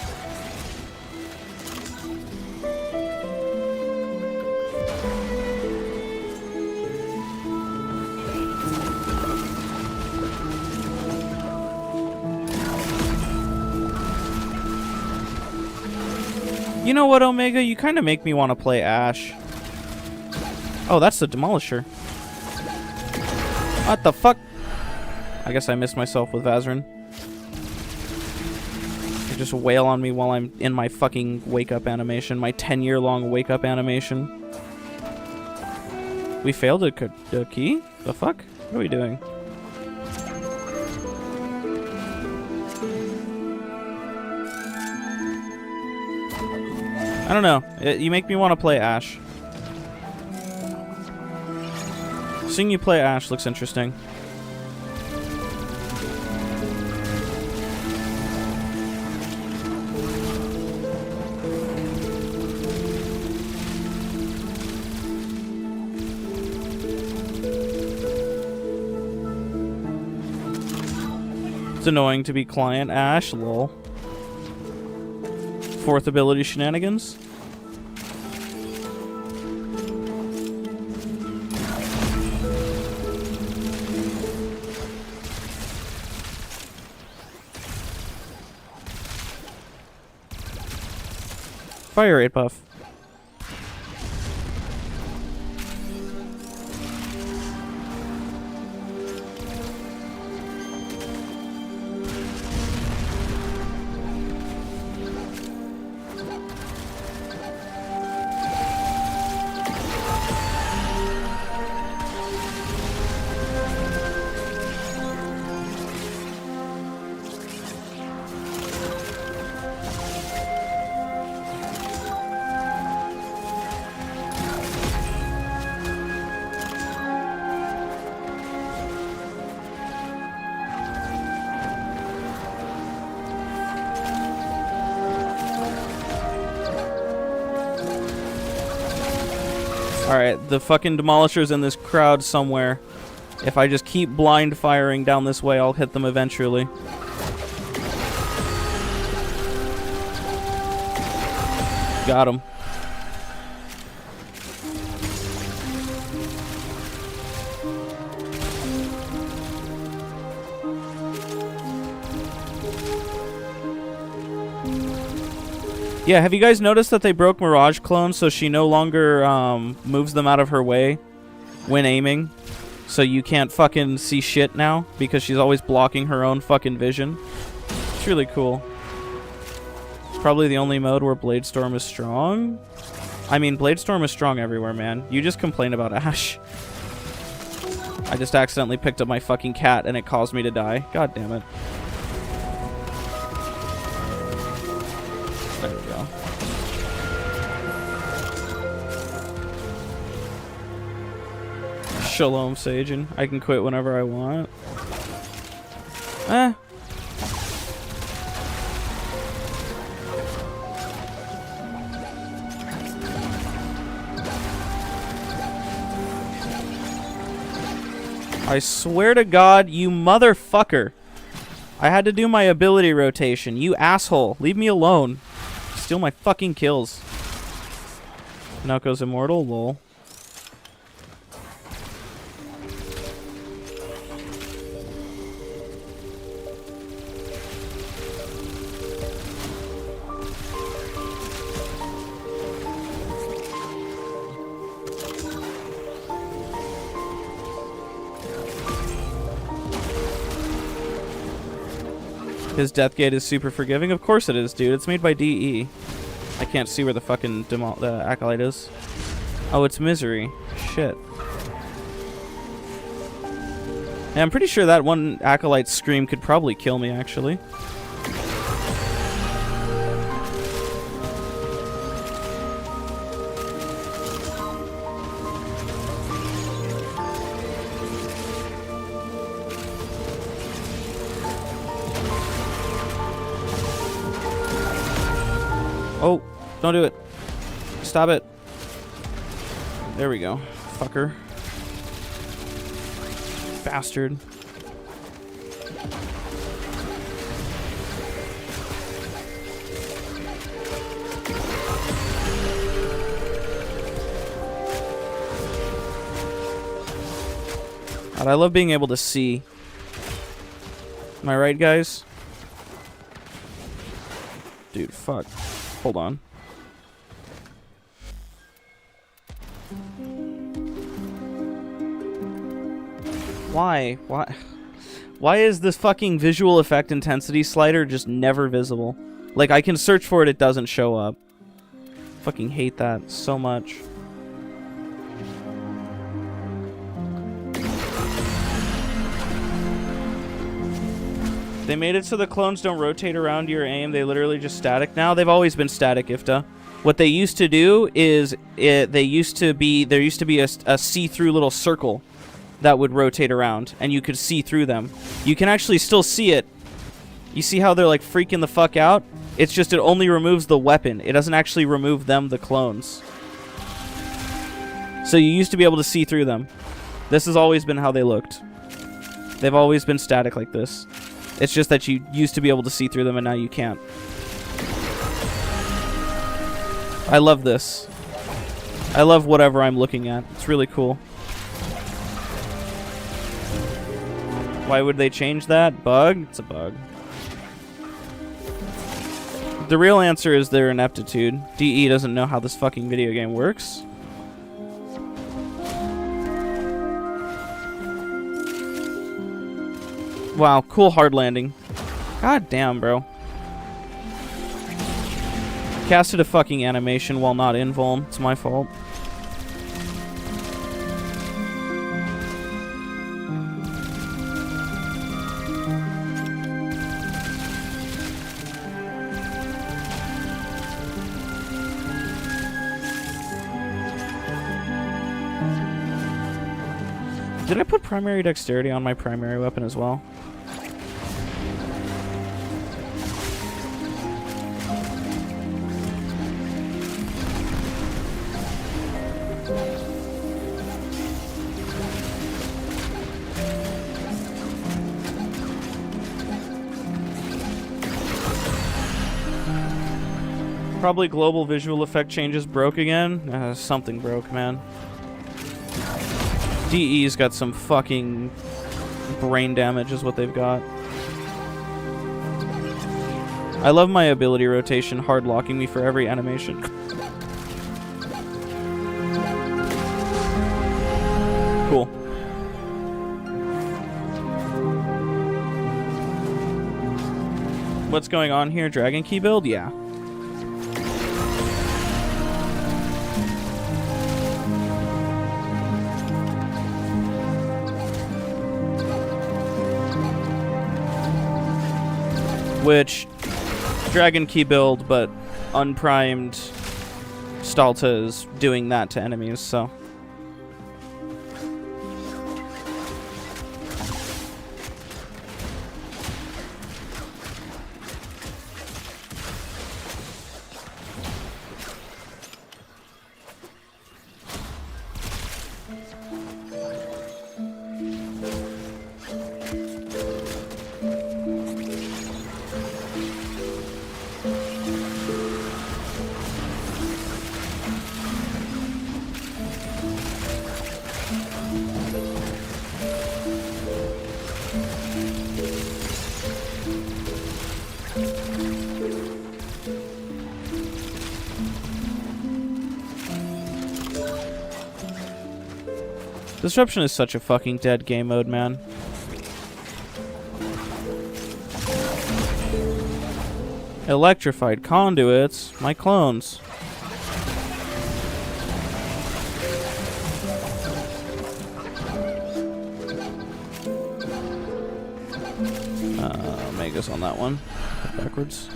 You know what, Omega? You kind of make me want to play Ash. Oh, that's the Demolisher. What the fuck? I guess I missed myself with Vazarin. You just wail on me while I'm in my fucking wake-up animation. My 10-year-long wake-up animation. We failed a key? The fuck? What are we doing? I don't know. You make me want to play Ash. Seeing you play Ash looks interesting. It's annoying to be client Ash, lol. Fourth ability shenanigans. Fire rate buff. Alright, the fucking Demolisher's in this crowd somewhere. If I just keep blind firing down this way, I'll hit them eventually. Got him. Yeah, have you guys noticed that they broke Mirage clones so she no longer moves them out of her way when aiming? So you can't fucking see shit now because she's always blocking her own fucking vision. It's really cool. It's probably the only mode where Bladestorm is strong. I mean, Bladestorm is strong everywhere, man. You just complain about Ash. I just accidentally picked up my fucking cat and it caused me to die. God damn it. There we go. Shalom, Sajin. I can quit whenever I want. Eh. I swear to God, you motherfucker. I had to do my ability rotation. You asshole. Leave me alone. Steal my fucking kills. Nokko's immortal? Lol. His death gate is super forgiving? Of course it is, dude. It's made by DE. I can't see where the fucking the Acolyte is. Oh, it's Misery. Shit. Yeah, I'm pretty sure that one Acolyte scream could probably kill me, actually. Oh, don't do it. Stop it. There we go. Fucker. Bastard. God, I love being able to see. Am I right, guys? Dude, fuck. Hold on. Why? Why is this fucking visual effect intensity slider just never visible? Like, I can search for it, it doesn't show up. Fucking hate that so much. They made it so the clones don't rotate around your aim. They literally just static now. They've always been static, Ifta. What they used to do is there used to be a see-through little circle that would rotate around, and you could see through them. You can actually still see it. You see how they're like freaking the fuck out? It's just it only removes the weapon. It doesn't actually remove them, the clones. So you used to be able to see through them. This has always been how they looked. They've always been static like this. It's just that you used to be able to see through them and now you can't. I love this. I love whatever I'm looking at. It's really cool. Why would they change that? Bug? It's a bug. The real answer is their ineptitude. DE doesn't know how this fucking video game works. Wow, cool hard landing. God damn, bro. Casted a fucking animation while not in Vuln. It's my fault. Did I put primary dexterity on my primary weapon as well? Probably global visual effect changes broke again. Something broke, man. DE's got some fucking brain damage is what they've got. I love my ability rotation hard locking me for every animation. Cool. What's going on here? Dragon Key build? Yeah. Which, Dragon Key build, but unprimed Stalta is doing that to enemies, so. Disruption is such a fucking dead game mode, man. Electrified conduits, my clones. Megas on that one. Backwards.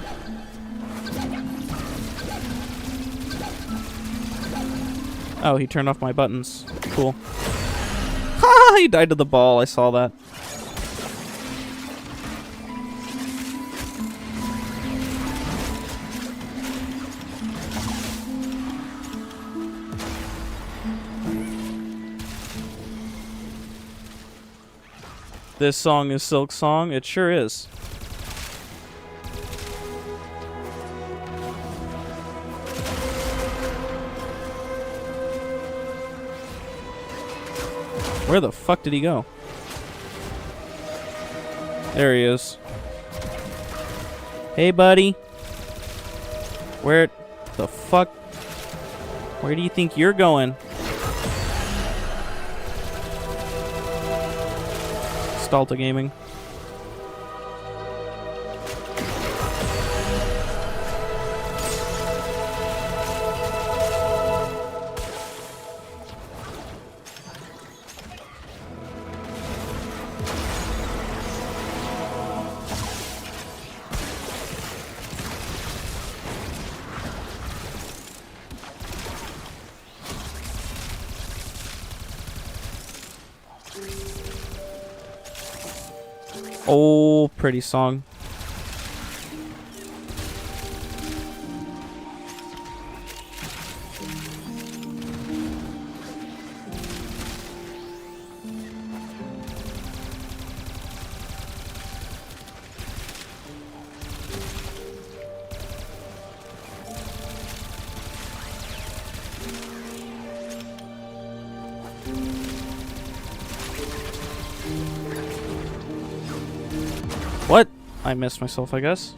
Oh, he turned off my buttons. Cool. Ha! He died to the ball. I saw that. This song is Silk Song. It sure is. Where the fuck did he go? There he is. Hey, buddy. Where the fuck? Where do you think you're going? Stalta Gaming. Oh, pretty song. What? I missed myself, I guess.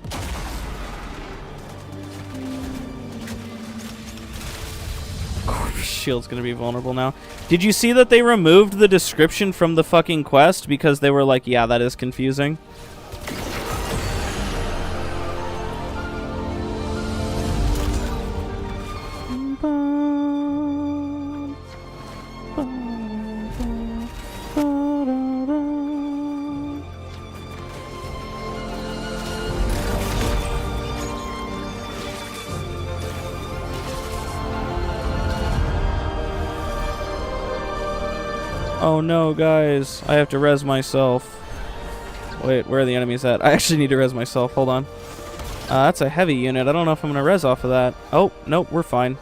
Shield's gonna be vulnerable now. Did you see that they removed the description from the fucking quest because they were like, yeah, that is confusing? Oh no, guys. I have to res myself. Wait, where are the enemies at? I actually need to res myself. Hold on. That's a heavy unit. I don't know if I'm going to res off of that. Oh, nope, we're fine.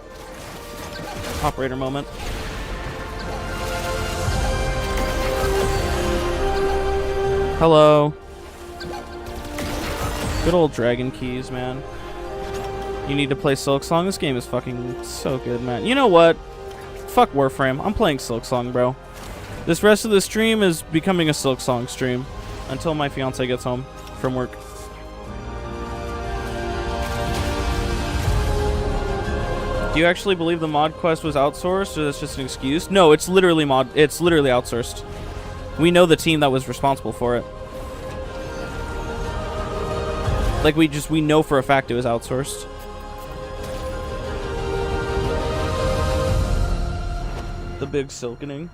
Operator moment. Hello. Good old Dragon Keys, man. You need to play Silk Song? This game is fucking so good, man. You know what? Fuck Warframe. I'm playing Silk Song, bro. This rest of the stream is becoming a Silk Song stream until my fiance gets home from work. Do you actually believe the mod quest was outsourced, or that's just an excuse? No, it's literally outsourced. We know the team that was responsible for it. Like, we know for a fact it was outsourced. The big silkening.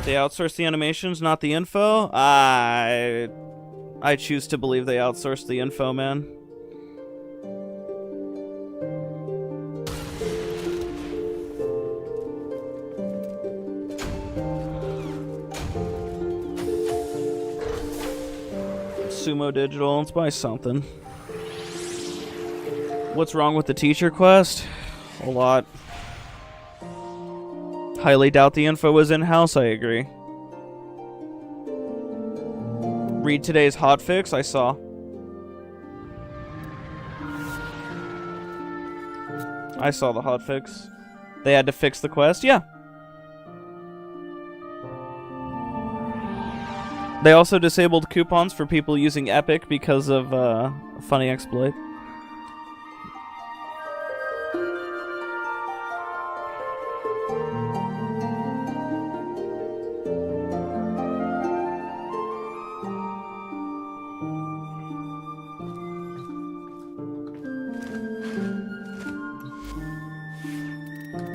They outsourced the animations, not the info? I choose to believe they outsourced the info, man. Sumo Digital, let's buy something. What's wrong with the teacher quest? A lot. Highly doubt the info was in-house, I agree. Read today's hotfix, I saw. I saw the hotfix. They had to fix the quest? Yeah. They also disabled coupons for people using Epic because of a funny exploit.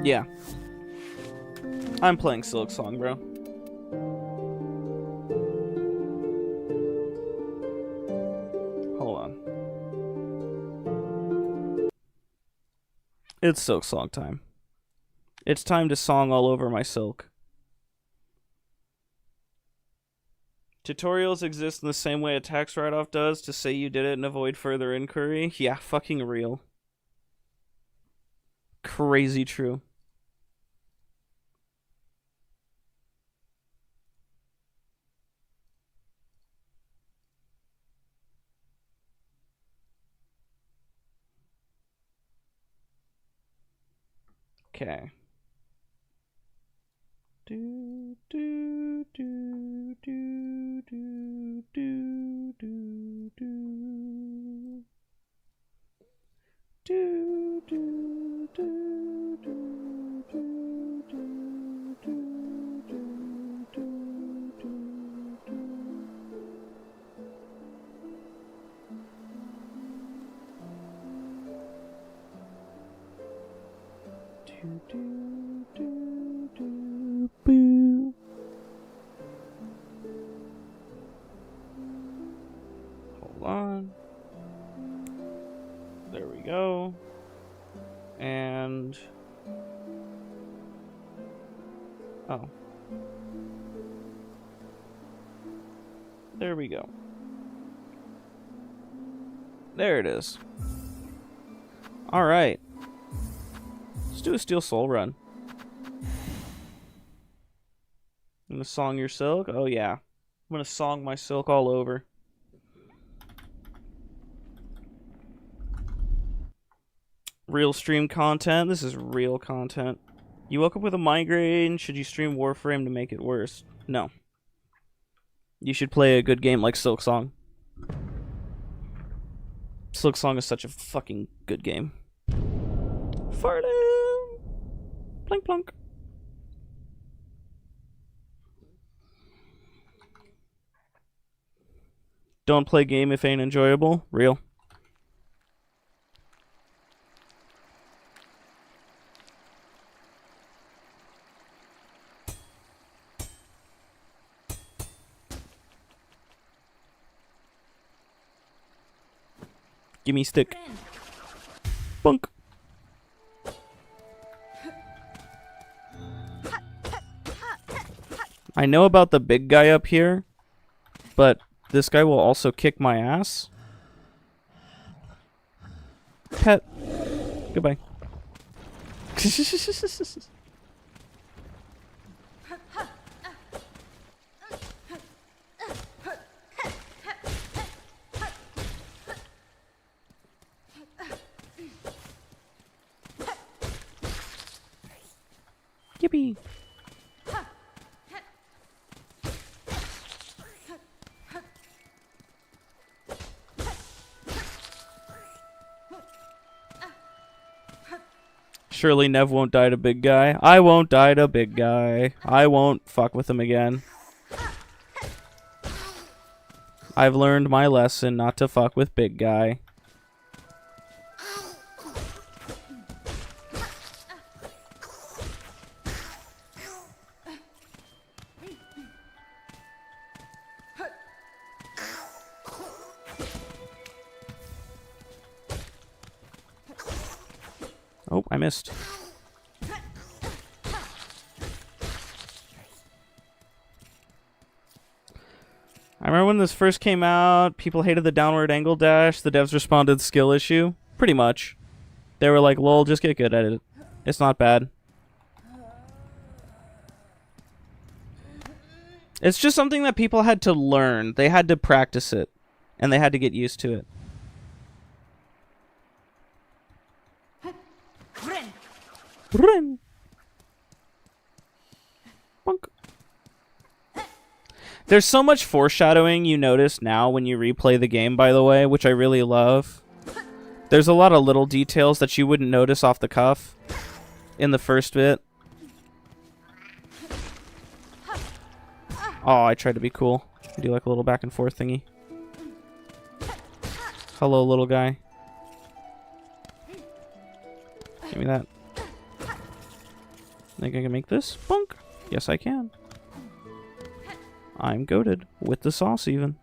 Yeah. I'm playing Silk Song, bro. Hold on. It's Silk Song time. It's time to song all over my silk. Tutorials exist in the same way a tax write-off does to say you did it and avoid further inquiry. Yeah, fucking real. Crazy true. Okay. Do do do do do do do do do do do boo. Hold on. There we go. And oh. There we go. There it is. Alright. Let's do a Steel Soul run. I'm gonna song your silk? Oh yeah. I'm gonna song my silk all over. Real stream content? This is real content. You woke up with a migraine? Should you stream Warframe to make it worse? No. You should play a good game like Silk Song. Silk Song is such a fucking good game. Farting! Plink plunk. Don't play game if ain't enjoyable. Real. Give me stick. Bunk. I know about the big guy up here, but this guy will also kick my ass. Pet. Goodbye. Yippee. Surely Nev won't die to big guy. I won't die to big guy. I won't fuck with him again. I've learned my lesson not to fuck with big guy. Oh, I missed. I remember when this first came out, people hated the downward angle dash. The devs responded skill issue. Pretty much. They were like, lol, just get good at it. It's not bad. It's just something that people had to learn. They had to practice it. And they had to get used to it. Run. Bonk. There's so much foreshadowing you notice now when you replay the game, by the way, which I really love. There's a lot of little details that you wouldn't notice off the cuff in the first bit. Oh, I tried to be cool. Do like a little back and forth thingy. Hello, little guy. Give me that. Think I can make this? Bonk. Yes, I can. I'm goated. With the sauce, even.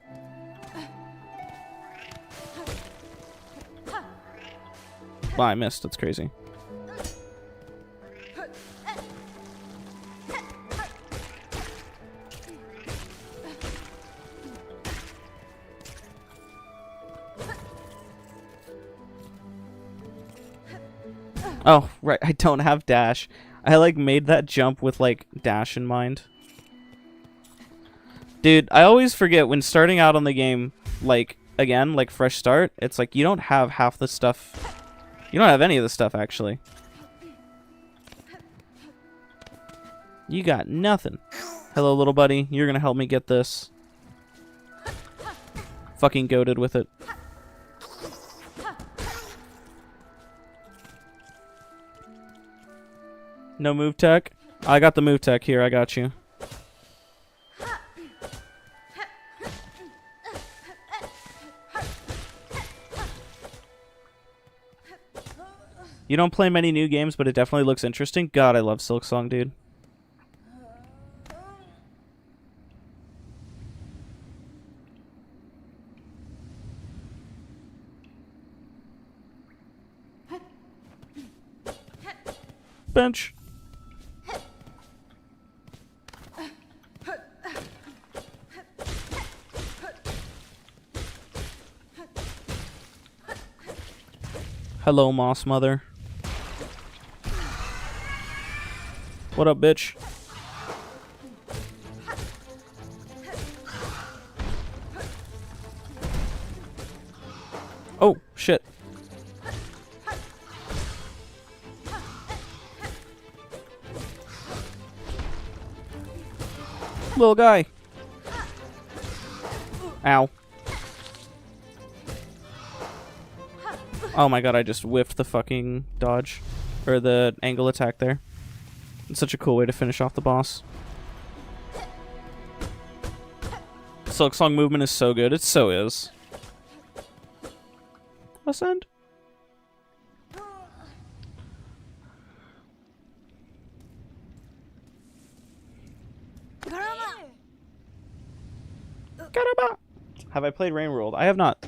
Well, I missed. That's crazy. Oh, right. I don't have dash. I, like, made that jump with, like, dash in mind. Dude, I always forget when starting out on the game, like, again, like, fresh start, it's like you don't have half the stuff. You don't have any of the stuff, actually. You got nothing. Hello, little buddy. You're gonna help me get this. Fucking goated with it. No move tech? I got the move tech here. I got you. You don't play many new games, but it definitely looks interesting. God, I love Silksong, dude. Bench. Hello, Moss Mother. What up, bitch? Oh, shit. Little guy. Ow. Oh my god, I just whiffed the fucking dodge. Or the angle attack there. It's such a cool way to finish off the boss. Silksong movement is so good. It so is. Ascend. Garaba. Have I played Rain World? I have not.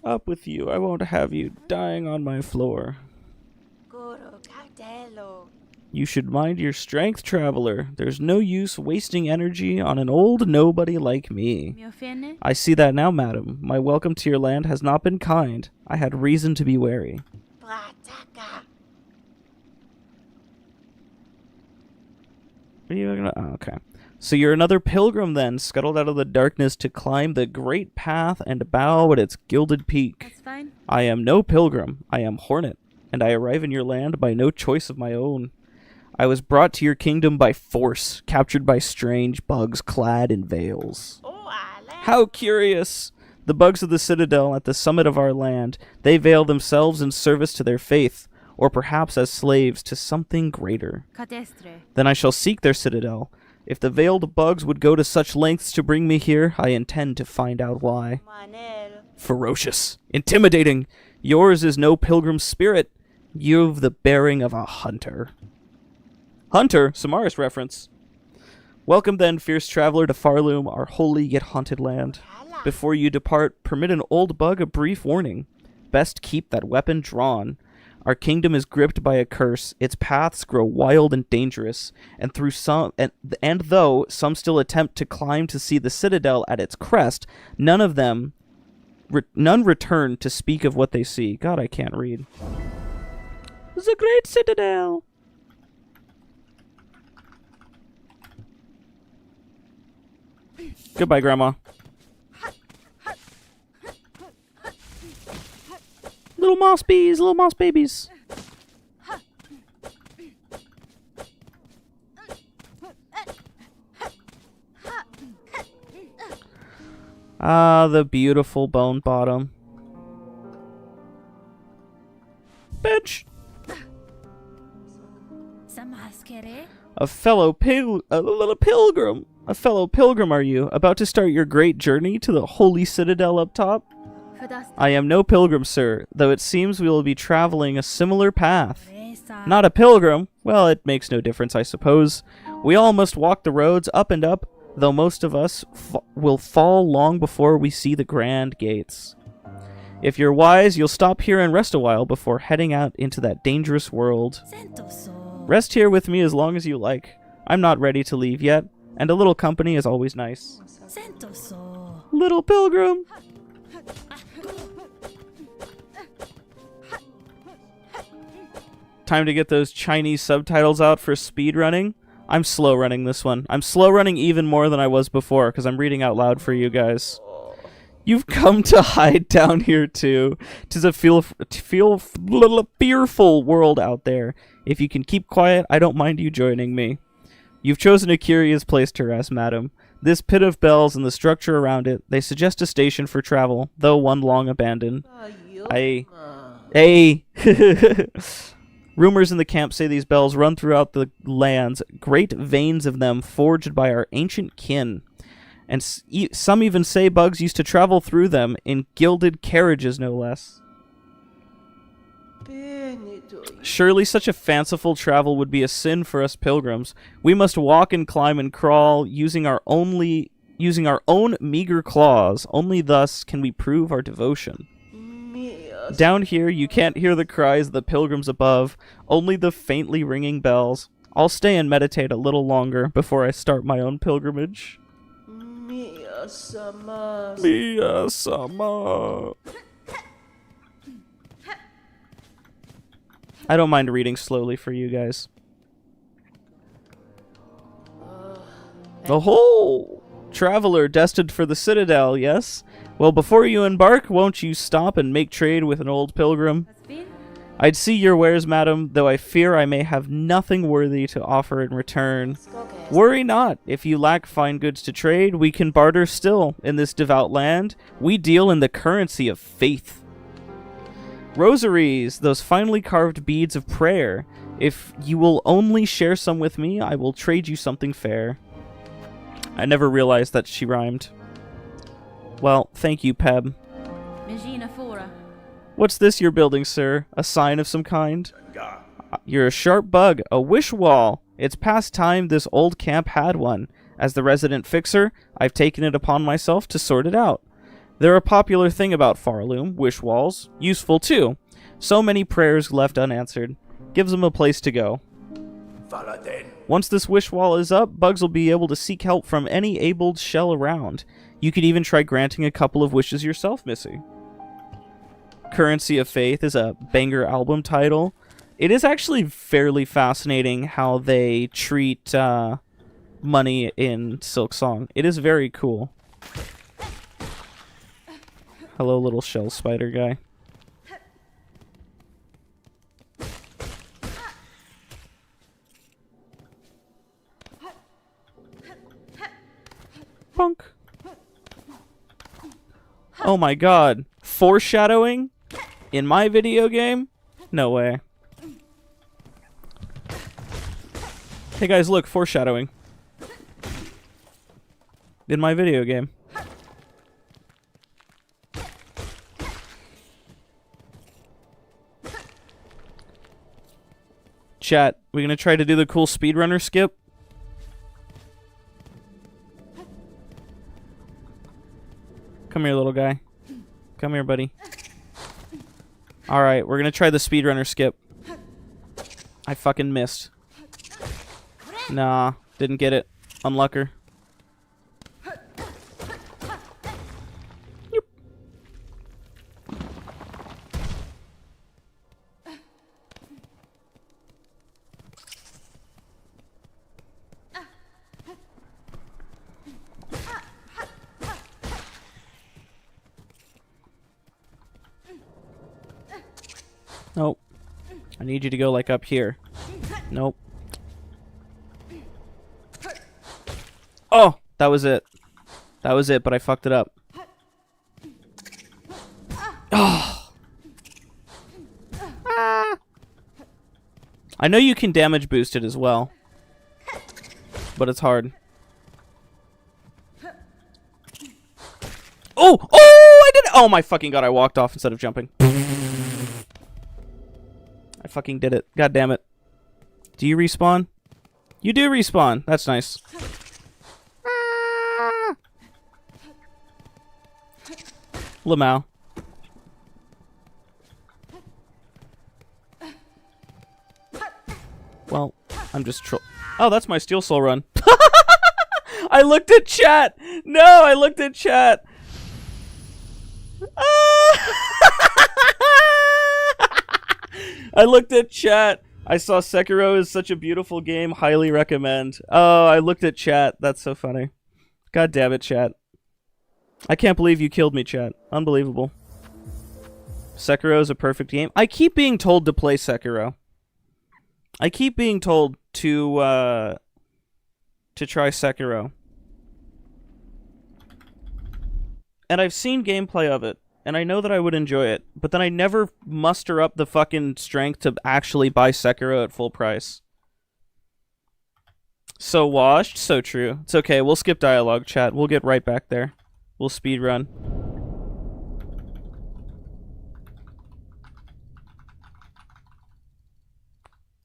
Up with you. I won't have you dying on my floor. You should mind your strength, traveler. There's no use wasting energy on an old nobody like me. I see that now, madam. My welcome to your land has not been kind. I had reason to be wary. Are you gonna... Oh, okay. So you're another pilgrim then, scuttled out of the darkness to climb the great path and bow at its gilded peak. That's fine. I am no pilgrim, I am Hornet, and I arrive in your land by no choice of my own. I was brought to your kingdom by force, captured by strange bugs clad in veils. How curious! The bugs of the citadel at the summit of our land, they veil themselves in service to their faith, or perhaps as slaves to something greater. Then I shall seek their citadel. If the veiled bugs would go to such lengths to bring me here, I intend to find out why. Ferocious, intimidating, yours is no pilgrim spirit. You've the bearing of a hunter. Hunter, Samaris reference. Welcome then, fierce traveler, to Farloom, our holy yet haunted land. Before you depart, permit an old bug a brief warning. Best keep that weapon drawn. Our kingdom is gripped by a curse. Its paths grow wild and dangerous, and though some still attempt to climb to see the citadel at its crest, none return to speak of what they see. God, I can't read. The great citadel. Goodbye, Grandma. Little moss bees, little moss babies. Ah, the beautiful bone bottom. Bench. A fellow pilgrim. A fellow pilgrim, are you, about to start your great journey to the holy citadel up top? I am no pilgrim, sir, though it seems we will be traveling a similar path. Not a pilgrim? Well, it makes no difference, I suppose. We all must walk the roads up and up, though most of us will fall long before we see the grand gates. If you're wise, you'll stop here and rest a while before heading out into that dangerous world. Rest here with me as long as you like. I'm not ready to leave yet, and a little company is always nice. Little pilgrim! Time to get those Chinese subtitles out for speedrunning. I'm slow running this one. I'm slow running even more than I was before because I'm reading out loud for you guys. You've come to hide down here too. 'Tis a fearful world out there. If you can keep quiet, I don't mind you joining me. You've chosen a curious place to rest, madam. This pit of bells and the structure around it, they suggest a station for travel, though one long abandoned. Rumors in the camp say these bells run throughout the lands, great veins of them forged by our ancient kin. And some even say bugs used to travel through them in gilded carriages, no less. Surely such a fanciful travel would be a sin for us pilgrims. We must walk and climb and crawl, using our own meager claws. Only thus can we prove our devotion. Down here, you can't hear the cries of the pilgrims above, only the faintly ringing bells. I'll stay and meditate a little longer before I start my own pilgrimage. Miya-sama. I don't mind reading slowly for you guys. The whole traveler destined for the citadel, yes? Well, before you embark, won't you stop and make trade with an old pilgrim? I'd see your wares, madam, though I fear I may have nothing worthy to offer in return. Worry not. If you lack fine goods to trade, we can barter still. In this devout land, we deal in the currency of faith. Rosaries, those finely carved beads of prayer. If you will only share some with me, I will trade you something fair. I never realized that she rhymed. Well, thank you, Peb. What's this you're building, sir? A sign of some kind? You're a sharp bug, a wish wall. It's past time this old camp had one. As the resident fixer, I've taken it upon myself to sort it out. They're a popular thing about Farloom, wish walls. Useful, too. So many prayers left unanswered. Gives them a place to go. Once this wish wall is up, bugs will be able to seek help from any abled shell around. You could even try granting a couple of wishes yourself, Missy. Currency of Faith is a banger album title. It is actually fairly fascinating how they treat money in Silk Song. It is very cool. Hello, little shell spider guy. Punk. Oh my god. Foreshadowing? In my video game? No way. Hey guys, look, foreshadowing. In my video game. Chat, we gonna try to do the cool speedrunner skip? Come here, little guy. Come here, buddy. Alright, we're gonna try the speedrunner skip. I fucking missed. Nah, didn't get it. Unlucker. Yep. Nope. I need you to go like up here. Nope. Oh, that was it. That was it, but I fucked it up. Oh. Ah. I know you can damage boost it as well, but it's hard. Oh! Oh! I did it! Oh my fucking god, I walked off instead of jumping. I fucking did it. God damn it. Do you respawn? You do respawn. That's nice. Lamau. Well, I'm just Oh, that's my Steel Soul run. I looked at chat. No, I looked at chat. I looked at chat. I saw Sekiro is such a beautiful game. Highly recommend. Oh, I looked at chat. That's so funny. God damn it, chat. I can't believe you killed me, chat. Unbelievable. Sekiro is a perfect game. I keep being told to play Sekiro. I keep being told to try Sekiro. And I've seen gameplay of it, and I know that I would enjoy it, but then I never muster up the fucking strength to actually buy Sekiro at full price. So washed, so true. It's okay, we'll skip dialogue, chat. We'll get right back there. We'll speedrun.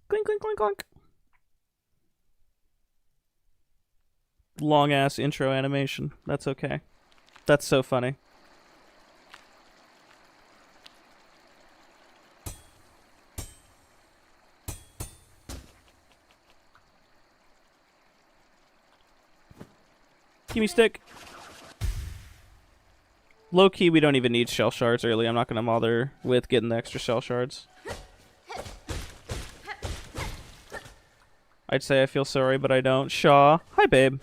Clink, clink, clink, clink. Long ass intro animation. That's okay. That's so funny. Give me stick. Low key, we don't even need shell shards early. I'm not gonna bother with getting the extra shell shards. I'd say I feel sorry, but I don't. Shaw. Hi, babe.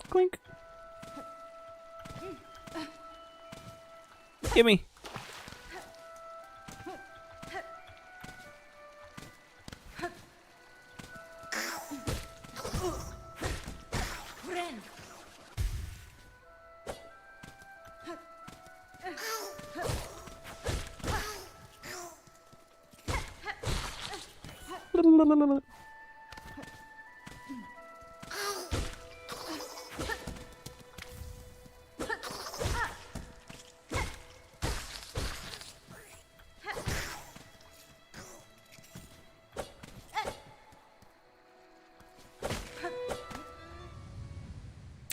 Clink. Gimme.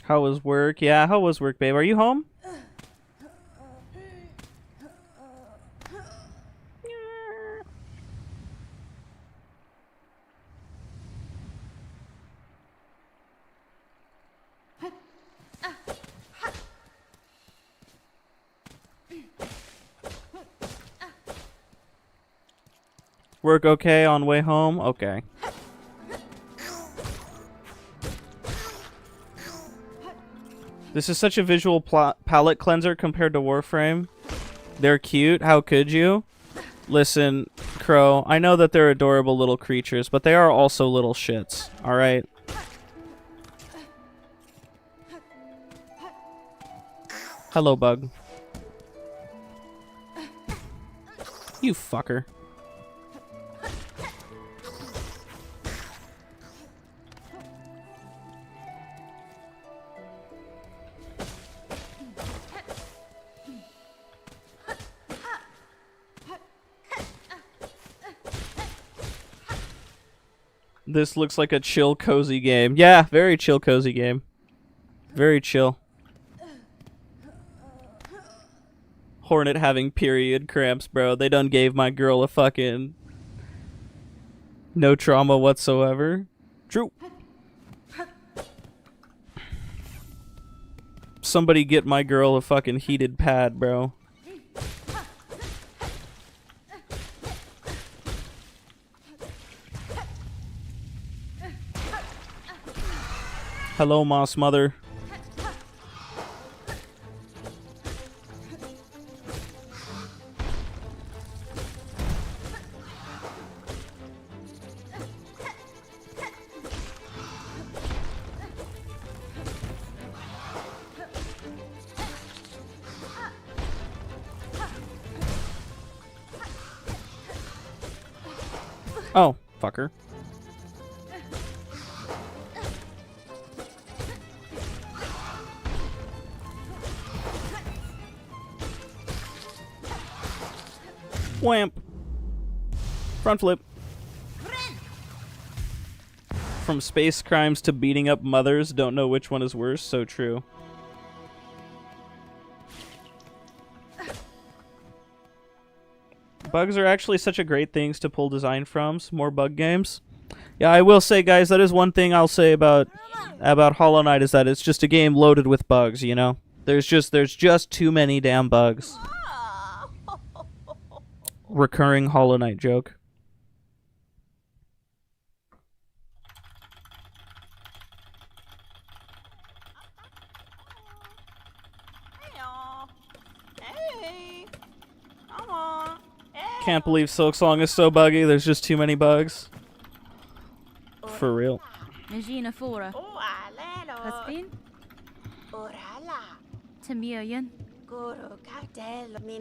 How was work? Yeah, how was work, babe? Are you home? Work okay on way home? Okay. This is such a visual palette cleanser compared to Warframe. They're cute. How could you? Listen, Crow, I know that they're adorable little creatures, but they are also little shits. Alright? Hello, bug. You fucker. This looks like a chill, cozy game. Yeah, very chill, cozy game. Very chill. Hornet having period cramps, bro. They done gave my girl a fucking... no trauma whatsoever. True. Somebody get my girl a fucking heated pad, bro. Hello, Moss Mother. Oh, fucker. Whamp. Front flip. From space crimes to beating up mothers, don't know which one is worse, so true. Bugs are actually such a great things to pull design from. Some more bug games. Yeah, I will say, guys, that is one thing I'll say about Hollow Knight is that it's just a game loaded with bugs, you know? There's just too many damn bugs. Recurring Hollow Knight joke. Can't believe Silksong is so buggy. There's just too many bugs. For real.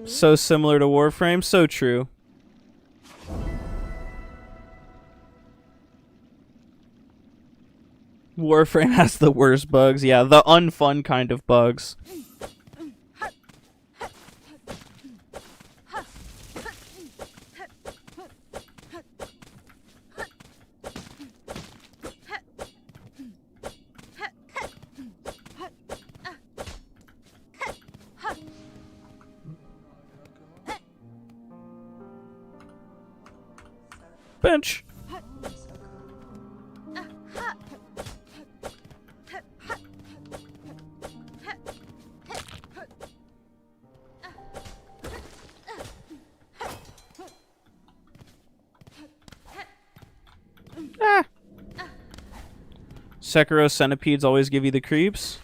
So similar to Warframe, so true. Warframe has the worst bugs. Yeah, the unfun kind of bugs. Bench. Ah. Sekiro centipedes always give you the creeps.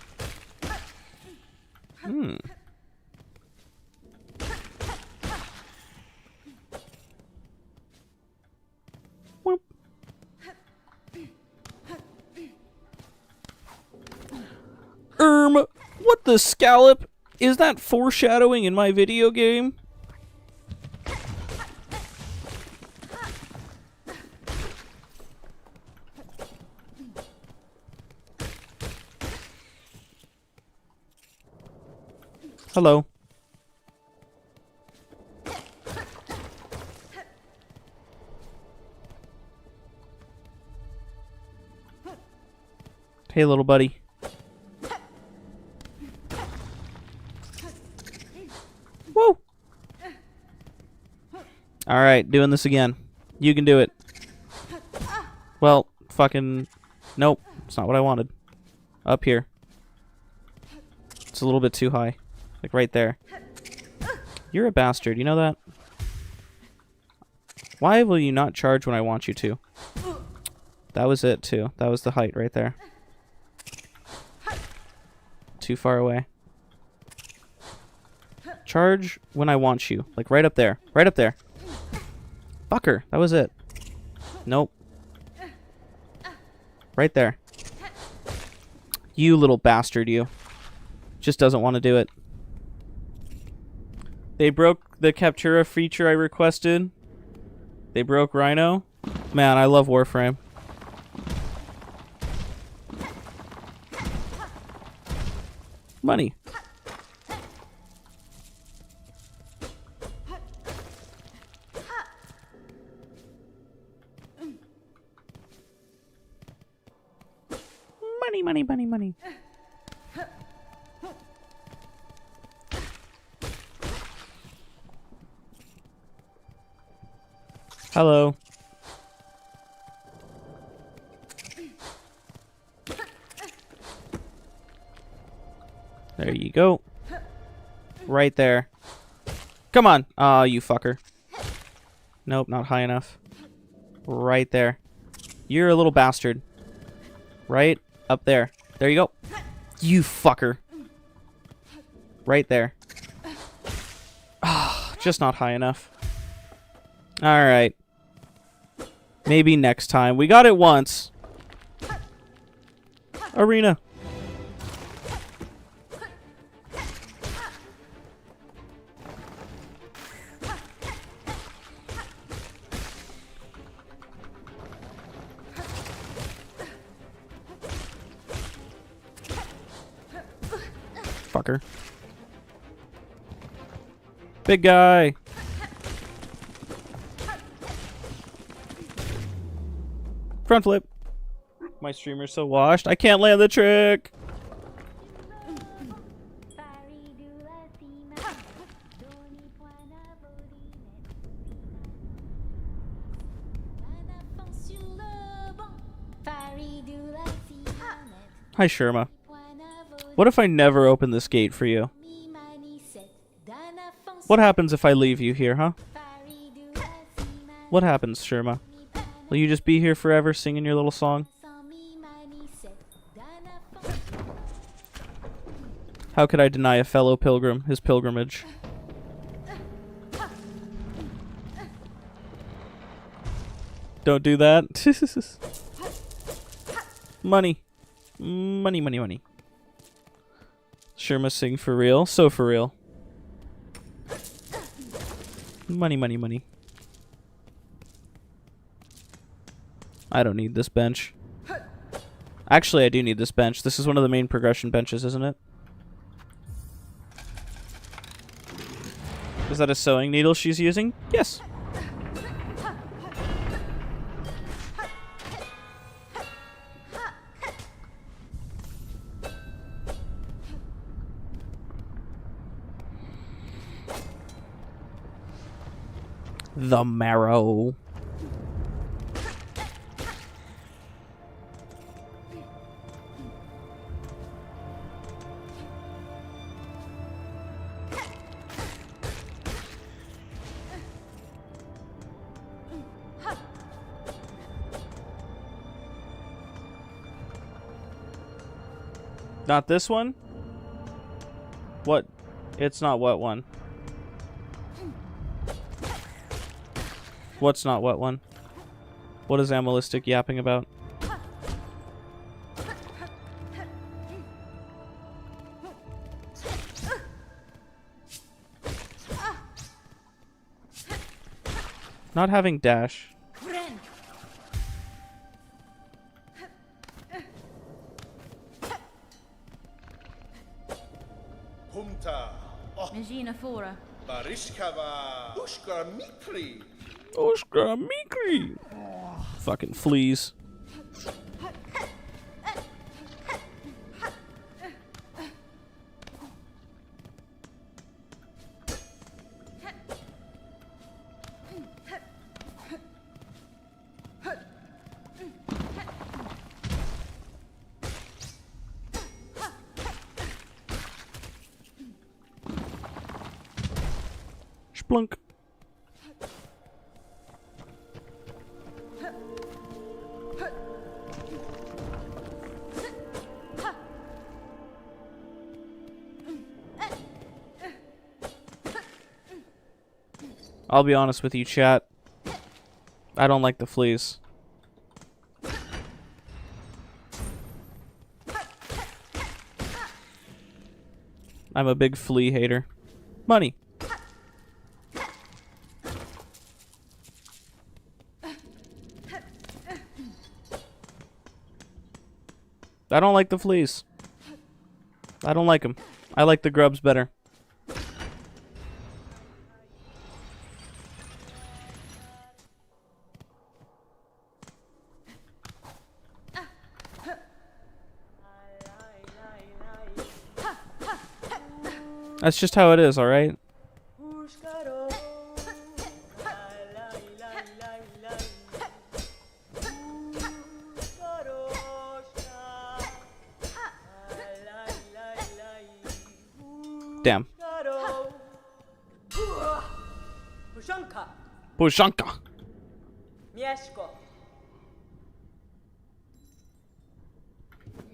Hmm. What the scallop? Is that foreshadowing in my video game? Hello. Hey, little buddy. Woo! Alright, doing this again. You can do it. Well, fucking... Nope, it's not what I wanted. Up here. It's a little bit too high. Like right there. You're a bastard, you know that? Why will you not charge when I want you to? That was it, too. That was the height right there. Too far away. Charge when I want you. Like, right up there. Right up there. Fucker. That was it. Nope. Right there. You little bastard, you. Just doesn't want to do it. They broke the Captura feature I requested. They broke Rhino. Man, I love Warframe. Money. Money, money, money, money. Hello. There you go. Right there. Come on. Aw, you fucker. Nope, not high enough. Right there. You're a little bastard. Right up there. There you go. You fucker. Right there. Ah, just not high enough. Alright. Maybe next time. We got it once. Arena. Fucker. Big guy. Front flip. My streamer's so washed. I can't land the trick. Hi, Sherma. What if I never open this gate for you? What happens if I leave you here, huh? What happens, Sherma? Will you just be here forever singing your little song? How could I deny a fellow pilgrim his pilgrimage? Don't do that. Money. Money, money, money. Sherma sing for real. So for real. Money, money, money. I don't need this bench. Actually, I do need this bench. This is one of the main progression benches, isn't it? Is that a sewing needle she's using? Yes. The marrow. Not this one? What? It's not what one? What's not what one? What is Amalistic yapping about? Not having dash. Oscar Mikri. Fucking fleas. Splunk. I'll be honest with you, chat. I don't like the fleas. I'm a big flea hater. Money. I don't like the fleas. I don't like them. I like the grubs better. That's just how it is, alright? Damn. Pushanka.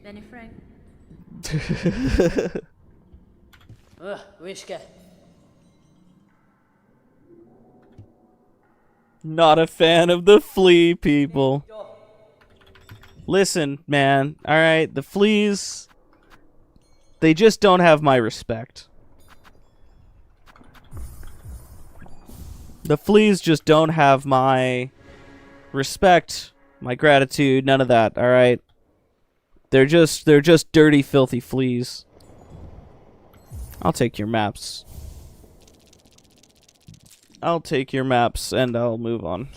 Benny Frank. Not a fan of the flea people. Listen, man. Alright, the fleas, they just don't have my respect. The fleas just don't have my respect, my gratitude, none of that, alright? They're just dirty, filthy fleas. I'll take your maps. I'll take your maps and I'll move on.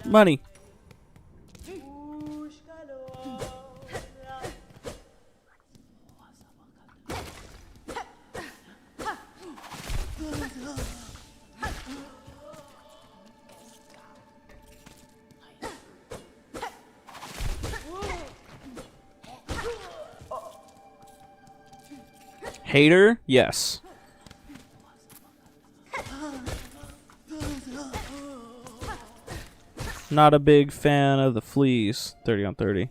Money. Hater? Yes. Not a big fan of the fleas. 30 on 30.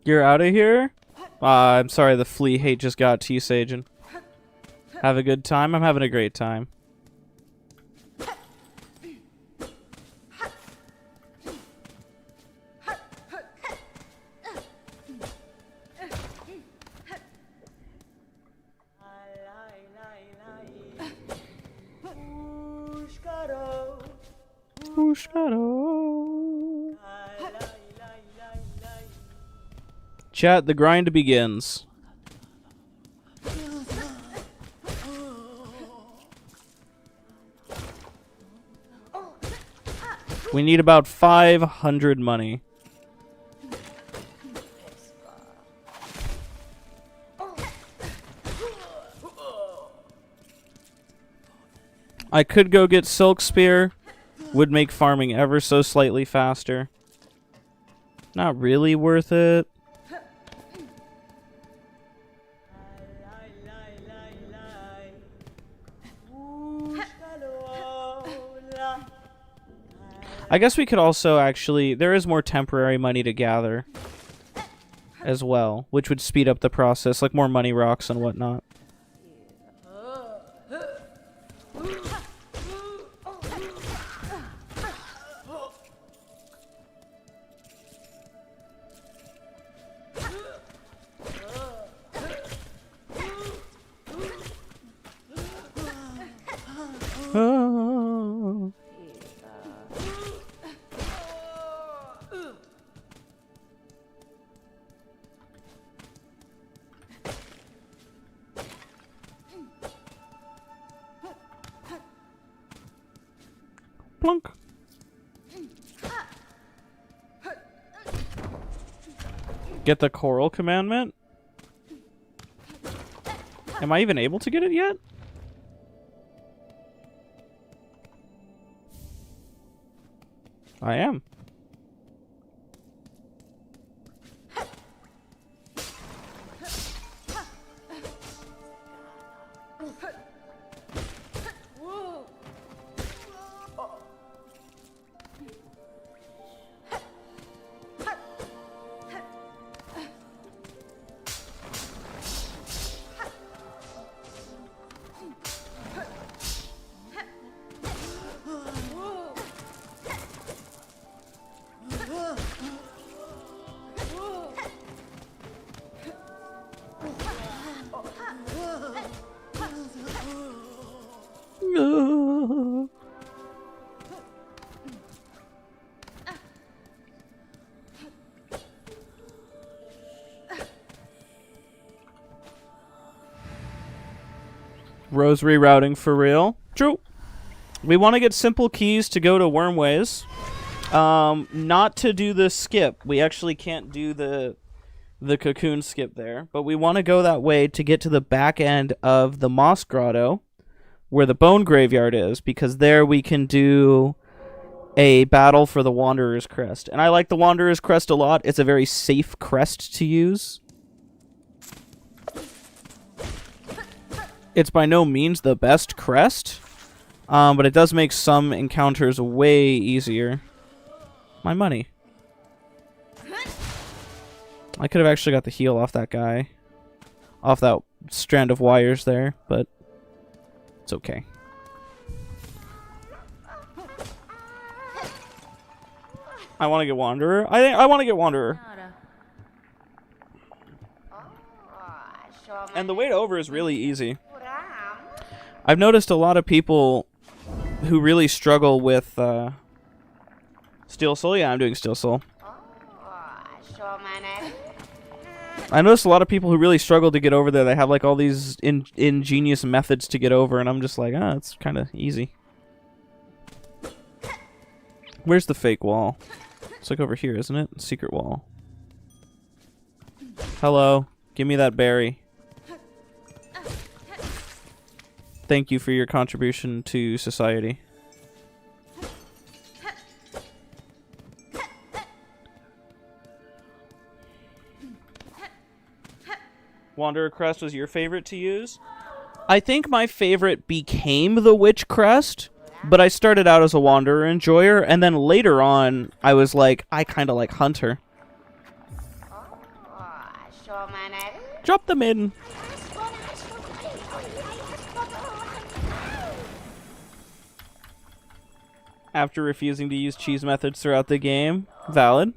You're out of here? I'm sorry the flea hate just got to you, Sajin. Have a good time? I'm having a great time. Chat, the grind begins. We need about 500 money. I could go get Silk Spear. Would make farming ever so slightly faster. Not really worth it. I guess we could also actually... There is more temporary money to gather as well, which would speed up the process, like more money rocks and whatnot. Oh. Plunk. Get the coral commandment? Am I even able to get it yet? I am. Rose rerouting for real. True. We want to get simple keys to go to Wormways. Not to do the skip. We actually can't do the cocoon skip there. But we want to go that way to get to the back end of the Moss Grotto, where the Bone Graveyard is, because there we can do a battle for the Wanderer's Crest. And I like the Wanderer's Crest a lot. It's a very safe crest to use. It's by no means the best crest, but it does make some encounters way easier. My money. I could have actually got the heal off that guy. Off that strand of wires there, but it's okay. I want to get Wanderer. I want to get Wanderer. And the way over is really easy. I've noticed a lot of people who really struggle with Steel Soul. Yeah, I'm doing Steel Soul. I noticed a lot of people who really struggle to get over there. They have like all these ingenious methods to get over, and I'm just like, it's kind of easy. Where's the fake wall? It's like over here, isn't it? Secret wall. Hello. Give me that berry. Thank you for your contribution to society. Wanderer Crest was your favorite to use? I think my favorite became the Witch Crest, but I started out as a Wanderer enjoyer, and then later on, I was like, I kind of like Hunter. Drop them in. After refusing to use cheese methods throughout the game. Valid.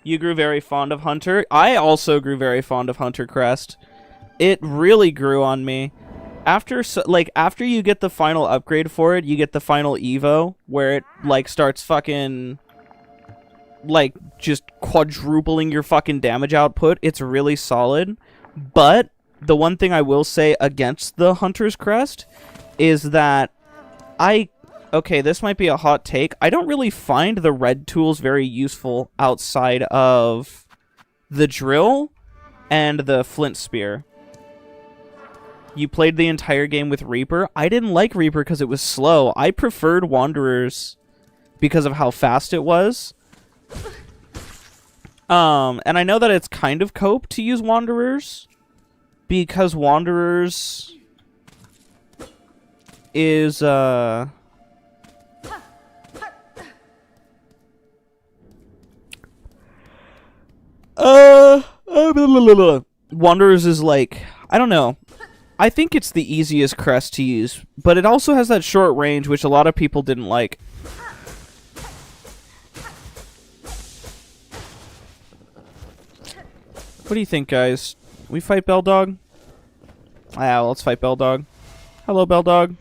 You grew very fond of Hunter. I also grew very fond of Hunter Crest. It really grew on me. After you get the final upgrade for it, you get the final Evo, where it like starts fucking like just quadrupling your fucking damage output. It's really solid. But the one thing I will say against the Hunter's Crest is that okay, this might be a hot take. I don't really find the red tools very useful outside of the drill and the flint spear. You played the entire game with Reaper. I didn't like Reaper because it was slow. I preferred Wanderers because of how fast it was. And I know that it's kind of cope to use Wanderers because Wanderers is Wanderers is like, I don't know. I think it's the easiest crest to use, but it also has that short range, which a lot of people didn't like. What do you think, guys? We fight Belldog? Ah, let's fight Belldog. Hello, Belldog.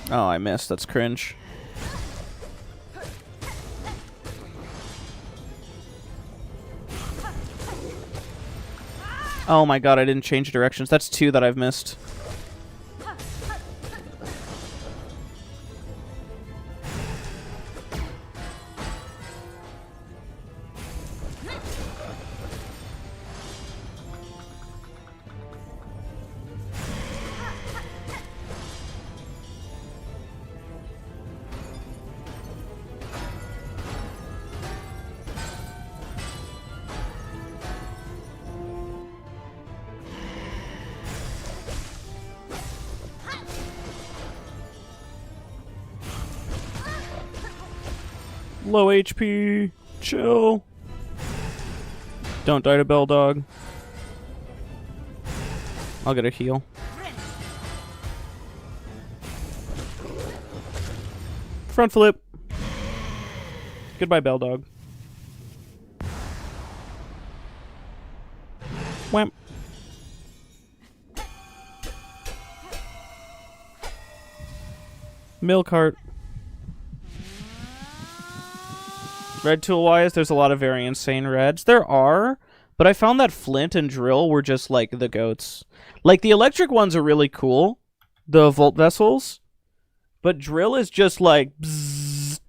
Oh, I missed. That's cringe. Oh my god, I didn't change directions. That's 2 that I've missed. Low HP. Chill. Don't die to Bell Dog. I'll get a heal. Front flip. Goodbye, Bell Dog. Wham. Milk heart. Red tool-wise, there's a lot of very insane reds. There are, but I found that Flint and Drill were just, like, the goats. Like, the electric ones are really cool, the Volt Vessels, but Drill is just, like, bzzz.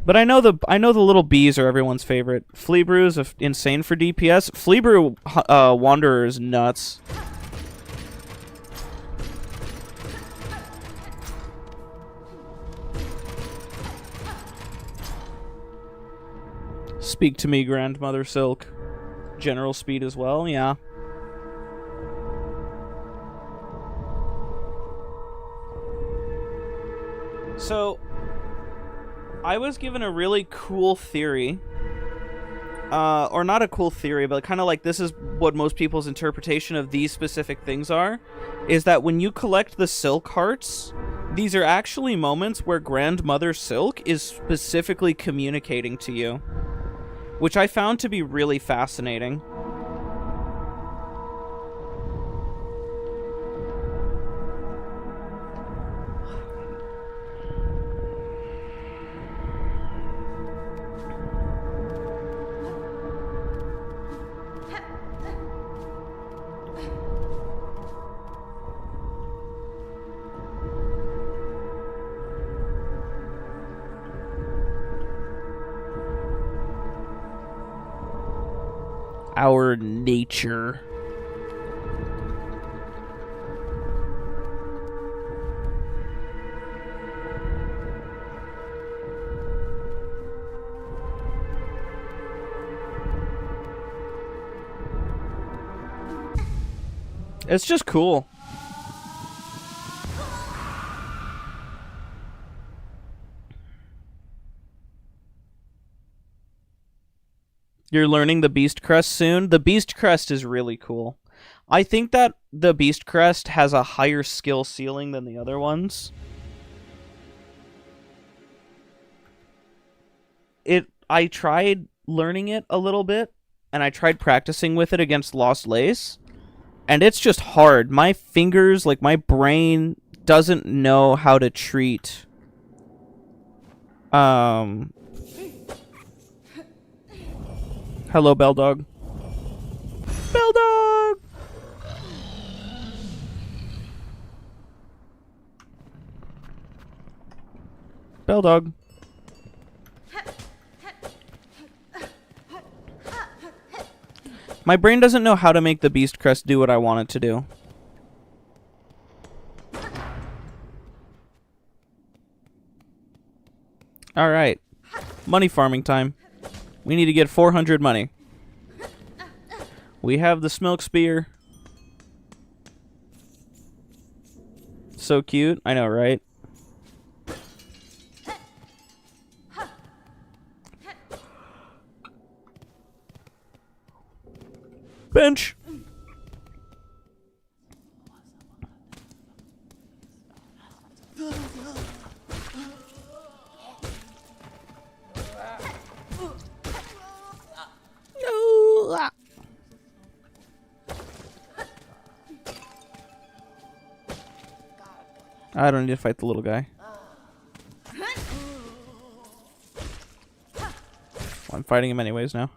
But I know the little bees are everyone's favorite. Flea Brew is insane for DPS. Flea Brew Wanderer is nuts. Speak to me, Grandmother Silk. General speed as well, yeah. So, I was given a really cool theory. Or not a cool theory, but kind of like this is what most people's interpretation of these specific things are. Is that when you collect the Silk Hearts, these are actually moments where Grandmother Silk is specifically communicating to you. Which I found to be really fascinating. Our nature. It's just cool. You're learning the Beast Crest soon? The Beast Crest is really cool. I think that the Beast Crest has a higher skill ceiling than the other ones. I tried learning it a little bit, and I tried practicing with it against Lost Lace, and it's just hard. My fingers, like my brain, doesn't know how to treat hello, Bell Dog. Bell Dog! Bell Dog. My brain doesn't know how to make the Beast Crest do what I want it to do. Alright. Money farming time. We need to get 400 money. We have the Smilk Spear. So cute. I know, right? Bench. I don't need to fight the little guy. I'm fighting him anyways now.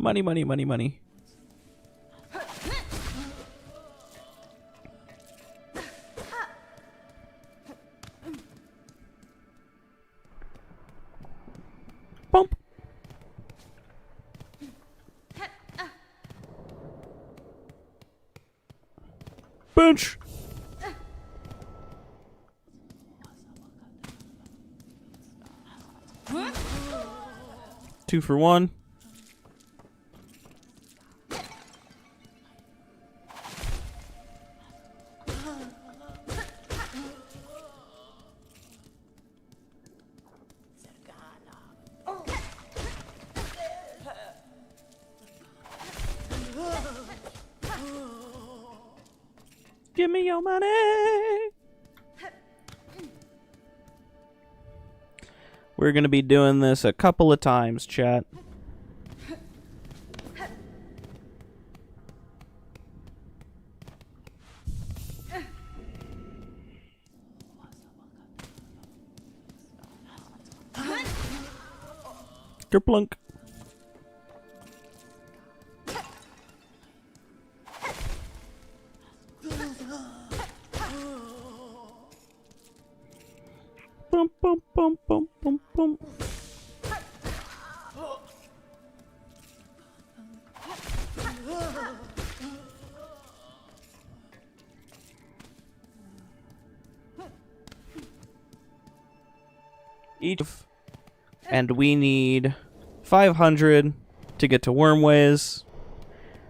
Money, money, money, money. Bump. Bench. 2 for 1. Give me your money. We're going to be doing this a couple of times, chat. Kerplunk. Bum, bum, bum, bum, bum, bum. Each, and we need 500 to get to Wormways.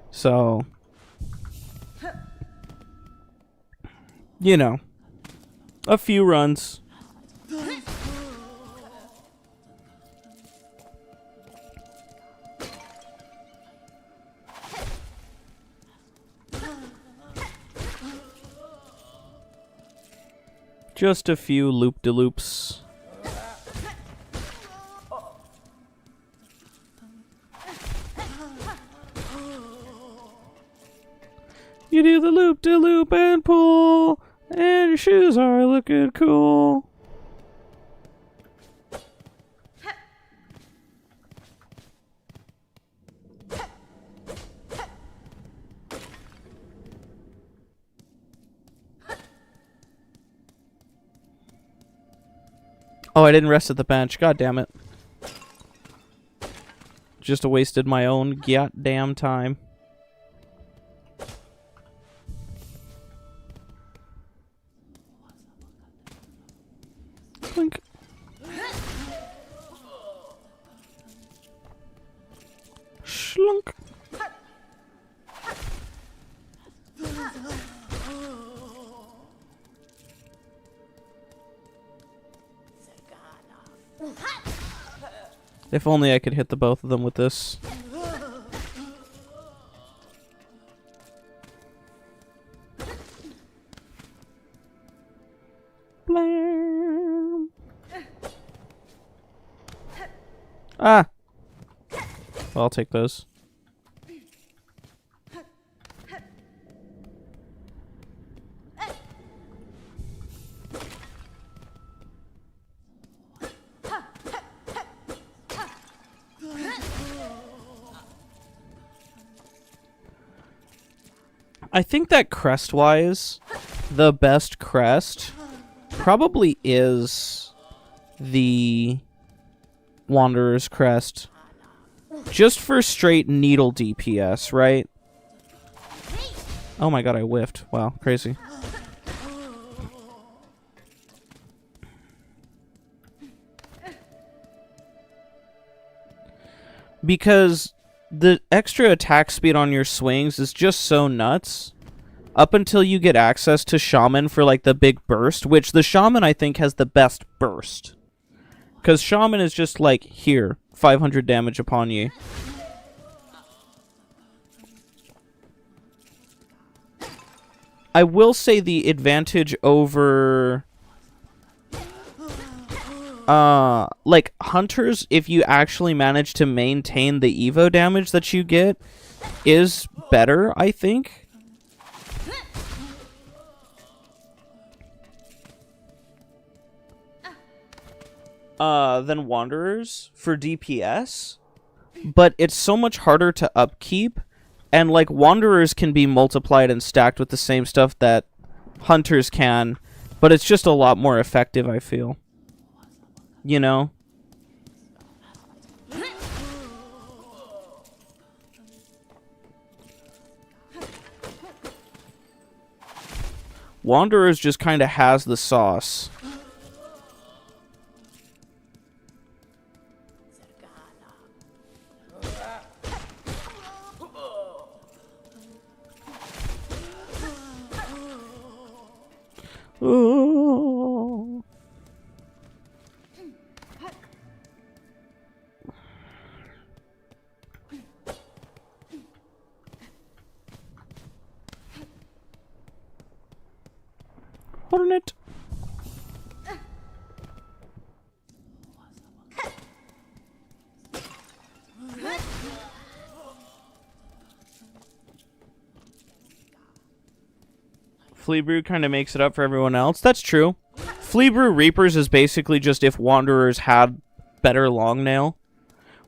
So, you know, a few runs. Just a few loop-de-loops. You do the loop-de-loop and pull, and your shoes are looking cool. Oh, I didn't rest at the bench. God damn it. Just wasted my own goddamn time. Clink. Schlunk. If only I could hit the both of them with this. Blam. Ah! Well, I'll take those. I think that crest-wise, the best crest probably is the Wanderer's Crest. Just for straight needle DPS, right? Oh my god, I whiffed. Wow, crazy. Because the extra attack speed on your swings is just so nuts. Up until you get access to Shaman for like the big burst, which the Shaman I think has the best burst. Because Shaman is just like, here, 500 damage upon you. I will say the advantage over like hunters, if you actually manage to maintain the Evo damage that you get, is better, I think. Than Wanderers for DPS. but it's so much harder to upkeep, and like wanderers can be multiplied and stacked with the same stuff that hunters can, but it's just a lot more effective, I feel. You know? Wanderers just kind of has the sauce. Oh. Hornet. Fleabrew kind of makes it up for everyone else. That's true. Fleabrew Reapers is basically just if Wanderers had better Longnail.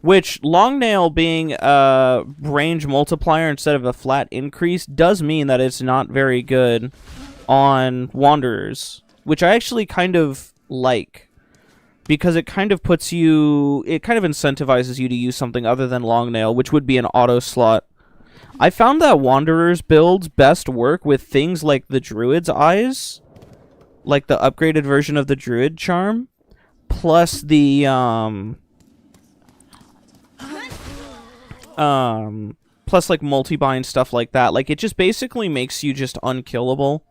Which, Longnail being a range multiplier instead of a flat increase does mean that it's not very good on Wanderers. Which I actually kind of like. Because it kind of puts you... It kind of incentivizes you to use something other than Longnail, which would be an auto slot. I found that Wanderers builds best work with things like the Druid's Eyes, like the upgraded version of the Druid Charm, plus the plus like multi-bind, stuff like that. Like it just basically makes you just unkillable.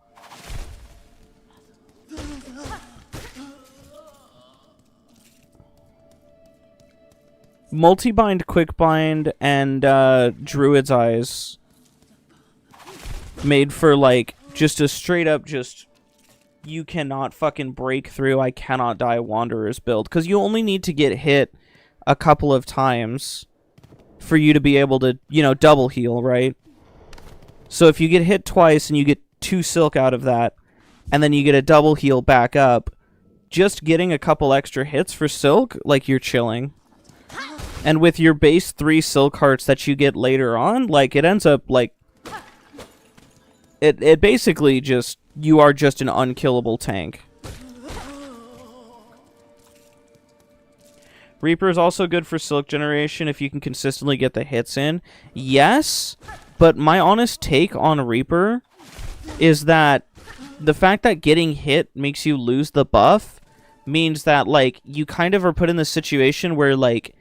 Multi-bind, quick-bind, and Druid's Eyes made for, like, just a straight-up just... You cannot fucking break through, I cannot die Wanderers build. Because you only need to get hit a couple of times for you to be able to, you know, double heal, right? So if you get hit twice and you get 2 silk out of that, and then you get a double heal back up, just getting a couple extra hits for silk, like, you're chilling. And with your base 3 silk hearts that you get later on, like, it ends up, like... It basically just... You are just an unkillable tank. Reaper is also good for silk generation if you can consistently get the hits in. Yes, but my honest take on Reaper is that the fact that getting hit makes you lose the buff means that, like, you kind of are put in this situation where, like...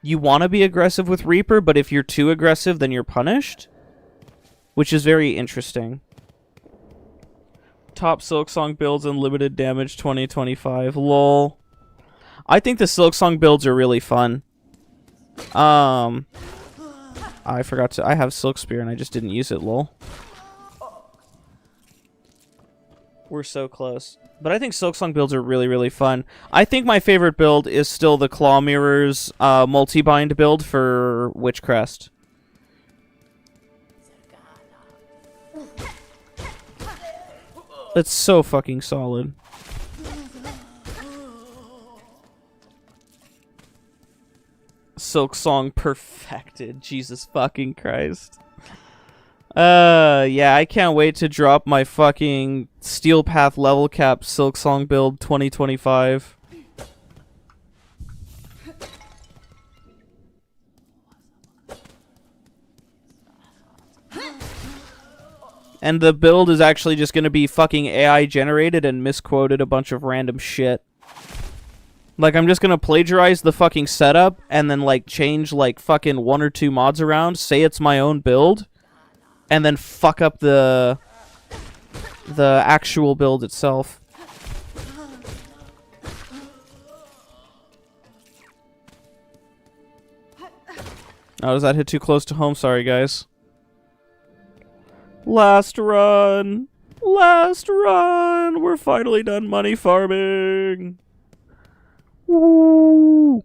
You want to be aggressive with Reaper, but if you're too aggressive, then you're punished. Which is very interesting. Top Silksong builds and limited damage 2025. Lol. I think the Silksong builds are really fun. I forgot to... I have Silk Spear and I just didn't use it, lol. We're so close. But I think Silksong builds are really, really fun. I think my favorite build is still the Claw Mirrors multi-bind build for Witchcrest. It's so fucking solid. Silksong perfected. Jesus fucking Christ. Yeah, I can't wait to drop my fucking Steel Path level cap Silksong build 2025. And the build is actually just gonna be fucking AI generated and misquoted a bunch of random shit. Like, I'm just gonna plagiarize the fucking setup and then, like, change, like, fucking 1 or 2 mods around, say it's my own build, and then fuck up the actual build itself. Oh, does that hit too close to home? Sorry, guys. Last run! Last run! We're finally done money farming! Woo!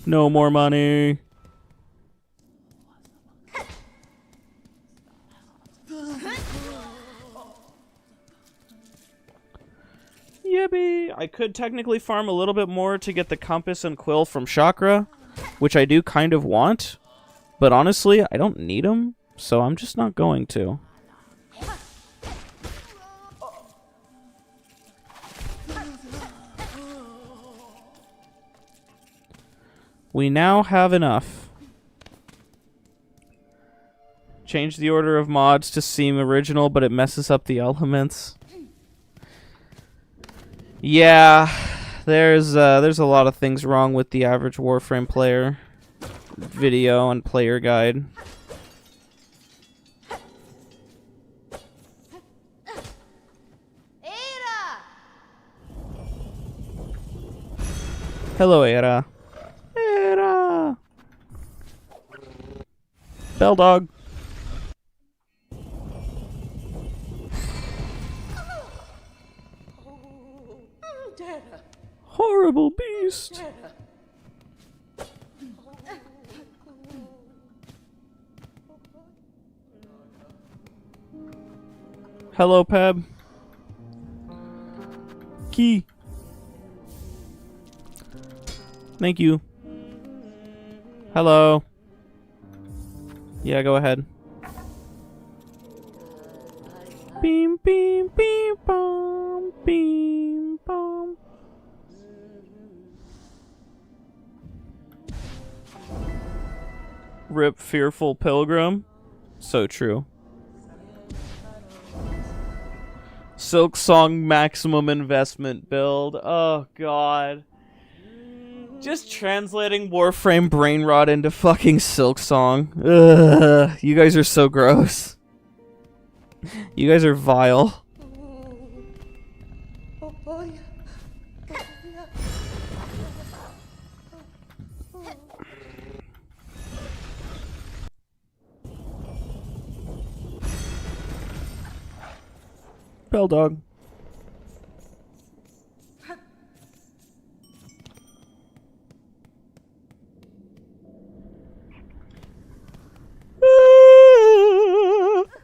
No more money. Yippee! I could technically farm a little bit more to get the compass and quill from Chakra, which I do kind of want, but honestly, I don't need them, so I'm just not going to. We now have enough. Change the order of mods to seem original, but it messes up the elements. Yeah, there's a lot of things wrong with the average Warframe player video and player guide. Hello, Era. Era. Bell dog. Horrible beast. Hello, Peb. Key. Thank you. Hello. Yeah, go ahead. Beam, beam, beam, bom, beam, bom. Rip fearful pilgrim. So true. Silk Song maximum investment build. Oh god. Just translating Warframe brain rot into fucking Silk Song. Ugh, you guys are so gross. You guys are vile. Bell dog.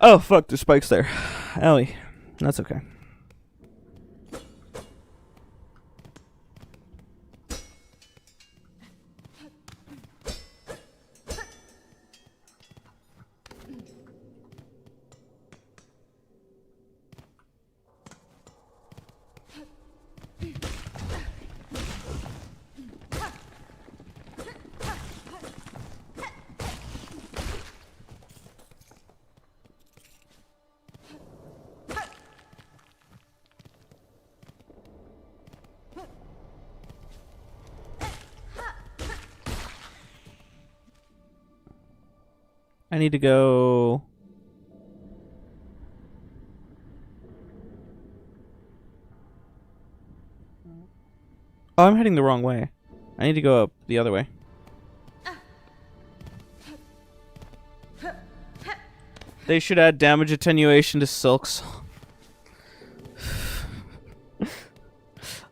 Oh fuck, there's spikes there. Owie. That's okay. I need to go... Oh, I'm heading the wrong way. I need to go up the other way. They should add damage attenuation to Silk Song.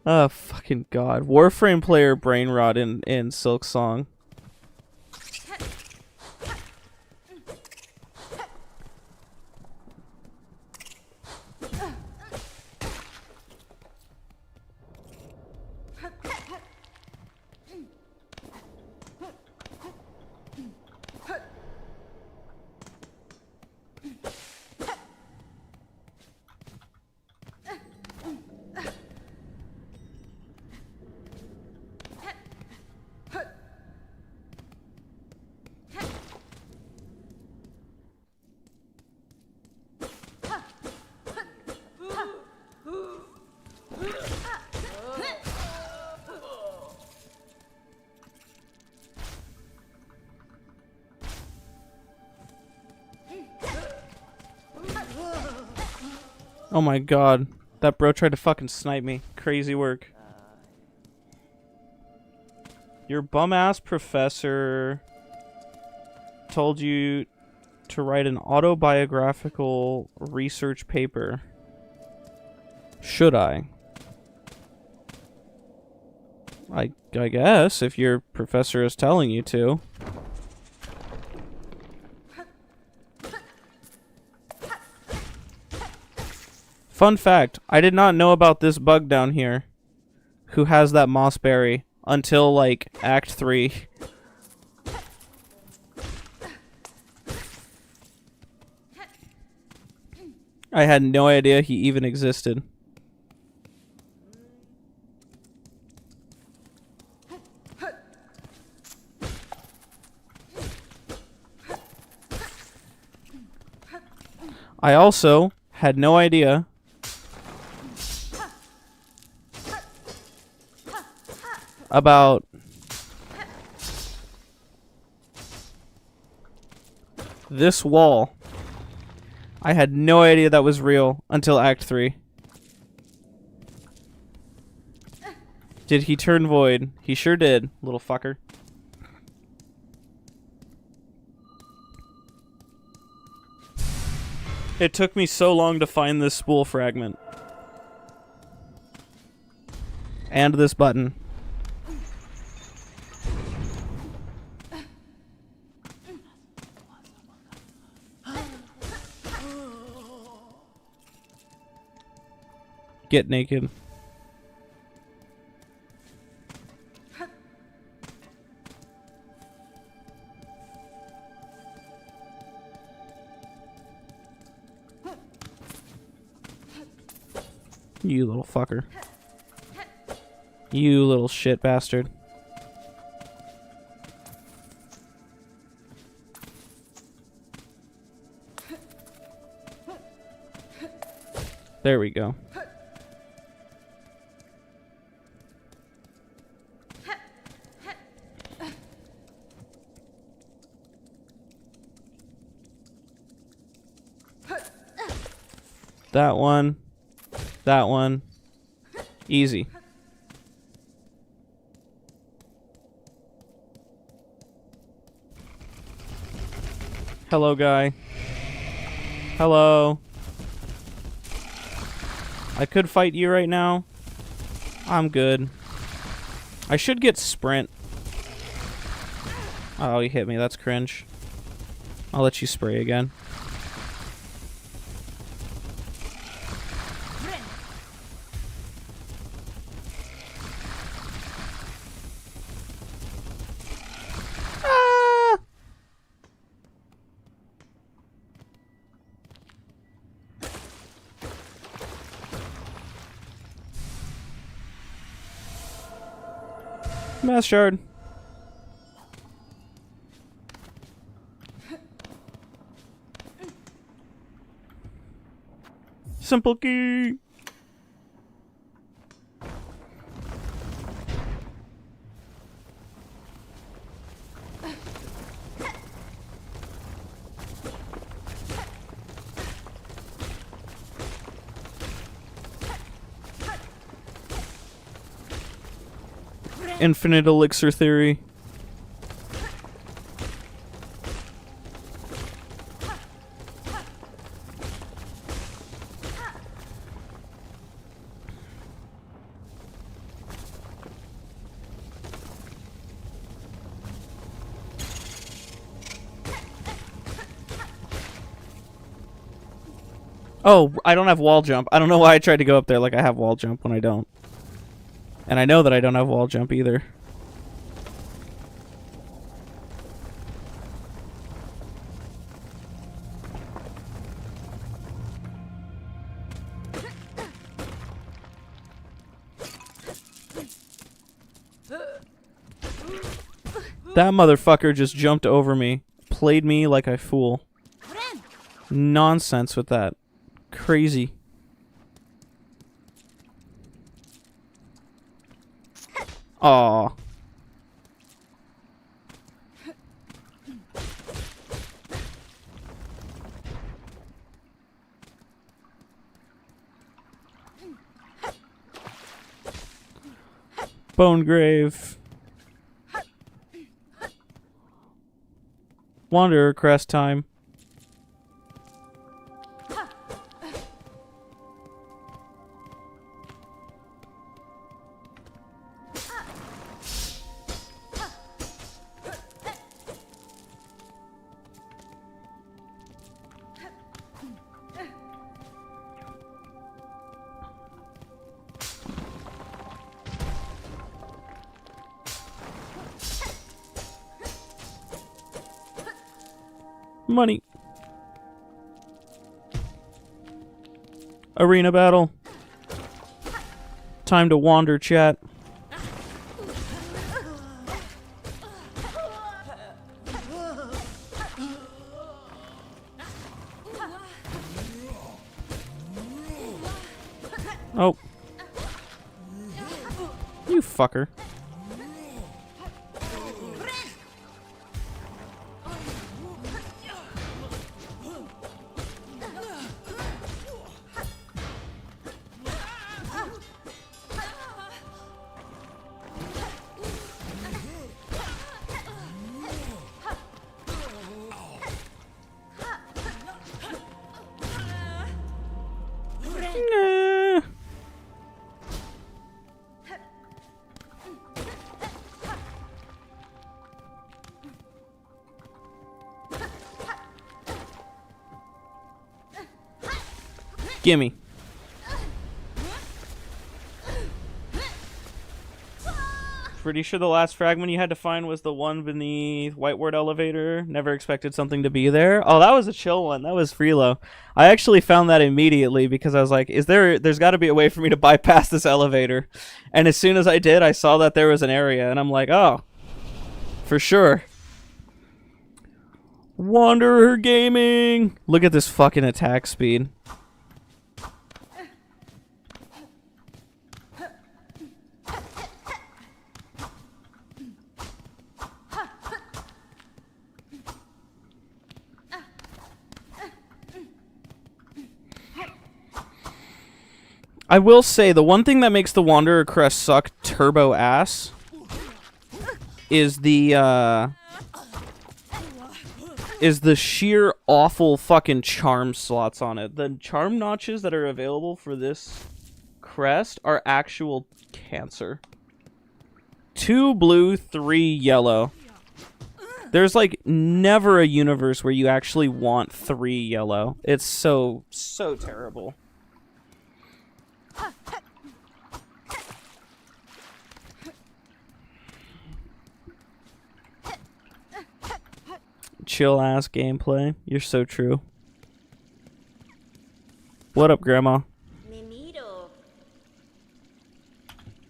Oh, fucking god. Warframe player brain rot in Silk Song. Oh my god. That bro tried to fucking snipe me. Crazy work. Your bum-ass professor told you to write an autobiographical research paper. Should I? I guess, if your professor is telling you to. Fun fact, I did not know about this bug down here. Who has that mossberry until, like, Act 3. I had no idea he even existed. I also had no idea about this wall. I had no idea that was real until Act 3. Did he turn void? He sure did, little fucker. It took me so long to find this spool fragment. And this button. Get naked. You little fucker. You little shit bastard. There we go. That one. That one. Easy. Hello, guy. Hello. I could fight you right now. I'm good. I should get sprint. Oh, you hit me. That's cringe. I'll let you spray again. Mass shard. Simple key. Infinite elixir theory. Oh, I don't have wall jump. I don't know why I tried to go up there like I have wall jump when I don't. And I know that I don't have wall jump either. That motherfucker just jumped over me. Played me like a fool. Nonsense with that. Crazy. Aw. Bone grave. Wanderer crest time. Money. Arena battle. Time to wander, chat. Oh. You fucker. Nah. Gimme. Pretty sure the last fragment you had to find was the one beneath Whiteward Elevator. Never expected something to be there. Oh, that was a chill one. That was Freelo. I actually found that immediately because I was like, there's got to be a way for me to bypass this elevator. And as soon as I did, I saw that there was an area, and I'm like, oh, for sure. Wanderer Gaming! Look at this fucking attack speed. I will say, the one thing that makes the Wanderer Crest suck turbo ass is the sheer awful fucking charm slots on it. The charm notches that are available for this crest are actual cancer. 2 blue, 3 yellow. There's like never a universe where you actually want 3 yellow. It's so terrible. Chill ass gameplay. You're so true. What up, Grandma?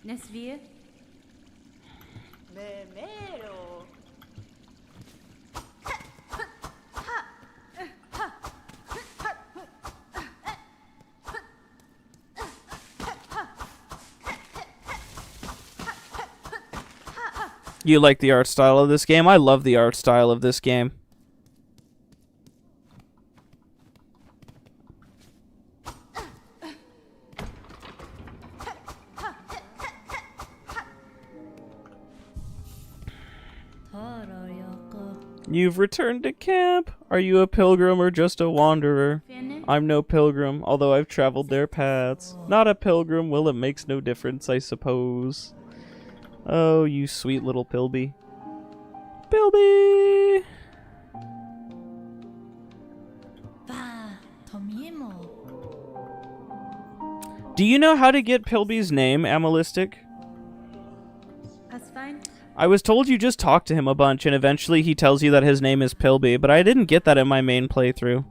Nesvir. You like the art style of this game? I love the art style of this game. You've returned to camp. Are you a pilgrim or just a wanderer? I'm no pilgrim, although I've traveled their paths. Not a pilgrim, well, it makes no difference, I suppose. Oh, you sweet little Pilby. Pilby! Do you know how to get Pilby's name, Amalistic? That's fine. I was told you just talk to him a bunch, and eventually he tells you that his name is Pilby, but I didn't get that in my main playthrough.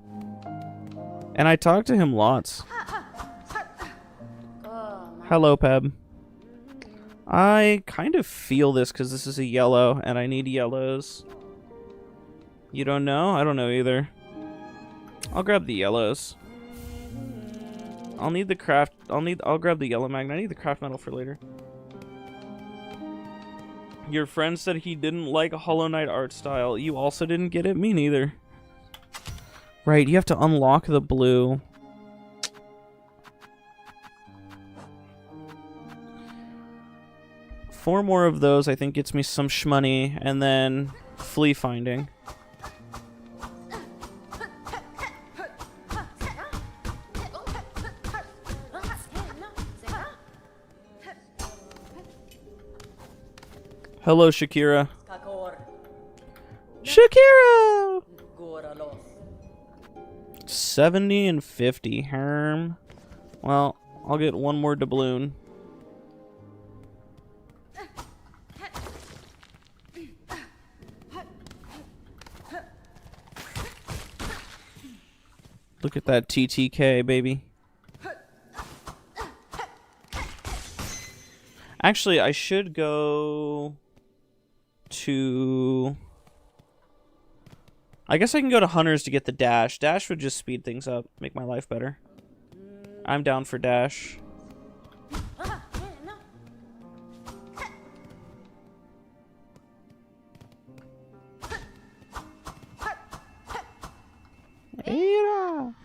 And I talked to him lots. Hello, Peb. I kind of feel this because this is a yellow, and I need yellows. You don't know? I don't know either. I'll grab the yellows. I'll need the craft. I'll grab the yellow magnet. I need the craft metal for later. Your friend said he didn't like a Hollow Knight art style. You also didn't get it? Me neither. Right, you have to unlock the blue. Four more of those, I think, gets me some shmoney, and then flea finding. Hello, Shakira. Shakira! 70 and 50, Herm. Well, I'll get one more doubloon. Look at that TTK, baby. Actually, I should go to... I guess I can go to Hunters to get the dash. Dash would just speed things up, make my life better. I'm down for dash. Era.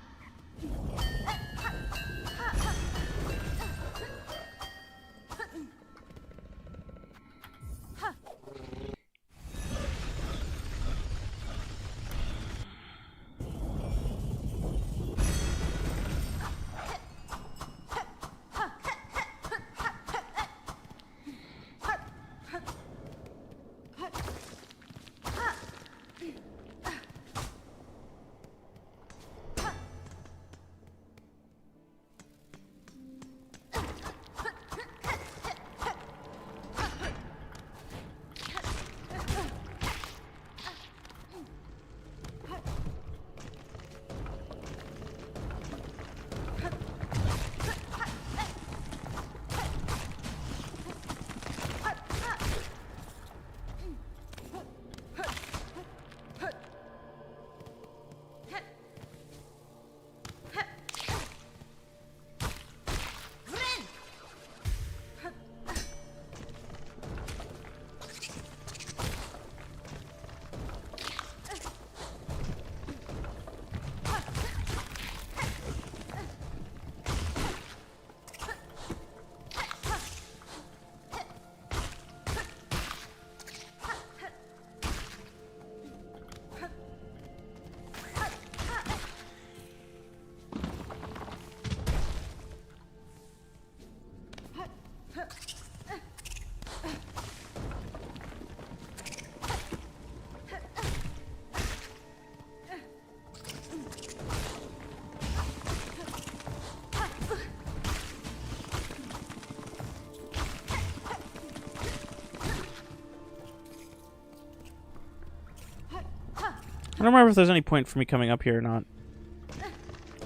I don't remember if there's any point for me coming up here or not.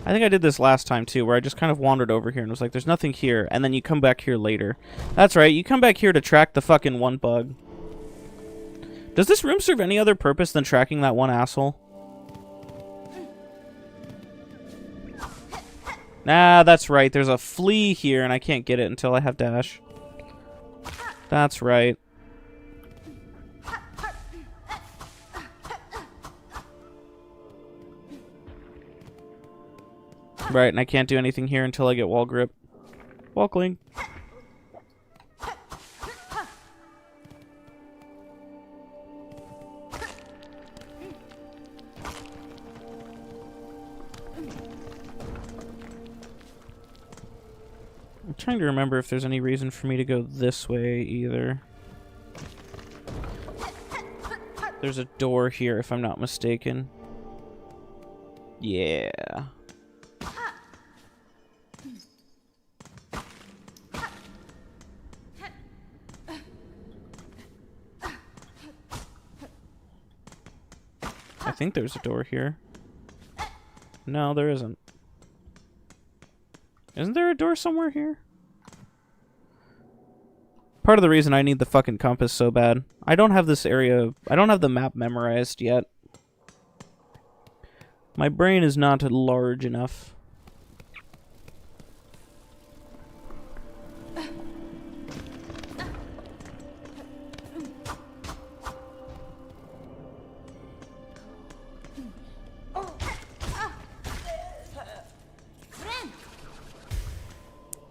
I think I did this last time too, where I just kind of wandered over here and was like, there's nothing here, and then you come back here later. That's right, you come back here to track the fucking one bug. Does this room serve any other purpose than tracking that one asshole? Nah, that's right, there's a flea here and I can't get it until I have dash. That's right. Right, and I can't do anything here until I get wall grip. Walkling. I'm trying to remember if there's any reason for me to go this way either. There's a door here if I'm not mistaken. Yeah. I think there's a door here. No, there isn't. Isn't there a door somewhere here? Part of the reason I need the fucking compass so bad. I don't have this area... I don't have the map memorized yet. My brain is not large enough.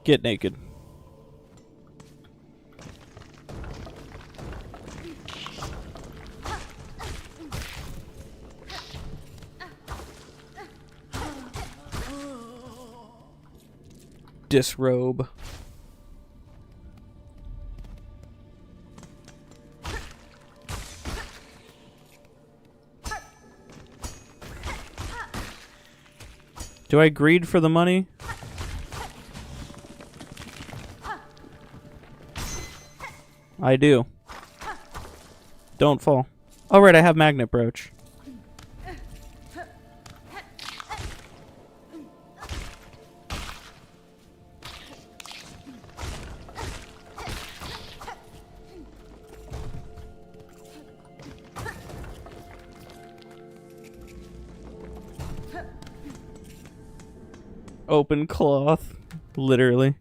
Get naked. Disrobe. Do I greed for the money? I do. Don't fall. Oh, right, I have magnet brooch. Open cloth. Literally.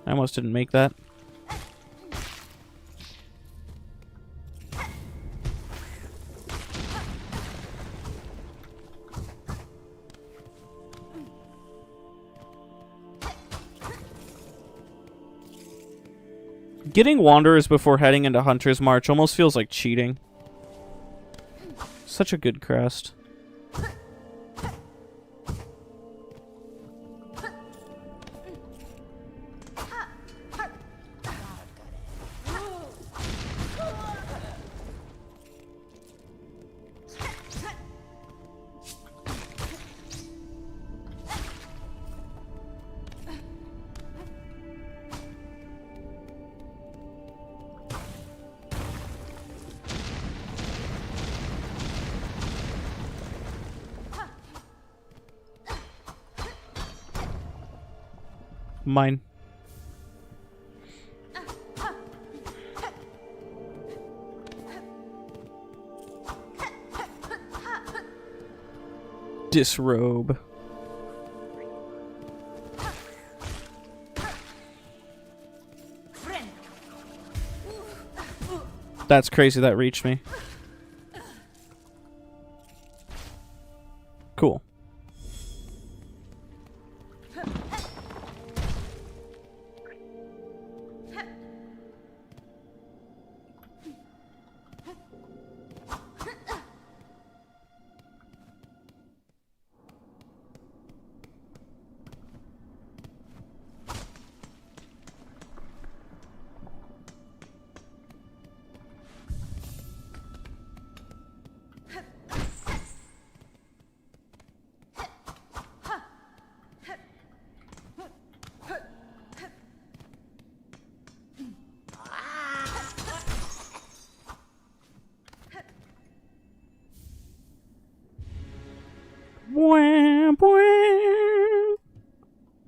I almost didn't make that. Getting Wanderers before heading into Hunter's March almost feels like cheating. Such a good crest. Mine. Disrobe. That's crazy that reached me. Cool.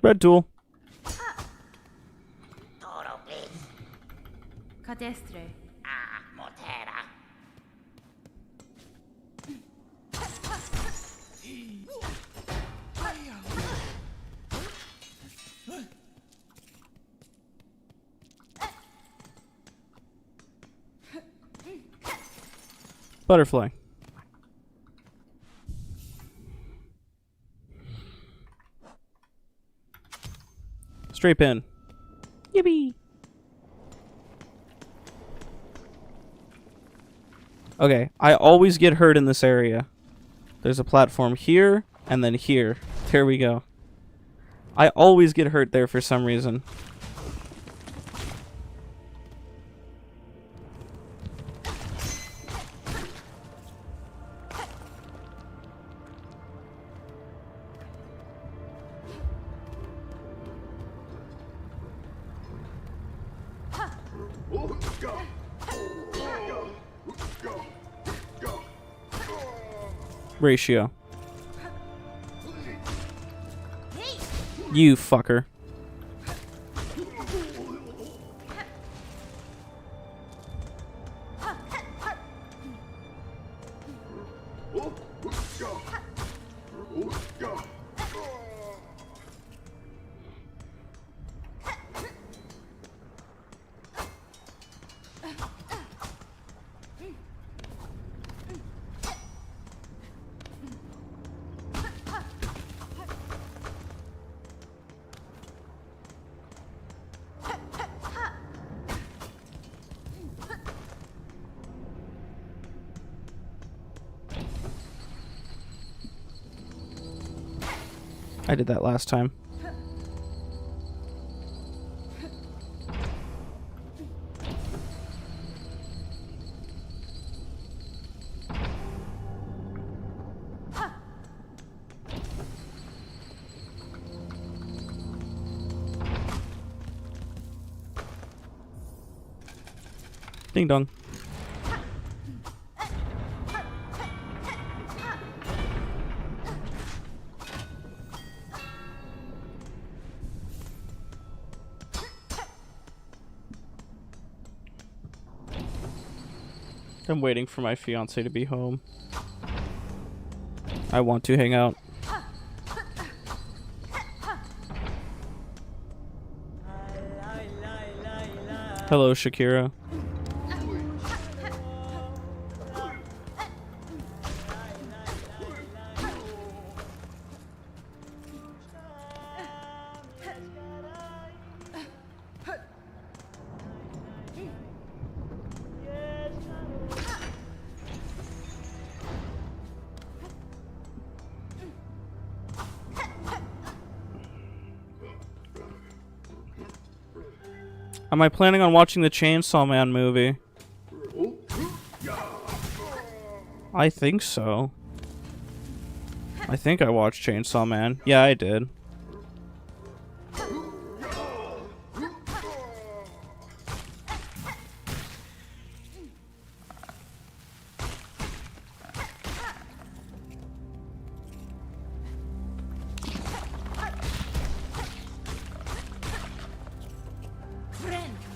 Red tool. Cadestre. Butterfly. Straight pin. Yippee! Okay, I always get hurt in this area. There's a platform here, and then here. There we go. I always get hurt there for some reason. Ratio. You fucker. I did that last time. Ding dong. I'm waiting for my fiance to be home. I want to hang out. Hello, Shakira. Am I planning on watching the Chainsaw Man movie? I think so. I think I watched Chainsaw Man. Yeah, I did.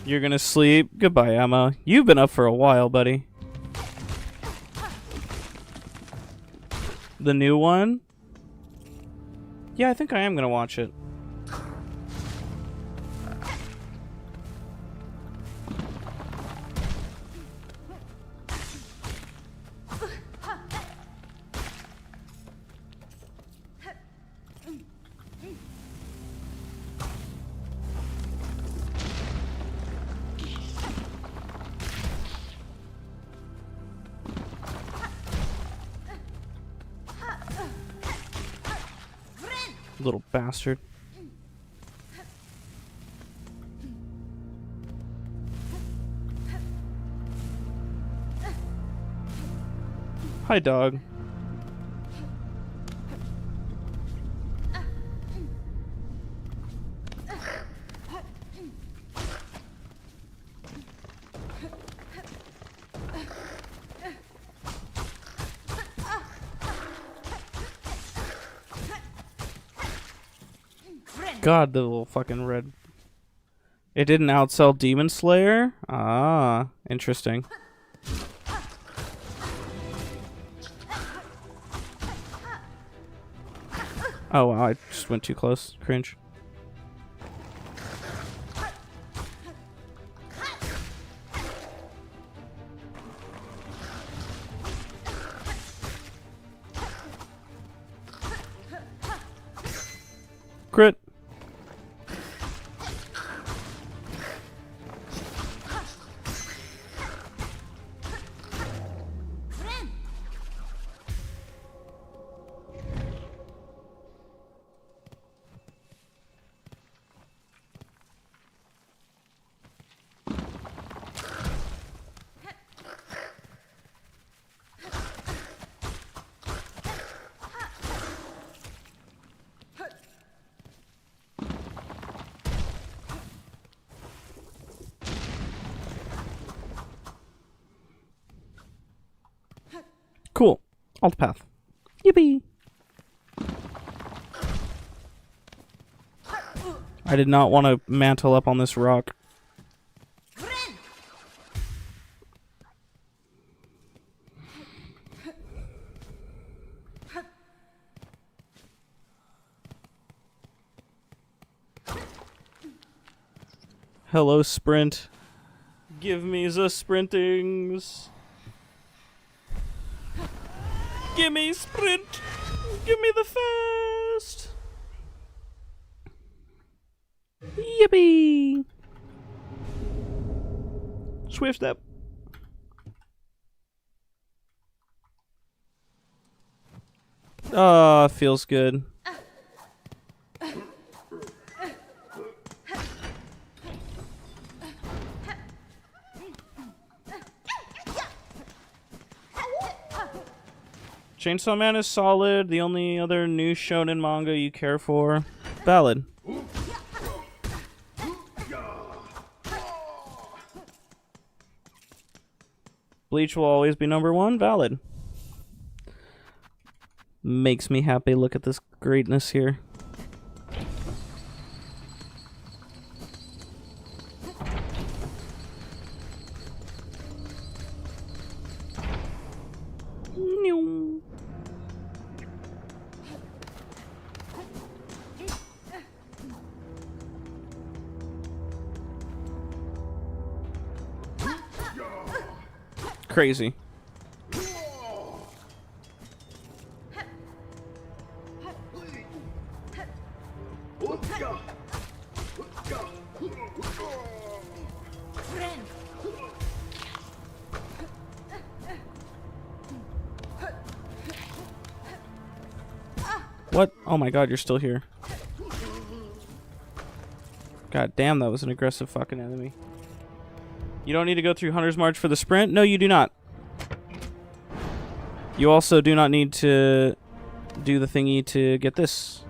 You're gonna sleep? Goodbye, Emma. You've been up for a while, buddy. The new one? Yeah, I think I am gonna watch it. Little bastard. Hi, dog. God, the little fucking red. It didn't outsell Demon Slayer? Ah, interesting. Oh wow, I just went too close. Cringe. Crit. Cool. Alt path. Yippee! I did not want to mantle up on this rock. Hello, sprint. Give me the sprintings. Gimme sprint! Gimme the fast! Yippee! Swift step. Ah, feels good. Chainsaw Man is solid. The only other new shonen manga you care for. Valid. Bleach will always be #1. Valid. Makes me happy. Look at this greatness here. Crazy. What? Oh my god, you're still here. God damn, that was an aggressive fucking enemy. You don't need to go through Hunter's March for the sprint? No, you do not. You also do not need to do the thingy to get this.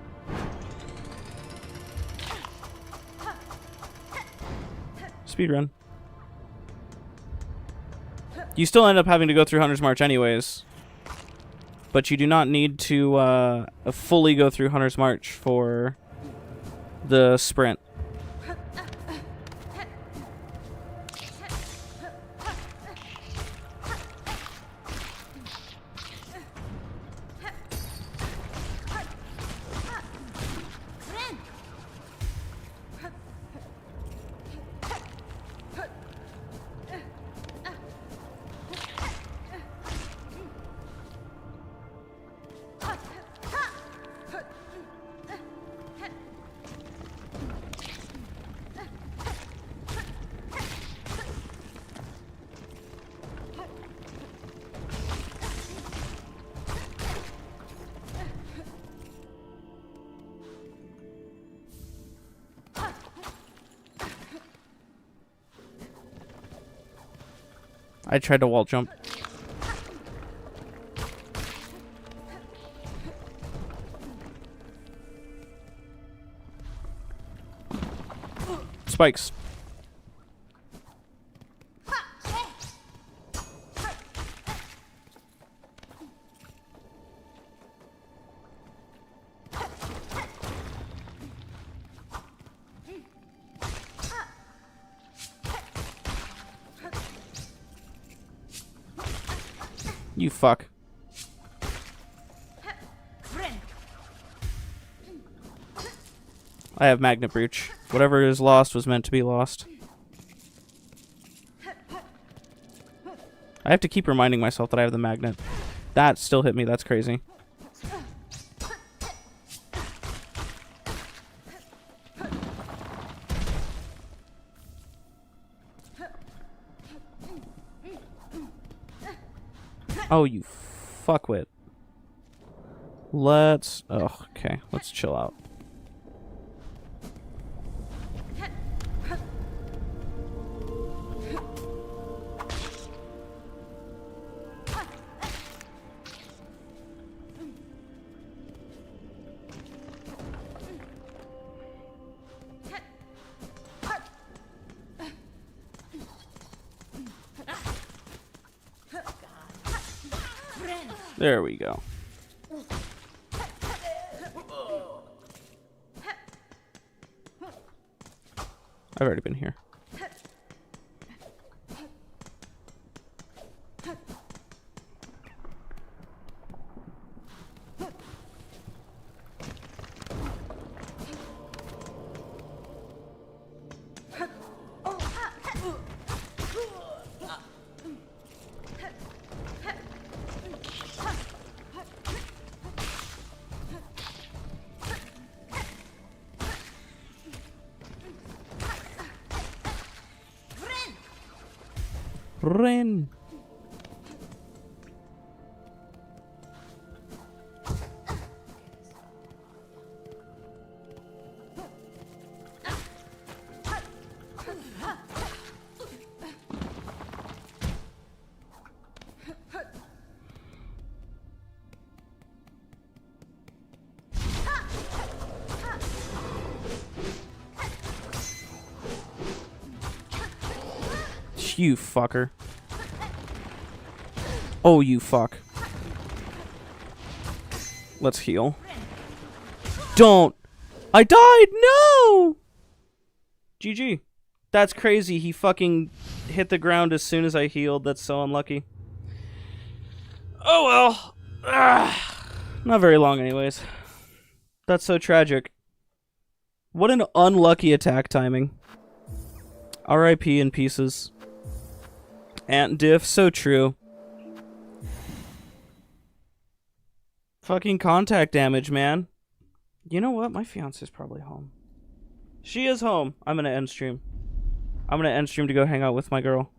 Speedrun. You still end up having to go through Hunter's March anyways. But you do not need to fully go through Hunter's March for the sprint. I tried to wall jump. Spikes. You fuck. I have Magnet Breach. Whatever is lost was meant to be lost. I have to keep reminding myself that I have the magnet. That still hit me. That's crazy. Oh, you fuckwit. Let's... Oh, okay. Let's chill out. There we go. I've already been here. Ren. You fucker. Oh, you fuck. Let's heal. Don't! I died! No! GG. That's crazy. He fucking hit the ground as soon as I healed. That's so unlucky. Oh well. Not very long anyways. That's so tragic. What an unlucky attack timing. RIP in pieces. Ant diff, so true. Fucking contact damage, man. You know what? My fiance's probably home. She is home. I'm gonna end stream. I'm gonna end stream to go hang out with my girl.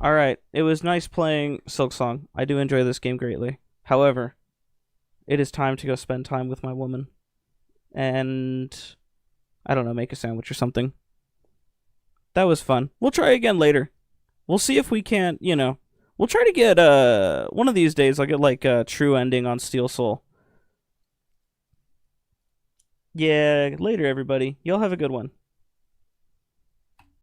Alright, it was nice playing Silksong. I do enjoy this game greatly. However, it is time to go spend time with my woman. And, I don't know, make a sandwich or something. That was fun. We'll try again later. We'll see if we can't, you know. We'll try to get, one of these days I'll get, like, a true ending on Steel Soul. Yeah, later everybody. Y'all have a good one.